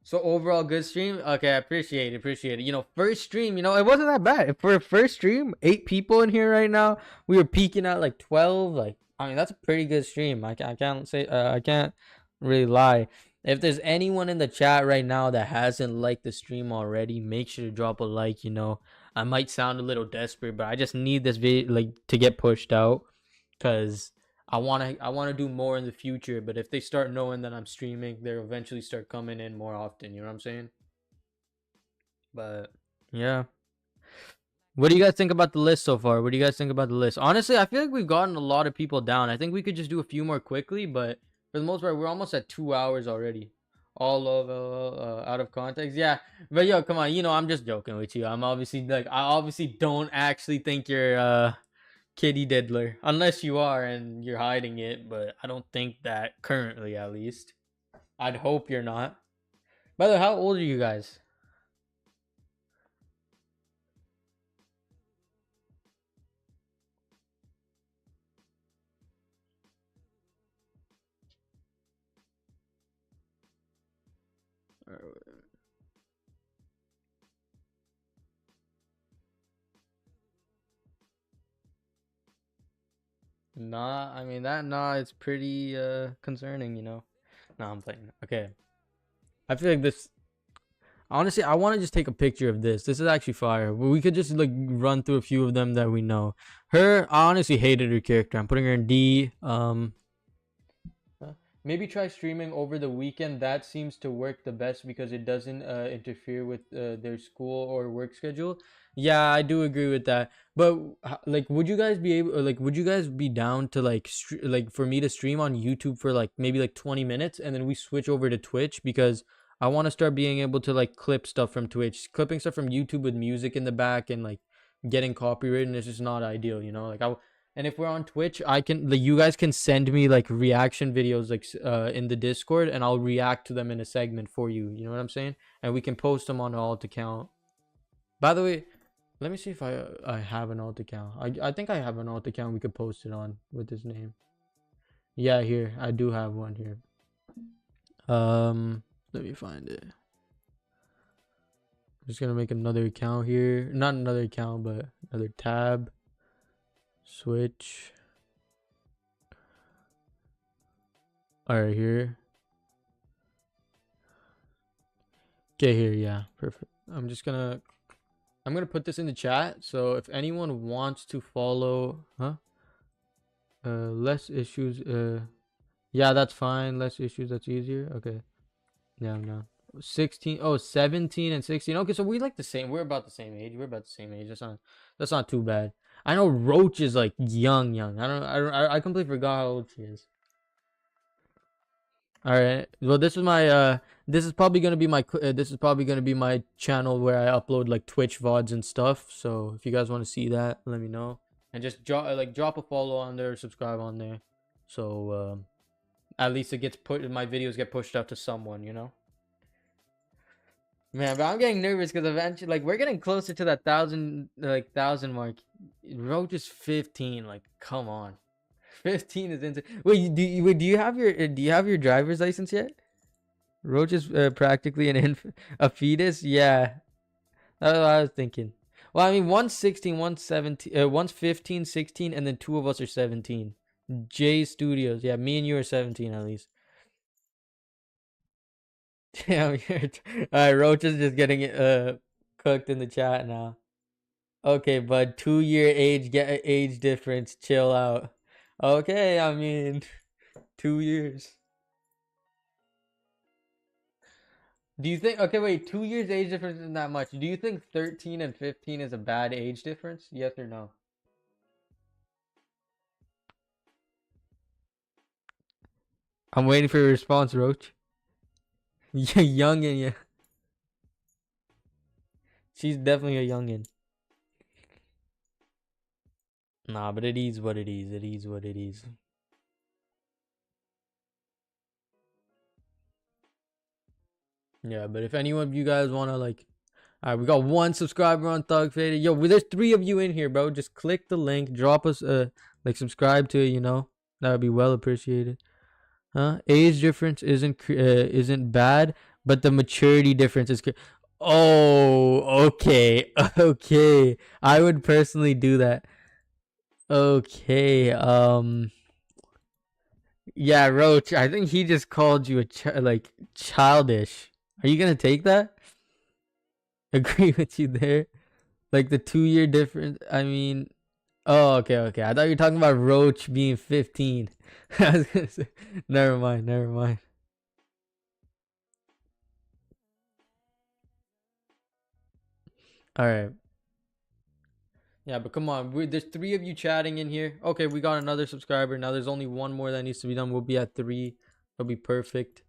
So overall, good stream. Okay, I appreciate it. Appreciate it. First stream. It wasn't that bad for a first stream. 8 people in here right now. We were peaking at like 12. Like, I mean, that's a pretty good stream. I can't say. I can't really lie. If there's anyone in the chat right now that hasn't liked the stream already, make sure to drop a like. I might sound a little desperate, but I just need this video like to get pushed out because I wanna do more in the future. But if they start knowing that I'm streaming, they'll eventually start coming in more often. You know what I'm saying? But yeah, what do you guys think about the list so far? What do you guys think about the list? Honestly, I feel like we've gotten a lot of people down. I think we could just do a few more quickly, but for the most part, we're almost at 2 hours already. All of out of context, yeah. But yo, come on, I'm just joking with you. I obviously don't actually think you're kitty diddler, unless you are and you're hiding it. But I don't think that currently, at least. I'd hope you're not. By the way, how old are you guys? Nah, I mean that. Nah, it's pretty concerning, you know. Nah, I'm playing. Okay, I feel like this. Honestly, I want to just take a picture of this. This is actually fire. We could just like run through a few of them that we know. Her, I honestly hated her character. I'm putting her in D. Maybe try streaming over the weekend. That seems to work the best because it doesn't interfere with their school or work schedule. Yeah, I do agree with that. But like, would you guys be able, or, like, would you guys be down to like, like for me to stream on YouTube for like maybe like 20 minutes and then we switch over to Twitch because I want to start being able to like clip stuff from Twitch, clipping stuff from YouTube with music in the back and like getting copyrighted is just not ideal, you know? Like and if we're on Twitch, I can like you guys can send me like reaction videos like in the Discord, and I'll react to them in a segment for you. You know what I'm saying? And we can post them on an alt account. By the way, let me see if I have an alt account. I think I have an alt account we could post it on with this name. Yeah, here I do have one here. Let me find it. I'm just gonna make another account here. Not another account, but another tab. Switch. All right, here. Okay, here, yeah, perfect. I'm gonna put this in the chat. So if anyone wants to follow, less issues. Yeah, that's fine. Less issues. That's easier. Okay. Yeah, I'm down. 16. Oh, 17 and 16. Okay, so we like the same. We're about the same age. We're about the same age. That's not too bad. I know Roach is like young. I completely forgot how old she is. All right. Well, this is probably gonna be my channel where I upload like Twitch VODs and stuff. So if you guys want to see that, let me know. And just drop a follow on there, subscribe on there. So at least it gets my videos get pushed out to someone, you know. Man, but I'm getting nervous because eventually, like, we're getting closer to that thousand mark. Roach is 15. Like, come on. 15 is insane. Wait, do you have your driver's license yet? Roach is practically a fetus. Yeah, that's what I was thinking. Well, I mean, one's 16, one's 17, one's 15, 16, and then two of us are 17. J Studios. Yeah, me and you are 17 at least. Yeah, alright, Roach is just getting cooked in the chat now. Okay, but 2 year age difference. Chill out. Okay, I mean, 2 years. Do you think, okay, wait, 2 years age difference isn't that much. Do you think 13 and 15 is a bad age difference? Yes or no? I'm waiting for your response, Roach. Yeah, youngin, yeah. She's definitely a youngin. Nah, but it is what it is. It is what it is. Yeah, but if any of you guys want to like, all right, we got one subscriber on Thug Faded. Yo, there's 3 of you in here, bro. Just click the link, drop us like subscribe to it. You know that would be well appreciated. Age difference isn't bad, but the maturity difference is. Oh, okay, okay. I would personally do that. Okay, yeah, Roach. I think he just called you like childish. Are you gonna take that? Agree with you there. Like the 2 year difference. I mean, oh, okay, okay. I thought you were talking about Roach being 15. I was gonna say, never mind, never mind. All right. Yeah, but come on. There's 3 of you chatting in here. Okay, we got another subscriber. Now there's only one more that needs to be done. We'll be at 3. It'll be perfect.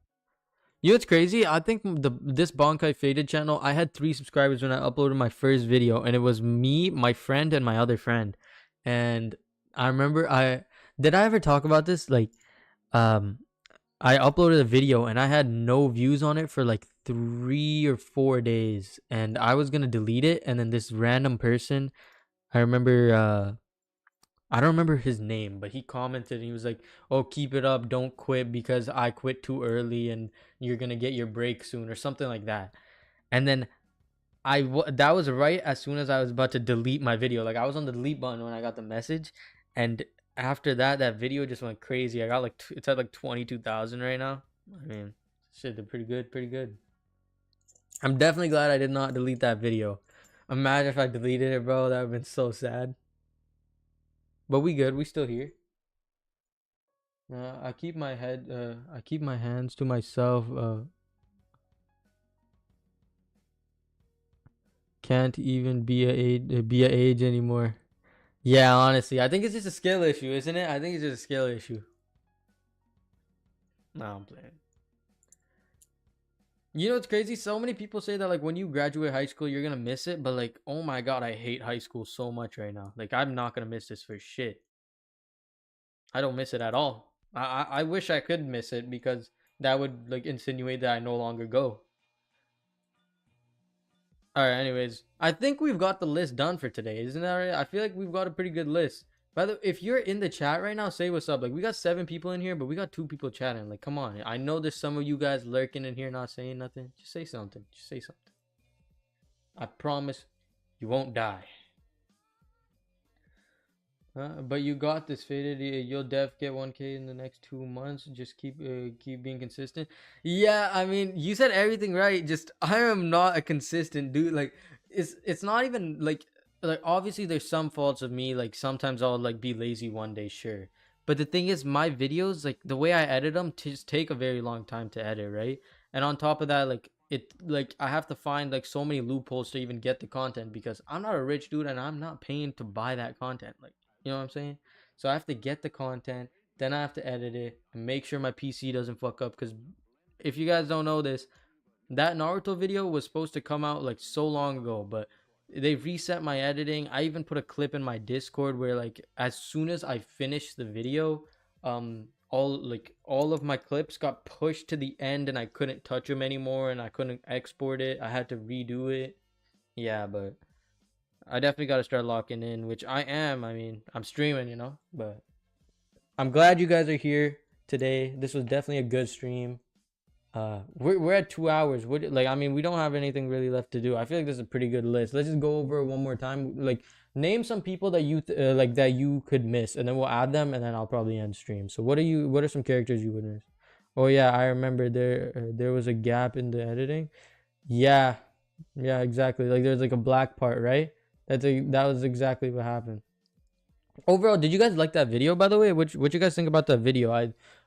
You know what's crazy? I think this Bonkai Faded channel, I had 3 subscribers when I uploaded my first video, and it was me, my friend, and my other friend. And I remember did I ever talk about this? Like, I uploaded a video and I had no views on it for like 3 or 4 days, and I was gonna delete it, and then this random person, I remember I don't remember his name, but he commented and he was like, "Oh, keep it up, don't quit because I quit too early and you're gonna get your break soon," or something like that. And then that was right as soon as I was about to delete my video. Like I was on the delete button when I got the message, and after that, that video just went crazy. I got like it's at like 22,000 right now. I mean, shit, they're pretty good, pretty good. I'm definitely glad I did not delete that video. Imagine if I deleted it, bro. That would have been so sad. But we good. We still here. I keep my head. I keep my hands to myself. Can't even be a age anymore. Yeah, honestly, I think it's just a skill issue, isn't it? I think it's just a skill issue. No, I'm playing. You know what's crazy? So many people say that like when you graduate high school, you're gonna miss it, but like, oh my god, I hate high school so much right now. Like, I'm not gonna miss this for shit. I don't miss it at all. I wish I could miss it because that would like insinuate that I no longer go. All right. Anyways, I think we've got the list done for today, isn't that right? I feel like we've got a pretty good list. By the way, if you're in the chat right now, say what's up. Like we got 7 people in here, but we got 2 people chatting. Like, come on. I know there's some of you guys lurking in here, not saying nothing. Just say something. Just say something. I promise you won't die. But you got this, Faded. You'll def get 1K in the next 2 months. Just keep being consistent. Yeah, I mean, you said everything right. Just I am not a consistent dude. Like it's not even like obviously there's some faults of me. Like sometimes I'll like be lazy one day, sure. But the thing is, my videos, like the way I edit them, just take a very long time to edit, right? And on top of that, like I have to find like so many loopholes to even get the content because I'm not a rich dude and I'm not paying to buy that content. Like you know what I'm saying? So I have to get the content, then I have to edit it and make sure my PC doesn't fuck up. Because if you guys don't know this, that Naruto video was supposed to come out like so long ago, but they reset my editing. I even put a clip in my Discord where like as soon as I finished the video, all of my clips got pushed to the end and I couldn't touch them anymore and I couldn't export it. I had to redo it. Yeah, but I definitely got to start locking in, which I am. I mean, I'm streaming, but I'm glad you guys are here today. This was definitely a good stream. We're at 2 hours. What like I mean, we don't have anything really left to do. I feel like this is a pretty good list. Let's just go over it one more time. Like, name some people that like that you could miss, and then we'll add them, and then I'll probably end stream. So what are some characters you would miss? Oh yeah, I remember there was a gap in the editing. Yeah, yeah, exactly. Like there's like a black part, right? That was exactly what happened. Overall, did you guys like that video, by the way? What you guys think about that video?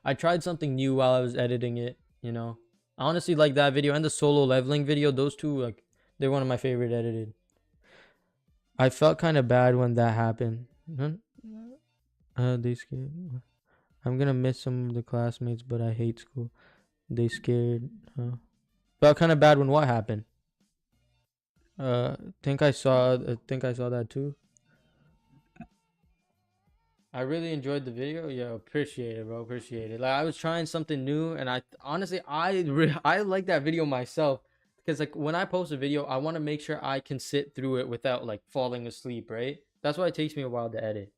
I tried something new while I was editing it, I honestly like that video and the solo leveling video. Those two, like, they're one of my favorite edited. I felt kind of bad when that happened. They scared. I'm gonna miss some of the classmates, but I hate school. They scared. Felt kind of bad when what happened? I think I saw that too. I really enjoyed the video. Yeah, appreciate it, bro. Appreciate it. Like I was trying something new, and I honestly I like that video myself because like when I post a video, I want to make sure I can sit through it without like falling asleep. Right? That's why it takes me a while to edit.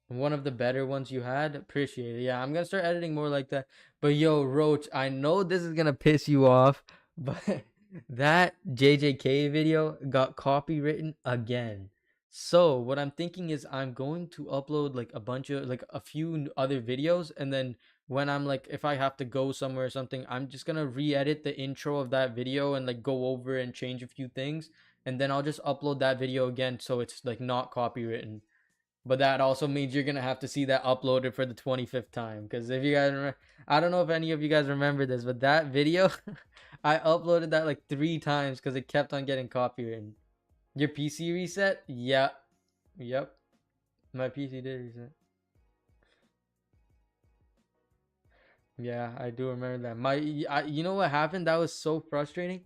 One of the better ones you had. Appreciate it. Yeah, I'm gonna start editing more like that. But yo, Roach, I know this is gonna piss you off, but that JJK video got copywritten again. So what I'm thinking is I'm going to upload like a few other videos, and then when I'm like if I have to go somewhere or something, I'm just gonna re-edit the intro of that video and like go over and change a few things, and then I'll just upload that video again so it's like not copywritten. But that also means you're gonna have to see that uploaded for the 25th time. Because if you guys remember, I don't know if any of you guys remember this, but that video, I uploaded that like 3 times because it kept on getting copywritten. Your PC reset? Yeah. Yep. My PC did reset. Yeah, I do remember that. You know what happened? That was so frustrating.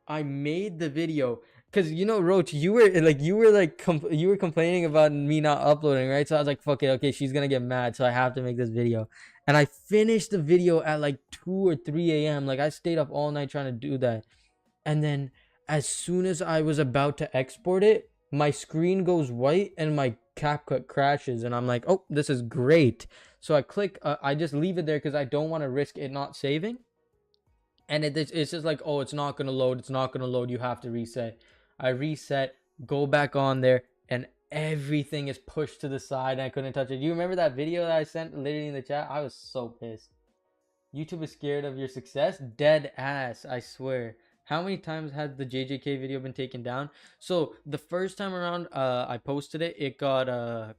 I made the video because Roach, you were complaining about me not uploading, right? So I was like, fuck it, okay, she's gonna get mad, so I have to make this video. And I finished the video at like 2 or 3 a.m. Like I stayed up all night trying to do that. And then as soon as I was about to export it, my screen goes white and my CapCut crashes, and I'm like, oh, this is great. So I click, I just leave it there because I don't want to risk it not saving. And it's just like, oh, it's not gonna load, it's not gonna load, you have to reset. I reset, go back on there, and everything is pushed to the side, and I couldn't touch it. You remember that video that I sent literally in the chat? I was so pissed. YouTube is scared of your success? Dead ass, I swear. How many times has the JJK video been taken down? So the first time around I posted it, it got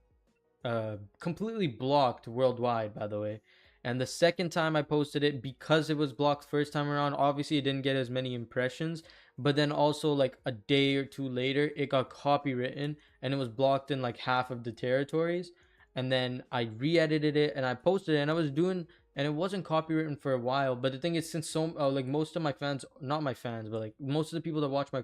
completely blocked worldwide, by the way. And the second time I posted it, because it was blocked first time around, obviously it didn't get as many impressions. But then also like a day or two later, it got copywritten and it was blocked in like half of the territories. And then I re-edited it and I posted it, and I was doing, and it wasn't copywritten for a while. But the thing is, since like most of my fans, not my fans, but like most of the people that watch my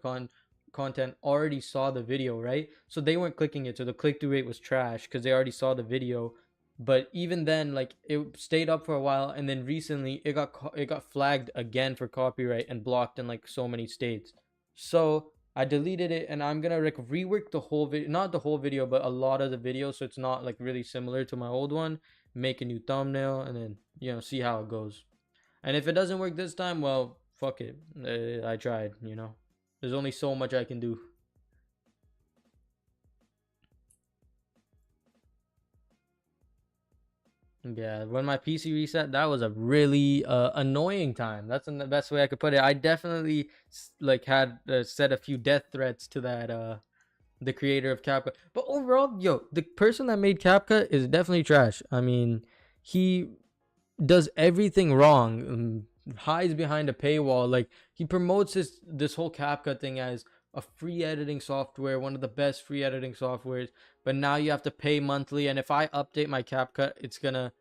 content already saw the video, right? So they weren't clicking it, so the click-through rate was trash because they already saw the video. But even then, like, it stayed up for a while, and then recently it got flagged again for copyright and blocked in like so many states. So I deleted it, and I'm gonna like rework the whole video, not the whole video, but a lot of the video, so it's not like really similar to my old one. Make a new thumbnail, and then see how it goes. And if it doesn't work this time, well, fuck it. I tried. There's only so much I can do. Yeah, when my PC reset, that was a really annoying time. That's the best way I could put it. I definitely like had said a few death threats to that the creator of CapCut. But overall, yo, the person that made CapCut is definitely trash. I mean, he does everything wrong. Hides behind a paywall. Like, he promotes this whole CapCut thing as a free editing software, one of the best free editing softwares. But now you have to pay monthly, and if I update my CapCut, it's gonna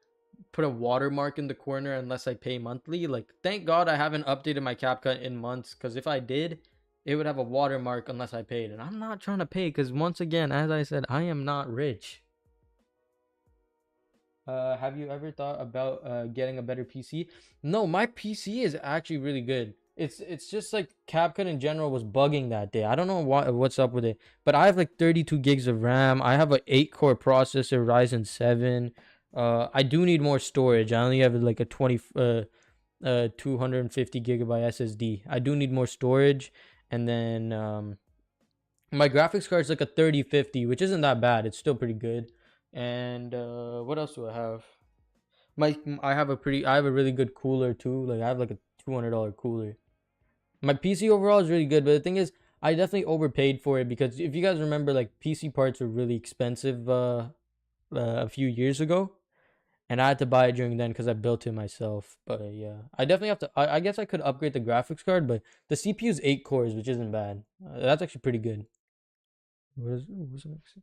put a watermark in the corner unless I pay monthly. Like, thank God I haven't updated my CapCut in months, because if I did, it would have a watermark unless I paid. And I'm not trying to pay because, once again, as I said, I am not rich. Have you ever thought about getting a better PC? No, my PC is actually really good. It's just like CapCut in general was bugging that day. I don't know what's up with it, but I have like 32 gigs of RAM. I have an 8-core processor, Ryzen 7. I do need more storage. I only have like a 250 gigabyte SSD. I do need more storage, and then my graphics card is like a 3050, which isn't that bad. It's still pretty good. And what else do I have? I have a really good cooler too. Like, I have like a $200 cooler. My PC overall is really good, but the thing is, I definitely overpaid for it, because if you guys remember, like, PC parts were really expensive a few years ago, and I had to buy it during then because I built it myself. But yeah, I definitely have to. I guess I could upgrade the graphics card, but the CPU is 8 cores, which isn't bad. That's actually pretty good. What was the next?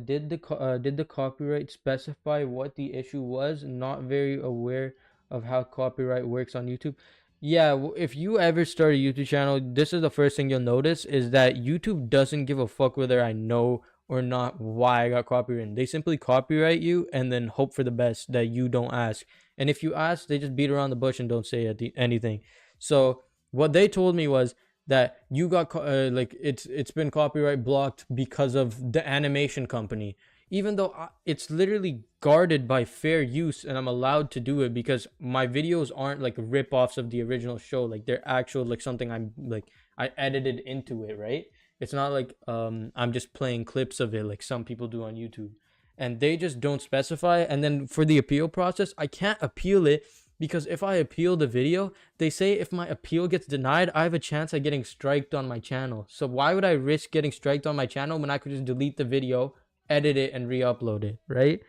Did the copyright specify what the issue was? Not very aware of how copyright works on YouTube. Yeah, if you ever start a YouTube channel, this is the first thing you'll notice, is that YouTube doesn't give a fuck whether I know or not why I got copyrighted. They simply copyright you and then hope for the best that you don't ask. And if you ask, they just beat around the bush and don't say anything. So what they told me was that you got like, it's been copyright blocked because of the animation company, even though it's literally guarded by fair use, and I'm allowed to do it because my videos aren't like rip-offs of the original show. Like, they're actual, like, something I edited into it, right? It's not like I'm just playing clips of it like some people do on YouTube. And they just don't specify. And then for the appeal process, I can't appeal it, because if I appeal the video, they say if my appeal gets denied, I have a chance at getting striked on my channel. So why would I risk getting striked on my channel when I could just delete the video, edit it, and re-upload it, right?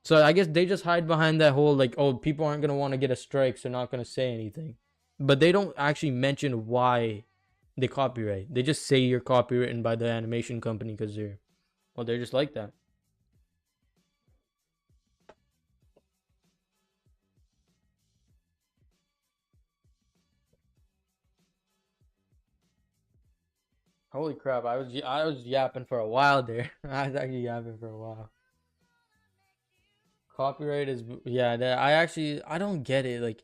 So I guess they just hide behind that whole, like, oh, people aren't going to want to get a strike, so not going to say anything. But they don't actually mention why they copyright. They just say you're copywritten by the animation company because they're just like that. Holy crap! I was yapping for a while there. I was actually yapping for a while. Copyright is, yeah. I don't get it. Like,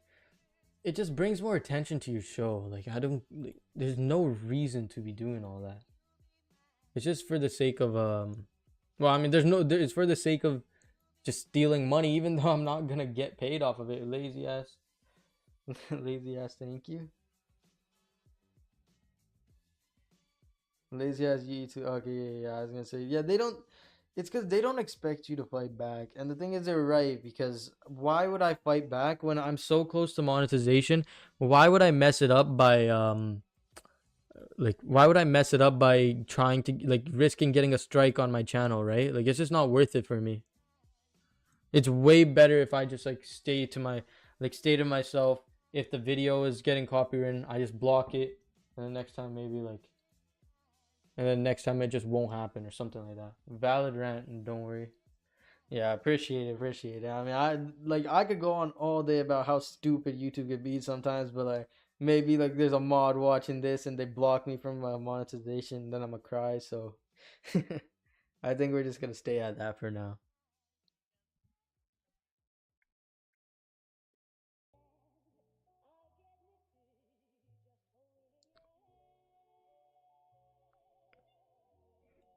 it just brings more attention to your show. Like, I don't. Like, there's no reason to be doing all that. It's just for the sake of Well, I mean, it's for the sake of just stealing money, even though I'm not gonna get paid off of it. Lazy ass, lazy ass. Thank you, lazy ass YouTube. Okay, yeah. I was gonna say, yeah. They don't. It's because they don't expect you to fight back, and the thing is, they're right. Because why would I fight back when I'm so close to monetization? Why would I mess it up by like why would I mess it up by trying to like risking getting a strike on my channel, right? Like it's just not worth it for me. It's way better if I just like stay to myself. If the video is getting copywritten, I just block it, and the next time maybe like, and then next time it just won't happen or something like that. Valid rant, and don't worry. Yeah, appreciate it. I mean, I could go on all day about how stupid YouTube could be sometimes, but like maybe like there's a mod watching this and they block me from monetization, then I'm gonna cry. So I think we're just gonna stay at that for now.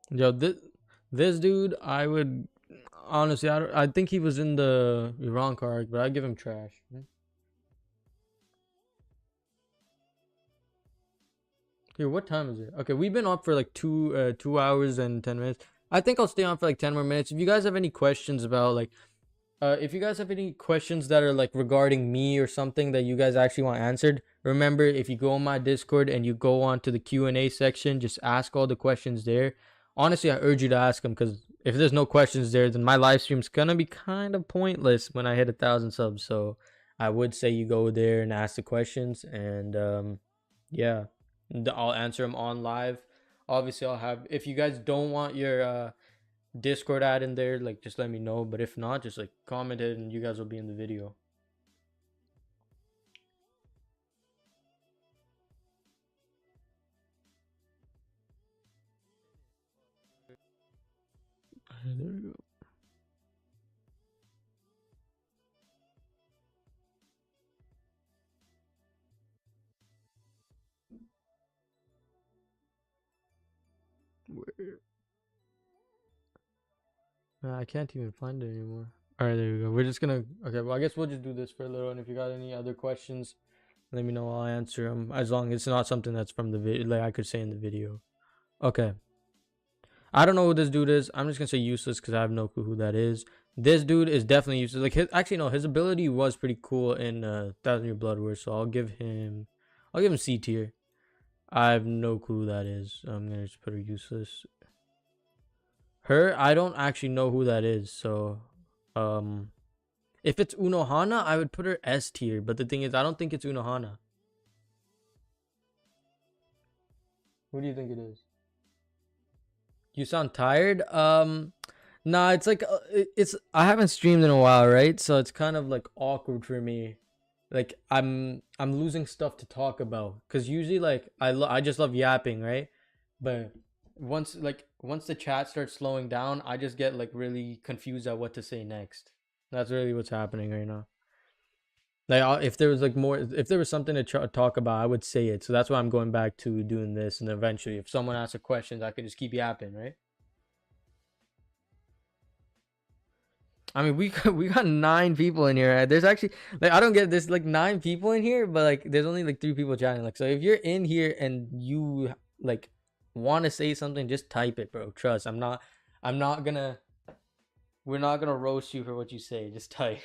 Yo, this dude, I would honestly, I think he was in the Iran card, but I give him trash. Here, what time is it? Okay, we've been on for like 2 hours and 10 minutes. I think I'll stay on for like 10 more minutes. If you guys have any questions about like if you guys have any questions that are like regarding me or something that you guys actually want answered, remember if you go on my Discord and you go on to the Q&A section, just ask all the questions there. Honestly, I urge you to ask them because if there's no questions there, then my live stream's gonna be kind of pointless when I hit 1,000 subs. So I would say you go there and ask the questions, and yeah, I'll answer them on live. Obviously, I'll have if you guys don't want your Discord ad in there, like just let me know. But if not, just like comment it and you guys will be in the video. There we go. Where? I can't even find it anymore. All right, there we go. We're just gonna. Okay, well, I guess we'll just do this for a little. And if you got any other questions, let me know. I'll answer them as long as it's not something that's from the video, like I could say in the video. Okay. I don't know who this dude is. I'm just gonna say useless because I have no clue who that is. This dude is definitely useless. Like his actually no, his ability was pretty cool in Thousand Year Blood War, so I'll give him C tier. I have no clue who that is. I'm gonna just put her useless. Her, I don't actually know who that is. So, if it's Unohana, I would put her S tier. But the thing is, I don't think it's Unohana. Who do you think it is? You sound tired. Nah, it's like it's. I haven't streamed in a while, right? So it's kind of like awkward for me. Like I'm losing stuff to talk about because usually like I just love yapping, right? But once the chat starts slowing down, I just get like really confused at what to say next. That's really what's happening right now. Like if there was like more, if there was something to talk about, I would say it. So that's why I'm going back to doing this, and eventually, if someone asks a question, I could just keep yapping, right? I mean, we got 9 people in here. Right? There's actually like I don't get this like 9 people in here, but like there's only like 3 people chatting. Like so, if you're in here and you like want to say something, just type it, bro. Trust. I'm not gonna. We're not gonna roast you for what you say. Just type.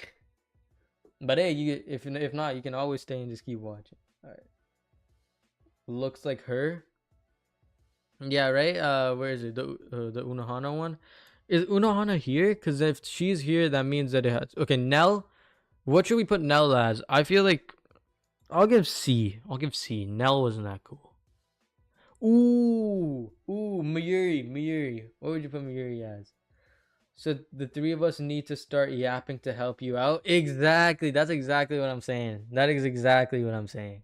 But hey, you if not, you can always stay and just keep watching. All right. Looks like her. Yeah, right. Where is it? The Unohana one. Is Unohana here? Because if she's here, that means that it has. Okay, Nell. What should we put Nell as? I feel like I'll give C. I'll give C. Nell wasn't that cool. Ooh, Mayuri. What would you put Mayuri as? So the 3 of us need to start yapping to help you out. Exactly. That's exactly what I'm saying. That is exactly what I'm saying.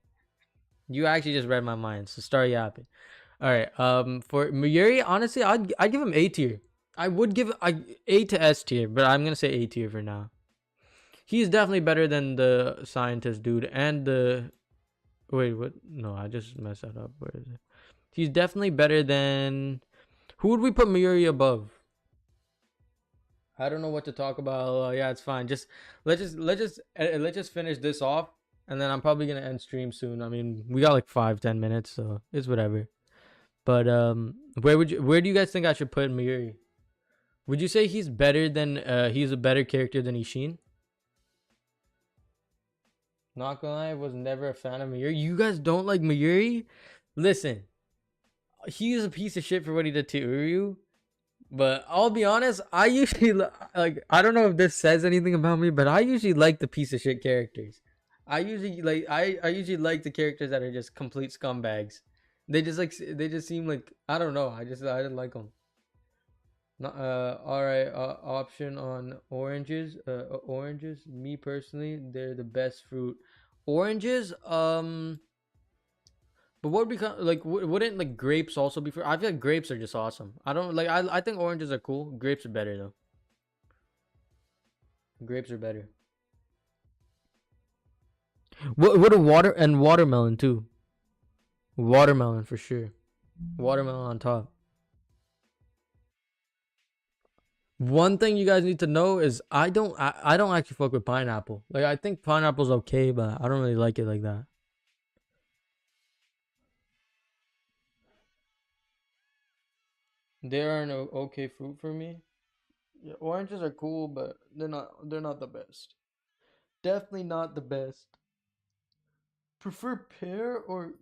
You actually just read my mind. So start yapping. All right. For Mayuri, honestly, I'd give him A tier. I would give A to S tier, but I'm gonna say A tier for now. He's definitely better than the scientist dude and the. Wait, what? No, I just messed that up. Where is it? He's definitely better than. Who would we put Mayuri above? I don't know what to talk about. Yeah, it's fine. Just let's just finish this off, and then I'm probably gonna end stream soon. I mean, we got like 5-10 minutes, so it's whatever. But where do you guys think I should put Miuri? Would you say he's a better character than Ishin? Not gonna lie, I was never a fan of Miuri. You guys don't like Miuri? Listen, he is a piece of shit for what he did to Uryu. But I'll be honest, I usually like. I don't know if this says anything about me, but I usually like the piece of shit characters. I usually like the characters that are just complete scumbags. They just seem like I don't know. I didn't like them. Not, all right. Option on oranges. Oranges. Me personally, they're the best fruit. Oranges. But what would become like? Wouldn't like grapes also be fruit? I feel like grapes are just awesome. I don't like. I think oranges are cool. Grapes are better though. Grapes are better. What a watermelon too. Watermelon for sure. Watermelon on top. One thing you guys need to know is I don't actually fuck with pineapple. Like I think pineapple's okay, but I don't really like it like that. They are an okay fruit for me. Yeah, oranges are cool, but they're not the best. Definitely not the best. Prefer pear or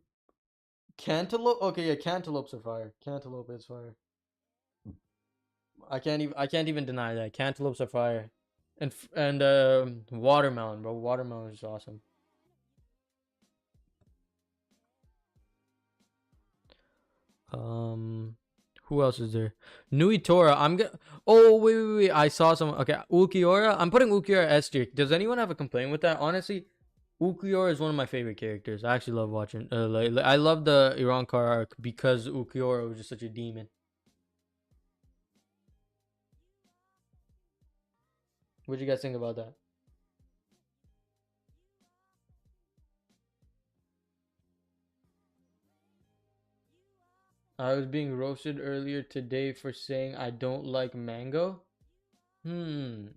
cantaloupe? Okay, yeah, cantaloupes are fire. Cantaloupe is fire. I can't even deny that. Cantaloupes are fire. And watermelon, bro. Watermelon is awesome. Um, who else is there? Nui Tora. I'm gonna. Oh wait. I saw some. Okay, Ulquiorra. I'm putting Ulquiorra S tier. Does anyone have a complaint with that? Honestly, Ulquiorra is one of my favorite characters. I actually love watching. I love the Iran Car arc because Ulquiorra was just such a demon. What do you guys think about that? I was being roasted earlier today for saying I don't like mango. Hmm.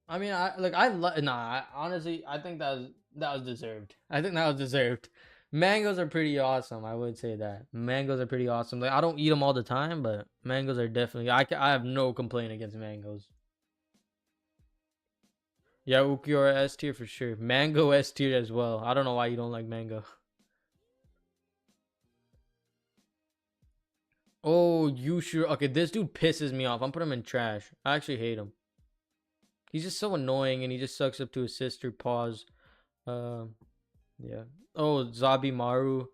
I mean, honestly, I think that was deserved. I think that was deserved. Mangoes are pretty awesome. I would say that mangoes are pretty awesome. Like I don't eat them all the time, but mangoes are definitely. I have no complaint against mangoes. Yeah, Ukiora S tier for sure. Mango S tier as well. I don't know why you don't like mango. Oh, you sure? Okay, this dude pisses me off. I'm putting him in trash. I actually hate him. He's just so annoying, and he just sucks up to his sister. Pause. Um, yeah. Oh, Zabimaru.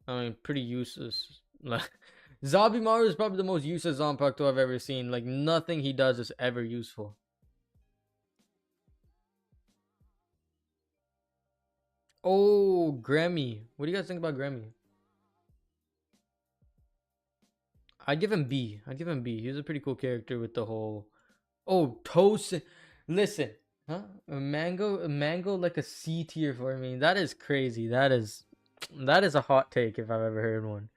I mean, pretty useless. Like, Zabimaru is probably the most useless Zanpakuto I've ever seen. Like, nothing he does is ever useful. Oh, Grammy. What do you guys think about Grammy? I'd give him B. I'd give him B. He's a pretty cool character with the whole. Oh, Toast. Listen, huh? A mango like a C tier for me. That is crazy. That is a hot take if I've ever heard one.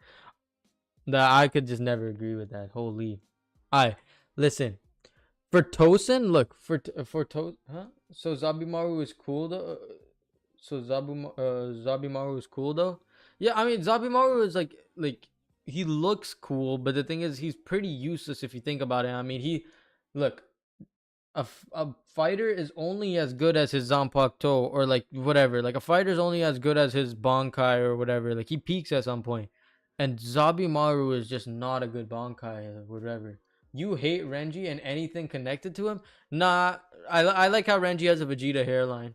That I could just never agree with that. Holy. I listen. For Tosin, look for to huh? So Zabimaru is cool though. So Zabimaru is cool though. Yeah, I mean Zabimaru is like he looks cool, but the thing is he's pretty useless if you think about it. I mean look a fighter is only as good as his Zanpakuto or like whatever. Like a fighter is only as good as his Bankai or whatever. Like he peaks at some point. And Zabimaru is just not a good Bankai or whatever. You hate Renji and anything connected to him? Nah, I like how Renji has a Vegeta hairline.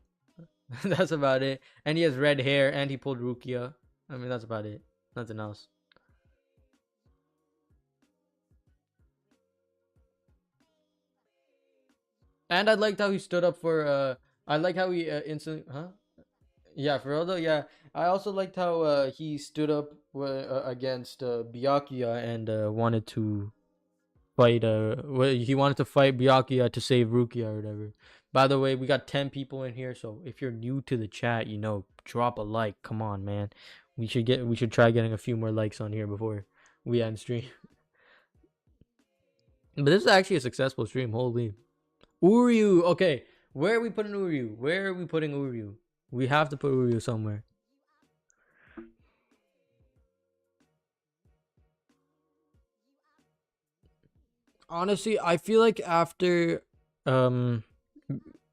That's about it. And he has red hair and he pulled Rukia. I mean, that's about it. Nothing else. And I liked how he stood up for I like how he instantly huh? Yeah, for real though. Yeah, I also liked how he stood up against Byakuya and wanted to fight. He wanted to fight Byakuya to save Rukia or whatever. By the way, we got 10 people in here, so if you're new to the chat, drop a like. Come on, man. We should try getting a few more likes on here before we end stream. But this is actually a successful stream. Holy. Uryu. Okay, where are we putting Uryu? Where are we putting Uryu? We have to put Uryu somewhere. Honestly, I feel like after um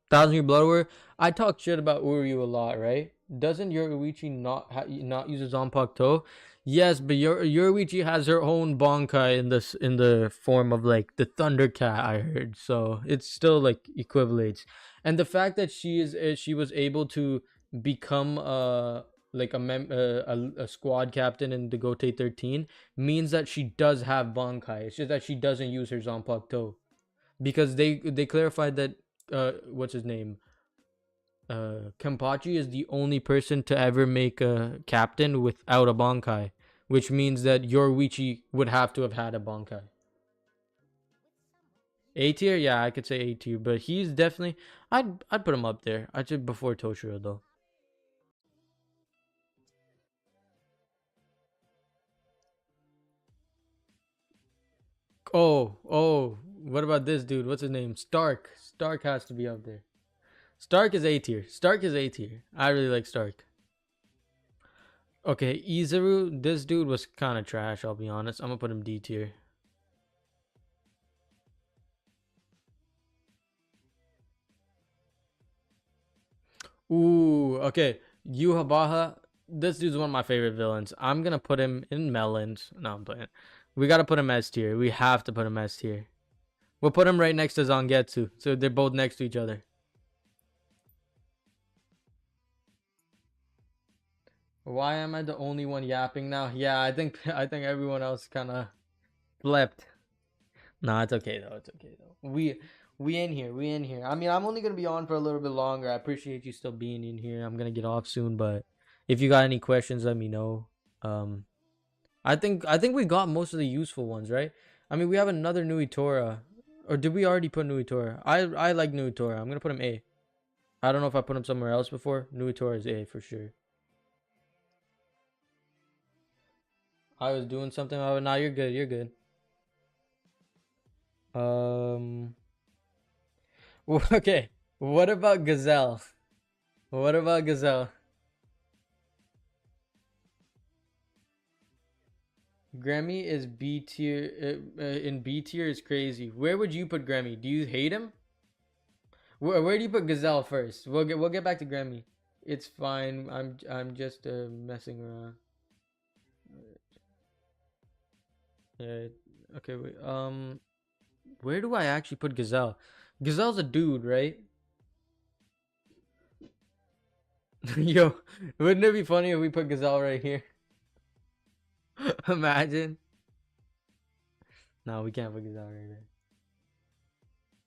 Thousand Year Blood War, I talk shit about Uryu a lot, right? Doesn't Yoruichi not use his Zanpakuto? Yes, but Yoruichi has her own Bankai in the form of like the Thundercat. I heard, so it's still like equivalates. And the fact that she was able to become like a squad captain in the Gote 13 means that she does have Bankai. It's just that she doesn't use her Zanpakuto because they clarified that what's his name, Kenpachi is the only person to ever make a captain without a Bankai, which means that Yoruichi would have to have had a Bankai. A tier, yeah, I could say A tier, but he's definitely I'd put him up there. I'd say before Toshiro though. What about this dude? What's his name? Stark. Stark has to be up there. Stark is A tier. Stark is A tier. I really like Stark. Okay, Izuru, this dude was kind of trash, I'll be honest. I'm gonna put him D tier. Ooh, okay. Yuhabaha, this dude's one of my favorite villains. I'm gonna put him in Melons. No, I'm playing. We gotta put him S tier. We have to put him S tier. We'll put him right next to Zangetsu. So they're both next to each other. Why am I the only one yapping now? Yeah, I think everyone else kinda flipped. No, it's okay though. It's okay though. We in here. We in here. I mean, I'm only gonna be on for a little bit longer. I appreciate you still being in here. I'm gonna get off soon, but if you got any questions, let me know. Um, I think we got most of the useful ones, right? I mean, we have another Nui Tora, or did we already put Nui Tora? I like Nui Tora. I'm gonna put him A. I don't know if I put him somewhere else before. Nui Tora is A for sure. I was doing something. Oh, now you're good. You're good. Um. Okay. What about Gazelle? What about Gazelle? Grammy is B tier. In B tier is crazy. Where would you put Grammy? Do you hate him? Where do you put Gazelle first? We'll get back to Grammy. It's fine. I'm just messing around. Yeah. Okay. Wait. Where do I actually put Gazelle? Gazelle's a dude, right? Yo, wouldn't it be funny if we put Gazelle right here? Imagine. No, we can't put Gazelle right there.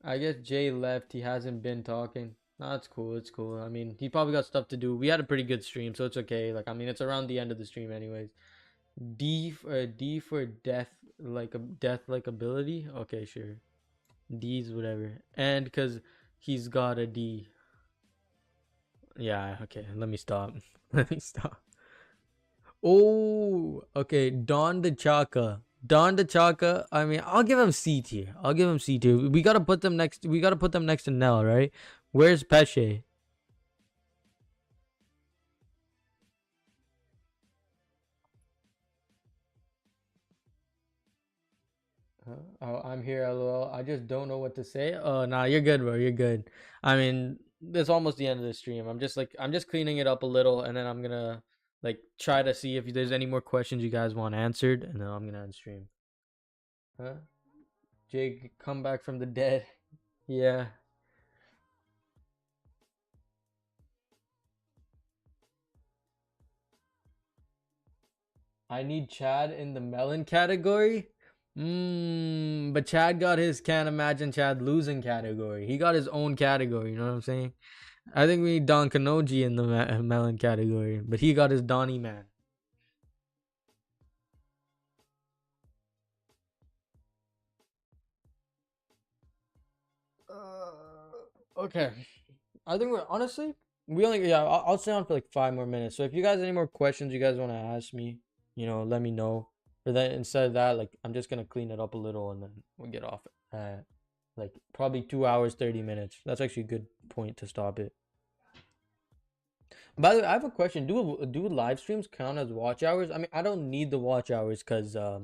I guess Jay left. He hasn't been talking. No, it's cool. It's cool. I mean, he probably got stuff to do. We had a pretty good stream, so it's okay. Like, I mean, it's around the end of the stream, anyways. D for death like ability. Okay, sure. D's whatever. And because he's got a D. Yeah. Okay. Let me stop. Let me stop. Oh. Okay. Don the Chaka. Don the Chaka. I mean, I'll give him C tier. I'll give him C tier. We gotta put them next. We gotta put them next to Nell, right? Where's Pesce? Oh, I'm here, lol. I just don't know what to say. Oh, nah, you're good, bro. You're good. I mean, it's almost the end of the stream. I'm just cleaning it up a little, and then I'm gonna like try to see if there's any more questions you guys want answered, and then I'm gonna end stream. Huh? Jake, come back from the dead. Yeah. I need Chad in the melon category. But Chad got his can't imagine Chad losing category. He got his own category. You know what I'm saying? I think we need Don Kanoji in the melon category, but he got his Donnie man. Okay. I think we're honestly we only yeah I'll stay on for like 5 more minutes. So if you guys have any more questions you guys want to ask me, let me know. Or then instead of that, like I'm just gonna clean it up a little and then we'll get off it. Like probably 2 hours 30 minutes. That's actually a good point to stop it. By the way, I have a question. Do live streams count as watch hours? I mean, I don't need the watch hours because I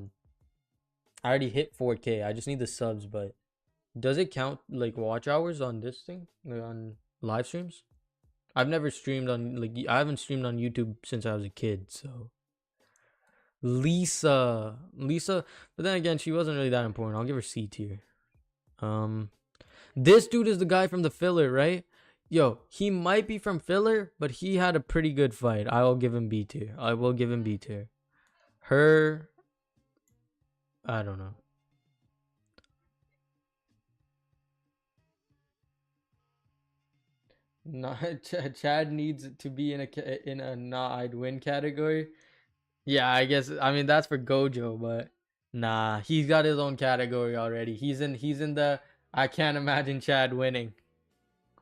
already hit 4K. I just need the subs, but does it count like watch hours on this thing? Like, on live streams? I've never streamed on like I haven't streamed on YouTube since I was a kid, so Lisa, but then again, she wasn't really that important. I'll give her C tier. Um this dude is the guy from the filler, right? Yo, he might be from filler, but he had a pretty good fight. I will give him B tier. I will give him B tier. Her, I don't know. Not Chad needs to be in a not I'd win category. Yeah, I guess. I mean that's for Gojo, but nah, he's got his own category already. He's in the I can't imagine Chad winning.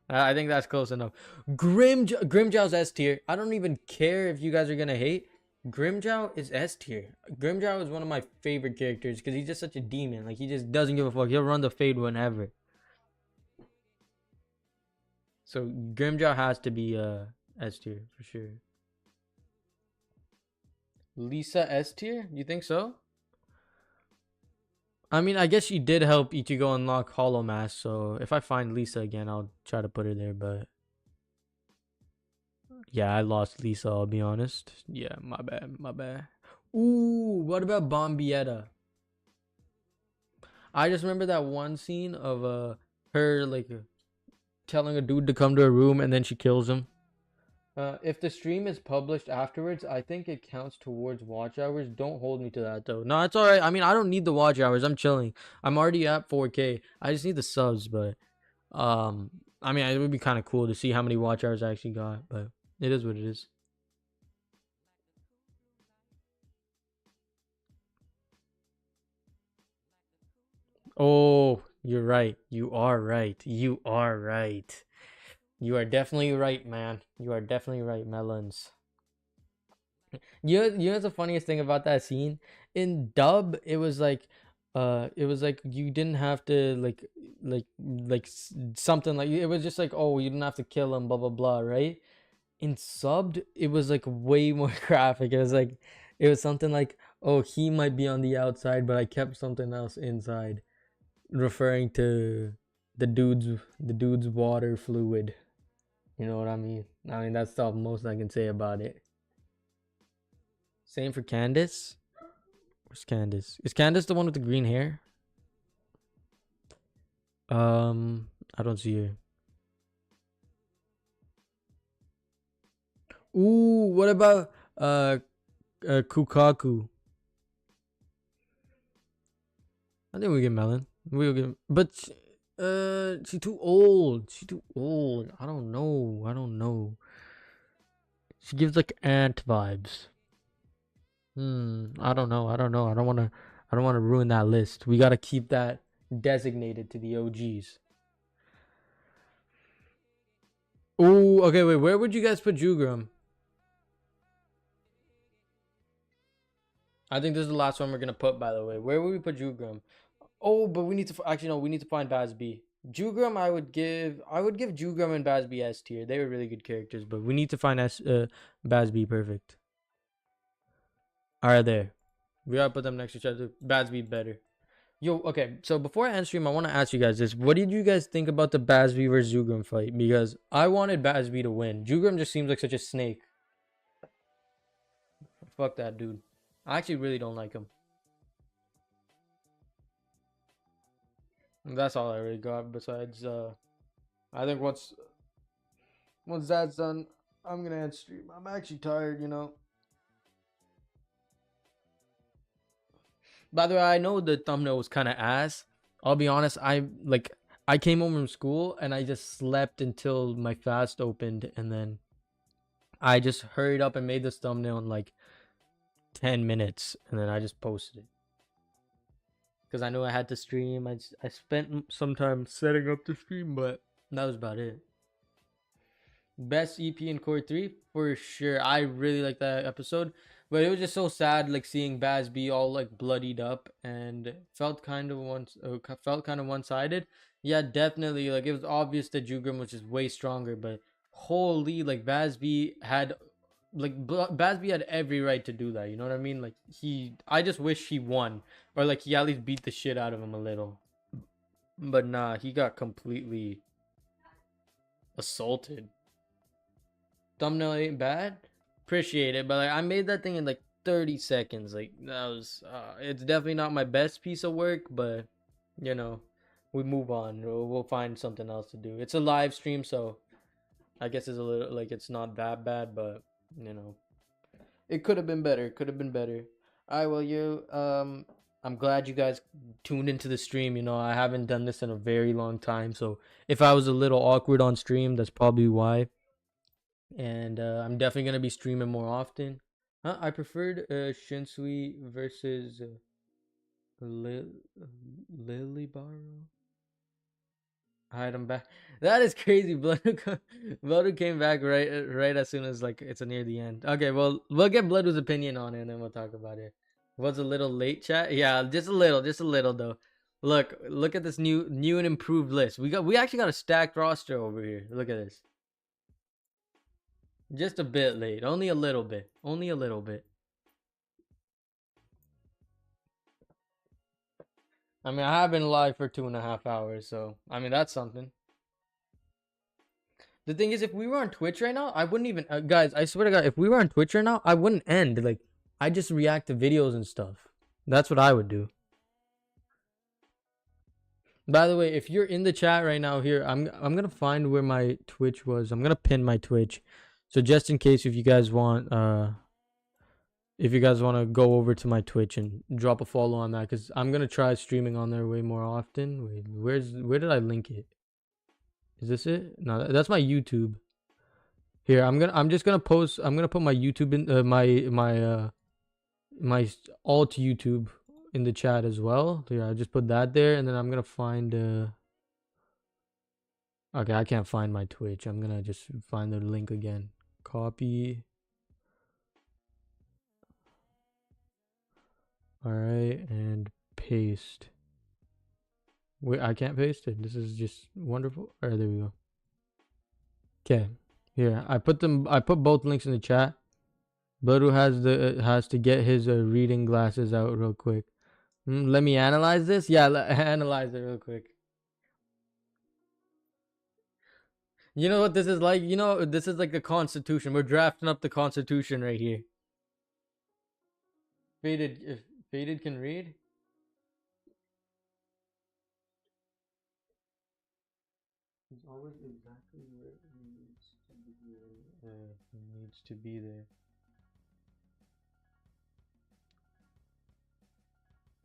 I think that's close enough. Grimjow's S tier. I don't even care if you guys are gonna hate. Grimjow is S tier. Grimjow is one of my favorite characters because he's just such a demon. Like he just doesn't give a fuck. He'll run the fade whenever. So Grimjow has to be S tier for sure. Lisa S tier? You think so? I mean, I guess she did help Ichigo unlock Hollow Mask, so if I find Lisa again, I'll try to put her there, but yeah, I lost Lisa, I'll be honest. Yeah, my bad, my bad. Ooh, what about Bombietta? I just remember that one scene of her like telling a dude to come to her room and then she kills him. If the stream is published afterwards, I think it counts towards watch hours. Don't hold me to that though. No, it's alright. I mean, I don't need the watch hours. I'm chilling. I'm already at 4K. I just need the subs, but I mean, it would be kind of cool to see how many watch hours I actually got, but it is what it is. Oh, you're right. You are right. You are right. You are definitely right, man. You are definitely right, Melons. You know the funniest thing about that scene? In dub, it was like you didn't have to something like it was just like, oh, you didn't have to kill him, blah blah blah, right? In subbed, it was like way more graphic. It was something like, oh, he might be on the outside, but I kept something else inside, referring to the dude's water fluid. You know what I mean? I mean that's the most I can say about it. Same for Candace. Where's Candace? Is Candace the one with the green hair? I don't see her. Ooh, what about Kukaku? I think we get Melon. We'll get, but she's too old. She's too old. I don't know. I don't know. She gives like ant vibes. I don't know. I don't know. I don't want to. I don't want to ruin that list. We gotta keep that designated to the OGs. Oh, okay. Wait. Where would you guys put Jugram? I think this is the last one we're gonna put. By the way, where would we put Jugram? Oh, but we need to actually no. We need to find Bazby. Jugram, I would give Jugram and Bazby S tier. They were really good characters, but we need to find Bazby perfect. All right, there. We gotta put them next to each other. Bazby better. Yo, okay. So before I end stream, I want to ask you guys this: what did you guys think about the Bazby versus Jugram fight? Because I wanted Bazby to win. Jugram just seems like such a snake. Fuck that dude. I actually really don't like him. That's all I really got. Besides, I think once that's done, I'm gonna end stream. I'm actually tired, you know. By the way, I know the thumbnail was kind of ass. I'll be honest. I came home from school and I just slept until my fast opened, and then I just hurried up and made this thumbnail in like 10 minutes, and then I just posted it because I knew I had to stream. I spent some time setting up the stream, but that was about it. Best EP in Core 3 for sure. I really like that episode. But it was just so sad, like seeing Baz be all like bloodied up and felt kind of one sided. Yeah, definitely. Like it was obvious that Jugram was just way stronger, but holy, like Basby had, Basby had every right to do that. You know what I mean? Like I just wish he won, or like he at least beat the shit out of him a little. But nah, he got completely assaulted. Thumbnail ain't bad. Appreciate it, but like I made that thing in like 30 seconds. Like that was it's definitely not my best piece of work, but you know, we move on. We'll find something else to do. It's a live stream, so I guess it's a little like it's not that bad, but you know, it could have been better. Could have been better. All right, well, I'm glad you guys tuned into the stream. You know, I haven't done this in a very long time, so if I was a little awkward on stream, that's probably why. And I'm definitely gonna be streaming more often. I preferred Shinsui versus Lily Baro. Alright, I'm back. That is crazy. Blood came back right as soon as like it's near the end. Okay, well we'll get Blood's opinion on it and then we'll talk about it. Was a little late, chat. Yeah, just a little though. Look at this new and improved list. We actually got a stacked roster over here. Look at this. Just a bit late. Only a little bit. Only a little bit. I mean, I have been live for 2.5 hours, so I mean that's something. The thing is, if we were on Twitch right now, I wouldn't even, guys. I swear to God, if we were on Twitch right now, I wouldn't end. Like, I just react to videos and stuff. That's what I would do. By the way, if you're in the chat right now, here, I'm gonna find where my Twitch was. I'm gonna pin my Twitch, so just in case, if you guys want to go over to my Twitch and drop a follow on that, because I'm gonna try streaming on there way more often. Wait, where did I link it? Is this it? No, that's my YouTube. Here, I'm just gonna post. I'm gonna put my YouTube in my alt YouTube in the chat as well. Here, I just put that there, and then I'm gonna find. Okay, I can't find my Twitch. I'm gonna just find the link again. Copy. All right, and paste. Wait, I can't paste it. This is just wonderful. All right, there we go. Okay, here I put them. I put both links in the chat. Bloodoo has to get his reading glasses out real quick. Let me analyze this. Yeah, analyze it real quick. You know what this is like? You know, this is like the Constitution. We're drafting up the Constitution right here. Faded, if Faded can read. He's always exactly where he needs to be. He needs to be there.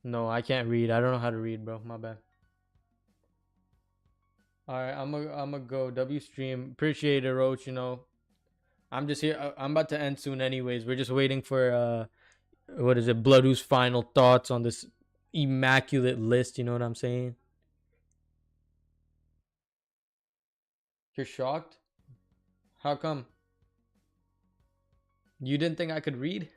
No, I can't read. I don't know how to read, bro. My bad. All right, I'm gonna go W stream. Appreciate it, Roach. You know, I'm just here. I'm about to end soon, anyways. We're just waiting for what is it? Bloodoo's final thoughts on this immaculate list. You know what I'm saying? You're shocked? How come? You didn't think I could read?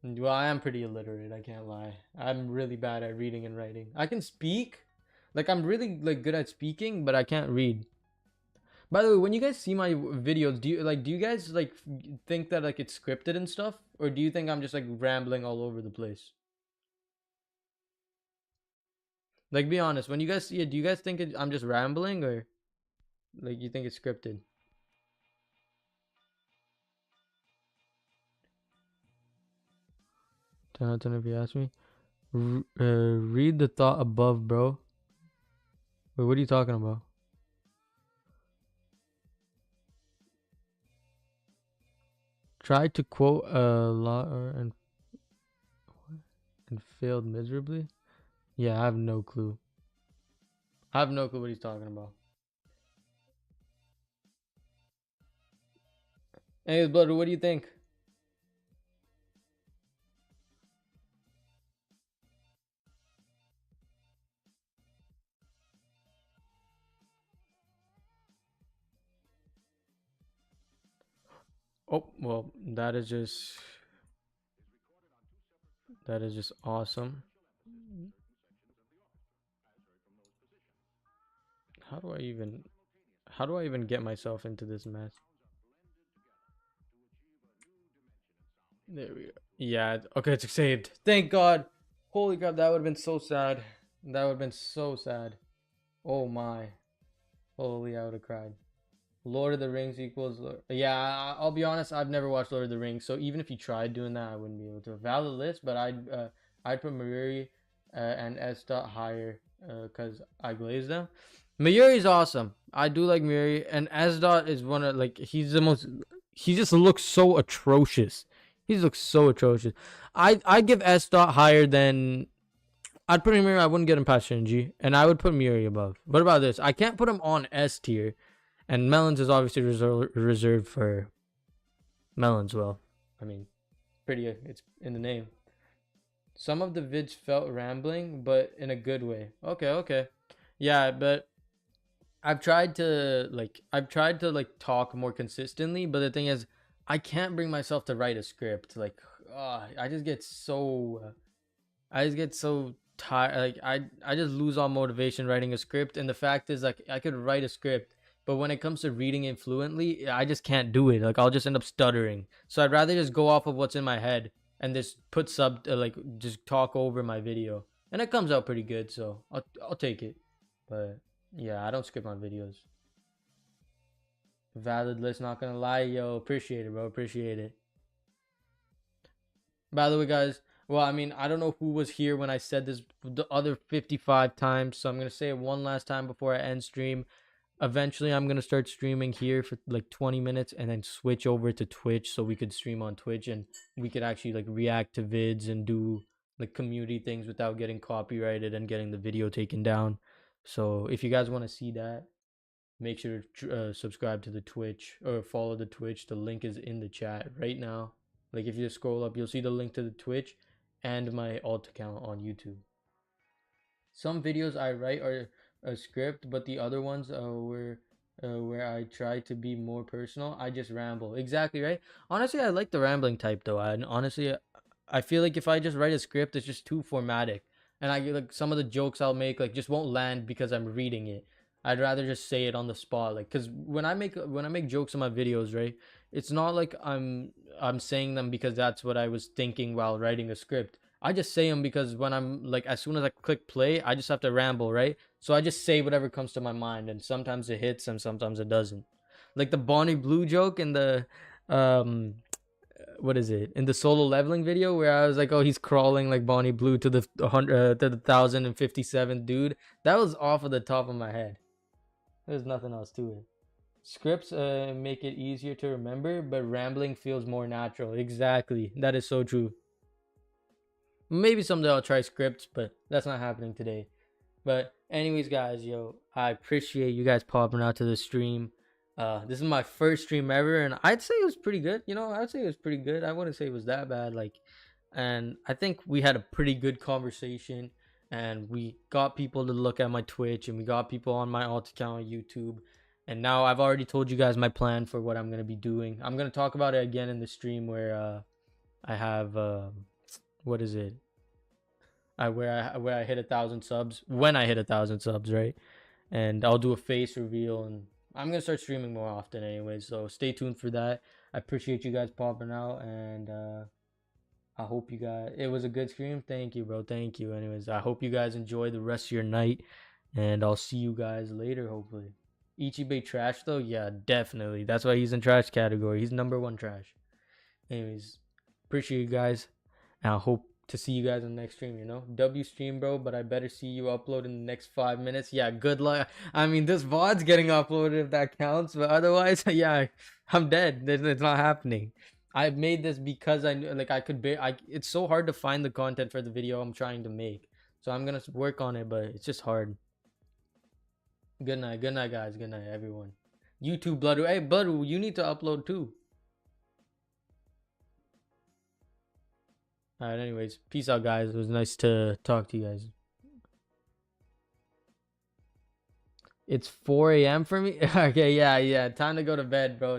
Well, I am pretty illiterate, I can't lie. I'm really bad at reading and writing. I can speak. Like I'm really like good at speaking, but I can't read. By the way, when you guys see my videos, do you guys like think that like it's scripted and stuff, or do you think I'm just like rambling all over the place? Like be honest, when you guys see it, do you guys think I'm just rambling, or like you think it's scripted? Ten out of 10 if you ask me. Read the thought above, bro. Wait, what are you talking about? Tried to quote a lot and failed miserably. Yeah, I have no clue. I have no clue what he's talking about. Anyways, brother, what do you think? Oh, well, that is just awesome. How do I even get myself into this mess? There we go. Yeah, okay, it's saved. Thank God. Holy crap, that would have been so sad. That would have been so sad. Oh my. Holy, I would have cried. Lord of the Rings equals. Yeah, I'll be honest. I've never watched Lord of the Rings, so even if you tried doing that, I wouldn't be able to. Valid list, but I'd put Mayuri and S dot higher because I glazed them. Mayuri's awesome. I do like Mayuri, and S dot is one of like he's the most. He just looks so atrocious. He looks so atrocious. I give S dot higher than I'd put him here. I wouldn't get him past Shinji, and I would put Muri above. What about this? I can't put him on S tier, and Melons is obviously reserved for Melons. Well, I mean, pretty. It's in the name. Some of the vids felt rambling, but in a good way. Okay, okay, yeah, but I've tried to like talk more consistently, but the thing is, I can't bring myself to write a script. Like, I just get so I just get so tired. Like I just lose all motivation writing a script. And the fact is, like, I could write a script, but when it comes to reading it fluently, I just can't do it. Like I'll just end up stuttering. So I'd rather just go off of what's in my head and just put like just talk over my video, and it comes out pretty good. So I'll take it. But yeah, I don't script my videos. Valid list. Not gonna lie, yo. Appreciate it, bro. Appreciate it. By the way, guys, well, I mean, I don't know who was here when I said this the other 55 times, so I'm going to say it one last time before I end stream. Eventually, I'm going to start streaming here for like 20 minutes and then switch over to Twitch so we could stream on Twitch and we could actually like react to vids and do like community things without getting copyrighted and getting the video taken down. So if you guys want to see that, make sure to subscribe to the Twitch or follow the Twitch. The link is in the chat right now. Like if you just scroll up, you'll see the link to the Twitch and my alt account on YouTube. Some videos I write are a script, but the other ones where I try to be more personal. I just ramble. Exactly right. Honestly, I like the rambling type though. And honestly, I feel like if I just write a script, it's just too formatic, and I like some of the jokes I'll make like just won't land because I'm reading it. I'd rather just say it on the spot, like, because when I make jokes in my videos, right? It's not like I'm saying them because that's what I was thinking while writing a script. I just say them because when I'm like, as soon as I click play, I just have to ramble, right? So I just say whatever comes to my mind, and sometimes it hits and sometimes it doesn't. Like the Bonnie Blue joke in the um what is it, in the solo leveling video where I was like, oh, he's crawling like Bonnie Blue to the 1057 dude. That was off of the top of my head. There's nothing else to it. Scripts make it easier to remember, but rambling feels more natural. Exactly. That is so true. Maybe someday I'll try scripts, but that's not happening today. But anyways, guys, yo, I appreciate you guys popping out to the stream. This is my first stream ever, and I'd say it was pretty good. You know, I'd say it was pretty good. I wouldn't say it was that bad. Like, and I think we had a pretty good conversation, and we got people to look at my Twitch, and we got people on my alt account on YouTube. And now I've already told you guys my plan for what I'm gonna be doing. I'm gonna talk about it again in the stream where I have what is it? Where I hit 1,000 subs, when I hit 1,000 subs, right? And I'll do a face reveal, and I'm gonna start streaming more often anyway. So stay tuned for that. I appreciate you guys popping out, and I hope you guys. It was a good stream. Thank you, bro. Thank you. Anyways, I hope you guys enjoy the rest of your night, and I'll see you guys later. Hopefully. Ichibe trash though, yeah, definitely. That's why he's in trash category. He's #1 trash. Anyways, appreciate you guys, and I hope to see you guys in the next stream. You know, W stream, bro. But I better see you upload in the next 5 minutes. Yeah, good luck. I mean, this VOD's getting uploaded if that counts, but otherwise, yeah, I'm dead. It's not happening. I made this because I knew, like, I could bear. It's so hard to find the content for the video I'm trying to make. So I'm gonna work on it, but it's just hard. Good night, guys. Good night, everyone. YouTube, Bloodoo. Hey, Bloodoo, you need to upload too. All right. Anyways, peace out, guys. It was nice to talk to you guys. It's 4 a.m. for me. Okay, yeah. Time to go to bed, bro.